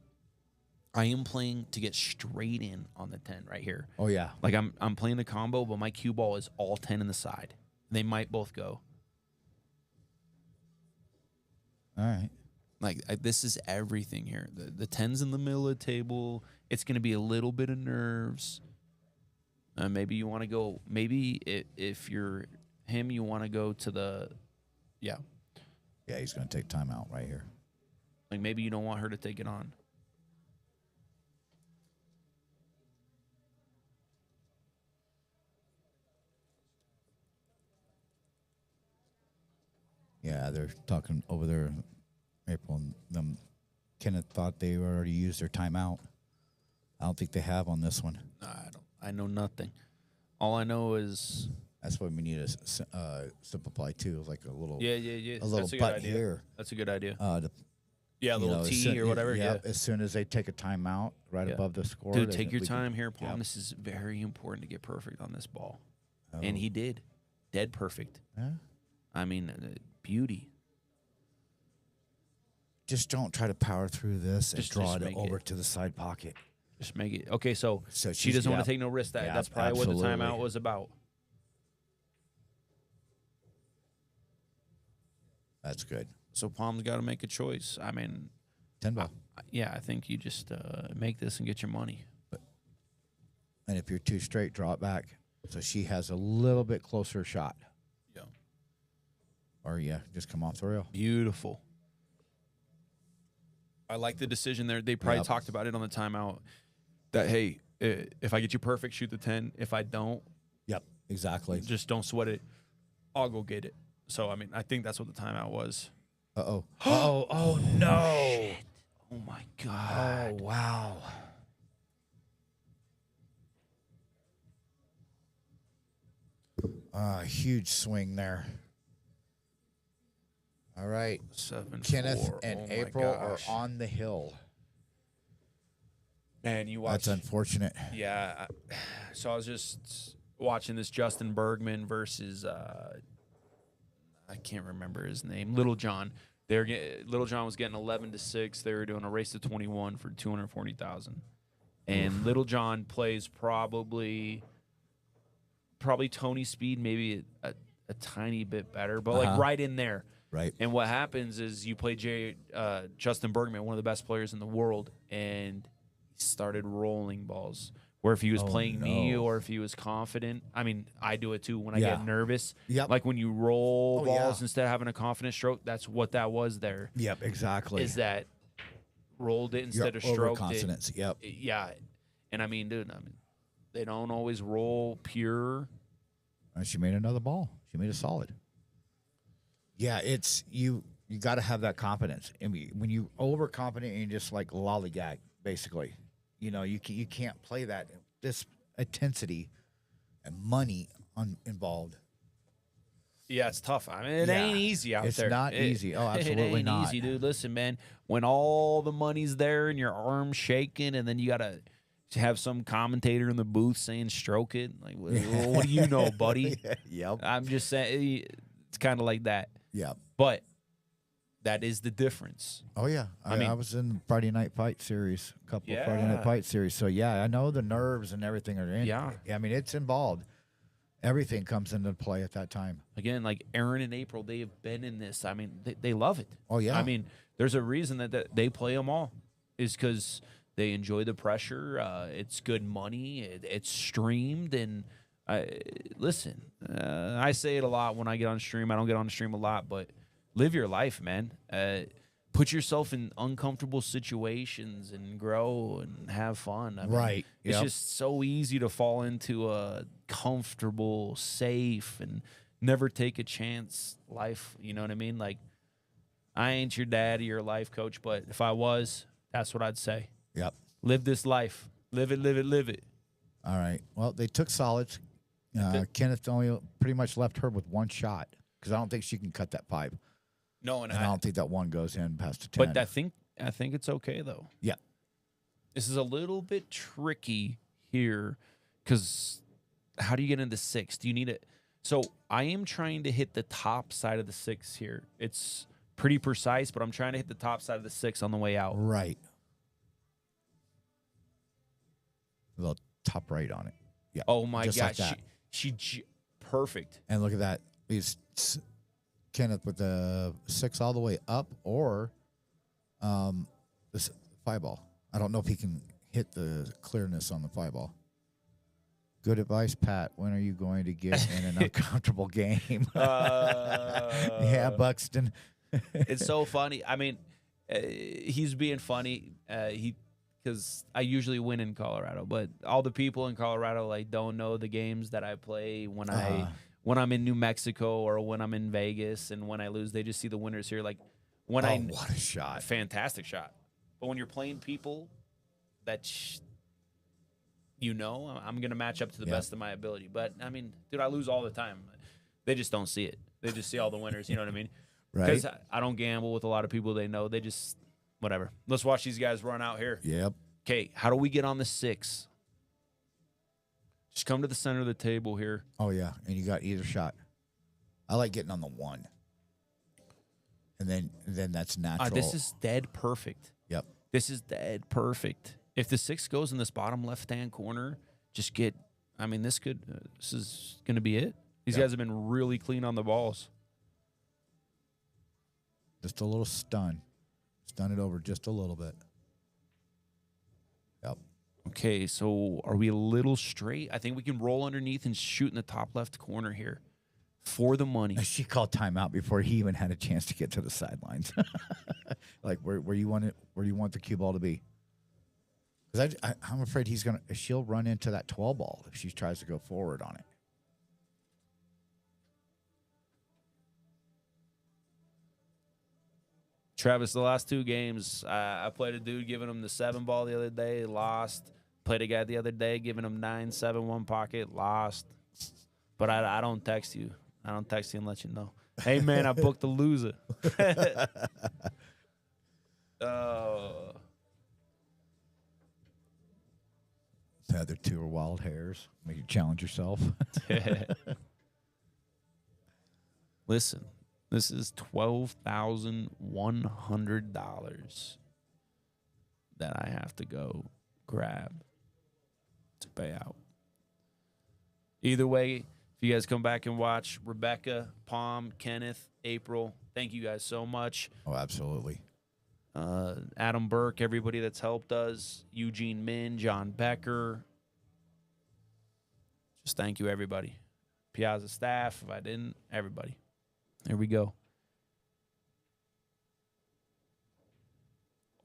I am playing to get straight in on the 10 right here. Oh yeah. Like I'm playing the combo, but my cue ball is all 10 in the side. They might both go. All right. Like this is everything here. The 10's in the middle of the table. It's going to be a little bit of nerves. Maybe you want to go. Maybe if you're him, you want to go to the, yeah. Yeah, he's going to take time out right here. Like maybe you don't want her to take it on. Yeah, they're talking over there. April and them. Kennyth thought they already used their timeout. I don't think they have on this one. I know nothing. All I know is That's why we need a simplify too, like a little yeah. a little That's a good butt idea. here. That's a good idea. To, Yeah, a little as T soon- or whatever. Yeah. As soon as they take a timeout right Yeah. above the score, Dude, they- take your we can- time here, Pom. Yep. This is very important to get perfect on this ball. Oh. And he did. Dead perfect. Yeah. I mean, beauty. Just don't try to power through this and Just draw it make over it. to the side pocket. Just make it. Okay, so she she's- doesn't want yep. to take no risk. Yep, That's probably what the absolutely. timeout was about. That's good. So Pom's got to make a choice. I mean, 10 ball. yeah, I think you just make this and get your money. And if you're too straight, draw it back. So she has a little bit closer shot. Yeah. Or, yeah, just come off the rail. Beautiful. I like the decision there. They probably Yep. talked about it on the timeout that, hey, if I get you perfect, shoot the 10. If I don't, Yep, exactly. just don't sweat it. I'll go get it. So, I mean, I think that's what the timeout was. Uh-oh. Oh no. Oh, my God. Oh, wow. Huge swing there. All right. 7-4. Kenneth and Oh, my April are gosh. on the hill. Man, you watch. That's unfortunate. Yeah. So I was just watching this Justin Bergman versus I can't remember his name. Little John. Little John was getting 11-6. They were doing a race to 21 for 240,000. And Little John plays probably Tony speed, maybe a tiny bit better, but like right in there. Right. And what happens is you play Justin Bergman, one of the best players in the world, and he started rolling balls. Where if he was playing me or if he was confident, I mean, I do it too when I get nervous. Yep. Like when you roll Oh, balls yeah. instead of having a confident stroke, that's what that was there. Yep, exactly. Is that rolled it instead Your of stroked it. overconfidence. Yep. Yeah. And I mean, dude, they don't always roll pure. And she made another ball. She made a solid. Yeah, it's you got to have that confidence. I mean, when you overconfident and you just like lollygag, basically, you know, you can't play that this intensity and money involved. Yeah, it's tough. I mean, it Yeah. ain't easy out It's there. not easy. Oh, It absolutely ain't not. easy, dude. Listen, man, when all the money's there and your arm's shaking, and then you gotta have some commentator in the booth saying "stroke it," like, what do you know, buddy? Yep. I'm just saying, it's kind of like that. Yep. But that is the difference. Oh yeah, I mean- was in Friday Night Fight series, a couple of Friday Yeah. Night Fight series. So yeah, I know the nerves and everything are in. Yeah. I mean it's involved. Everything comes into play at that time. Again, like Aaron and April, they have been in this. I mean, they love it. Oh, yeah. I mean, there's a reason that they play them all, is because they enjoy the pressure. It's good money. It's streamed. And listen, I say it a lot when I get on stream. I don't get on stream a lot, but live your life, man. Put yourself in uncomfortable situations and grow and have fun. I mean, Right. It's Yep. just so easy to fall into a comfortable, safe, and never take a chance life. You know what I mean? Like, I ain't your daddy or life coach, but if I was, that's what I'd say. Yep. Live this life. Live it, live it, live it. All right. Well, they took solids. Kennyth only pretty much left her with one shot because I don't think she can cut that 5, No, and and I don't think that one goes in past the 10. but I think it's okay though. Yeah. This is a little bit tricky here because how do you get into 6? Do you need it? So I am trying to hit the top side of the 6 here. It's pretty precise, but I'm trying to hit the top side of the 6 on the way out. Right. A little top right on it. Yeah. Oh my just God, like that. perfect. And look at that. He's Kennyth with the 6 all the way up, or this 5 ball. I don't know if he can hit the clearness on the 5 ball. Good advice, Pat. When are you going to get in an uncomfortable game? Yeah, Buxton. It's so funny. I mean, he's being funny. Because I usually win in Colorado, but all the people in Colorado like don't know the games that I play when I'm in New Mexico or when I'm in Vegas, and when I lose, they just see the winners here. Like when what a shot! Fantastic shot. But when you're playing people that I'm gonna match up to the best of my ability. But I mean, dude, I lose all the time. They just don't see it. They just see all the winners. You know what I mean? Right. Because I don't gamble with a lot of people they know. They just whatever. Let's watch these guys run out here. Yep. Okay, how do we get on the 6? Just come to the center of the table here. Oh, yeah, and you got either shot. I like getting on the 1. And then that's natural. This is dead perfect. Yep. This is dead perfect. If the 6 goes in this bottom left-hand corner, just get – I mean, this is going to be it. These guys have been really clean on the balls. Just a little stun. Stun it over just a little bit. Yep. Okay, so are we a little straight? I think we can roll underneath and shoot in the top left corner here for the money. She called timeout before he even had a chance to get to the sidelines. Like where you want the cue ball to be? Because I'm afraid she'll run into that 12 ball if she tries to go forward on it. Travis, the last 2 games, I played a dude giving him the 7 ball the other day, lost. Played a guy the other day giving him 9-7 one pocket, lost. But I don't text you. I don't text you and let you know. Hey, man, I booked the loser. The other 2 are wild hairs. Make you challenge yourself. Listen. This is $12,100 that I have to go grab to pay out. Either way, if you guys come back and watch, Rebeka, Pom, Kennyth, April, thank you guys so much. Oh, absolutely. Adam Burke, everybody that's helped us, Eugene Min, John Becker. Just thank you, everybody. Piazza staff, if I didn't, everybody. There we go.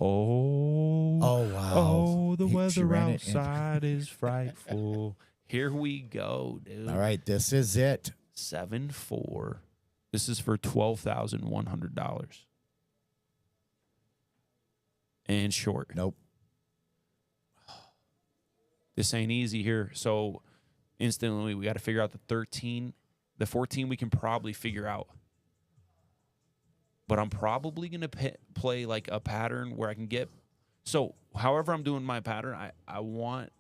Oh, wow. Oh, the weather outside is frightful. Here we go, dude. All right, this is it. 7-4. This is for $12,100. And short. Nope. This ain't easy here. So instantly we got to figure out the 13. The 14 we can probably figure out. But I'm probably going to play like a pattern where I can get... So however I'm doing my pattern, I want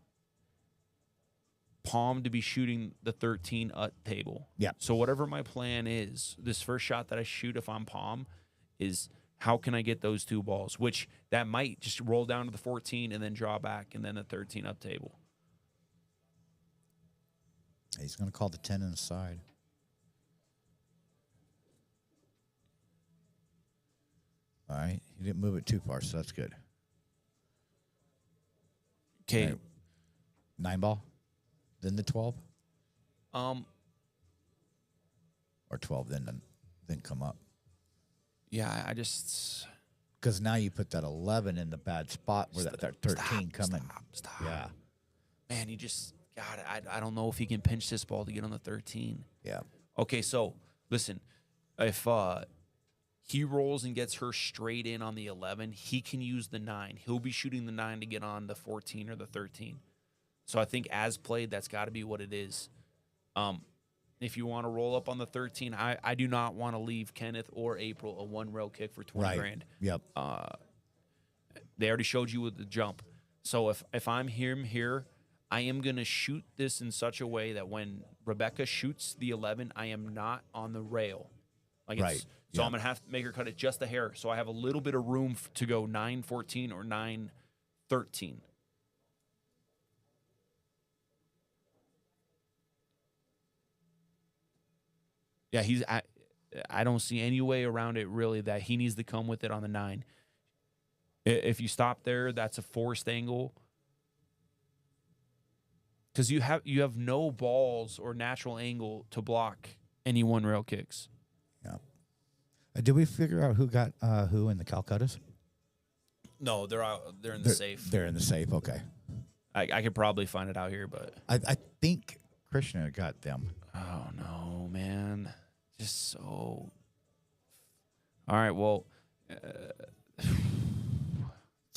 Pom to be shooting the 13 table. Yeah. So whatever my plan is, this first shot that I shoot if I'm Pom is how can I get those 2 balls, which that might just roll down to the 14 and then draw back and then the 13 up table. He's going to call the 10 inside. All right. He didn't move it too far, so that's good. Okay. Right. 9 ball? Then the 12? Or 12, then come up. Yeah, I just... Because now you put that 11 in the bad spot where that 13 coming. Stop. Yeah. Man, you just... God, I don't know if he can pinch this ball to get on the 13. Yeah. Okay, so, listen. If he rolls and gets her straight in on the 11, he can use the 9. He'll be shooting the 9 to get on the 14 or the 13. So I think as played, that's got to be what it is. If you want to roll up on the 13, I do not want to leave Kennyth or April a one-rail kick for 20 grand. Yep. They already showed you with the jump. So if I'm here, I am going to shoot this in such a way that when Rebeka shoots the 11, I am not on the rail. Right. So I'm going to have to make her cut it just a hair. So I have a little bit of room to go 9-14 or 9-13. Yeah, I don't see any way around it really that he needs to come with it on the 9. If you stop there, that's a forced angle. Because you have no balls or natural angle to block any one rail kicks. Yeah. Did we figure out who got who in the Calcuttas? No, they're in the safe. They're in the safe. Okay. I could probably find it out here, but I think Krishna got them. oh no, man, just so. All right, well, It's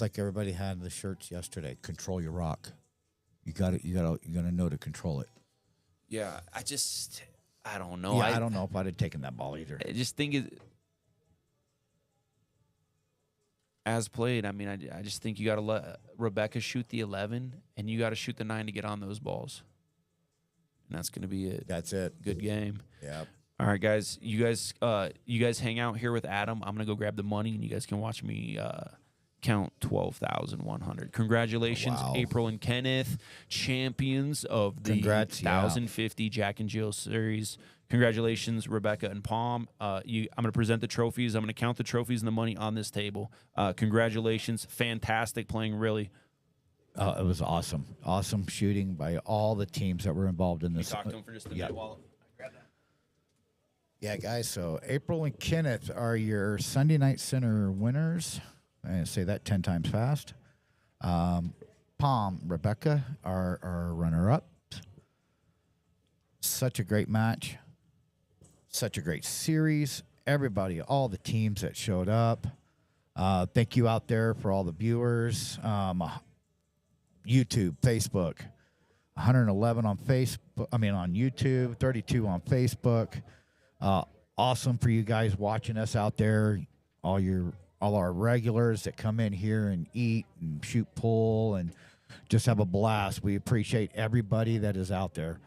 like everybody had the shirts yesterday. Control your rock. You got it. You gotta know to control it. yeah, I don't know. Yeah, I don't know if I'd have taken that ball either. I just think it. As played, I mean, I just think you got to let Rebeka shoot the 11, and you got to shoot the 9 to get on those balls. And that's going to be it. That's it. Good game. Yeah. All right, guys. You guys hang out here with Adam. I'm going to go grab the money, and you guys can watch me count 12,100. Congratulations, Wow. April and Kennyth, champions of the Congrats, 1050 Jack and Jill Series. Congratulations, Rebeka and Pom. I'm going to present the trophies. I'm going to count the trophies and the money on this table. Congratulations. Fantastic playing, really. It was awesome. Awesome shooting by all the teams that were involved in this. Talk to him for just a minute while I grab that. Yeah, guys. So April and Kenneth are your Sunday Night Center winners. I say that 10 times fast. Pom, Rebeka are our runner-up. Such a great match. Such a great series. Everybody, all the teams that showed up. Thank you out there for all the viewers. YouTube, Facebook, 111 on Facebook. I mean, on YouTube, 32 on Facebook. Awesome for you guys watching us out there. All our regulars that come in here and eat and shoot pool and just have a blast. We appreciate everybody that is out there.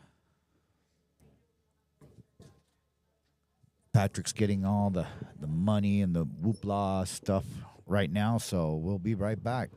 Patrick's getting all the money and the whoopla stuff right now, so we'll be right back.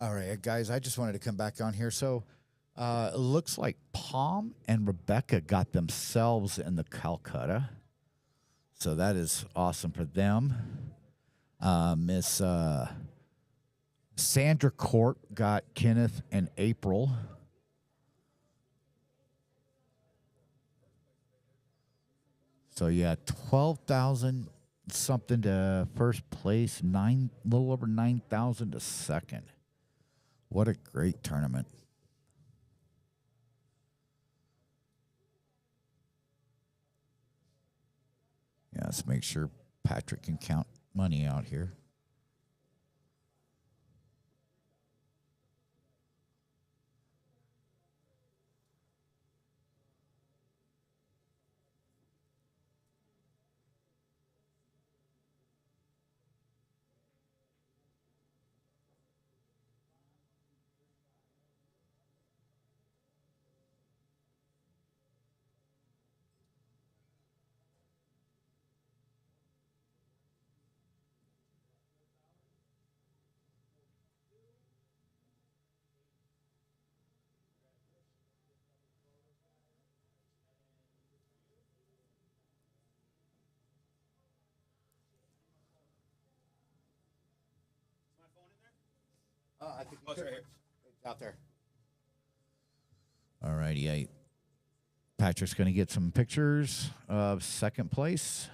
All right, guys, I just wanted to come back on here. So it looks like Pom and Rebeka got themselves in the Calcutta. So that is awesome for them. Miss Sandra Court got Kennyth and April. So yeah, 12,000 something to first place, little over 9,000 to second. What a great tournament. Yeah, let's make sure Patrick can count money out here. I think it's right here. It's out there. All righty. Yeah. Patrick's going to get some pictures of second place.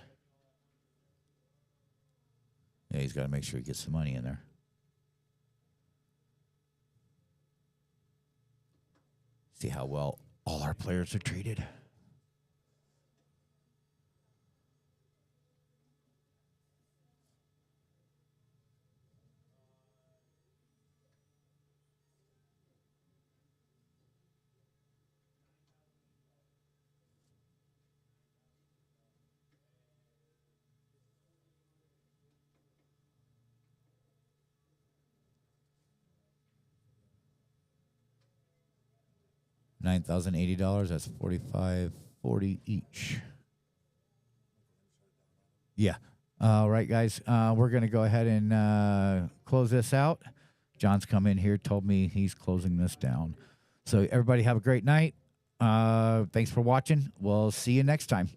Yeah, he's got to make sure he gets the money in there. See how well all our players are treated. $9,080. That's $45.40 each. Yeah. All right, guys. We're going to go ahead and close this out. John's come in here, told me he's closing this down. So everybody have a great night. Thanks for watching. We'll see you next time.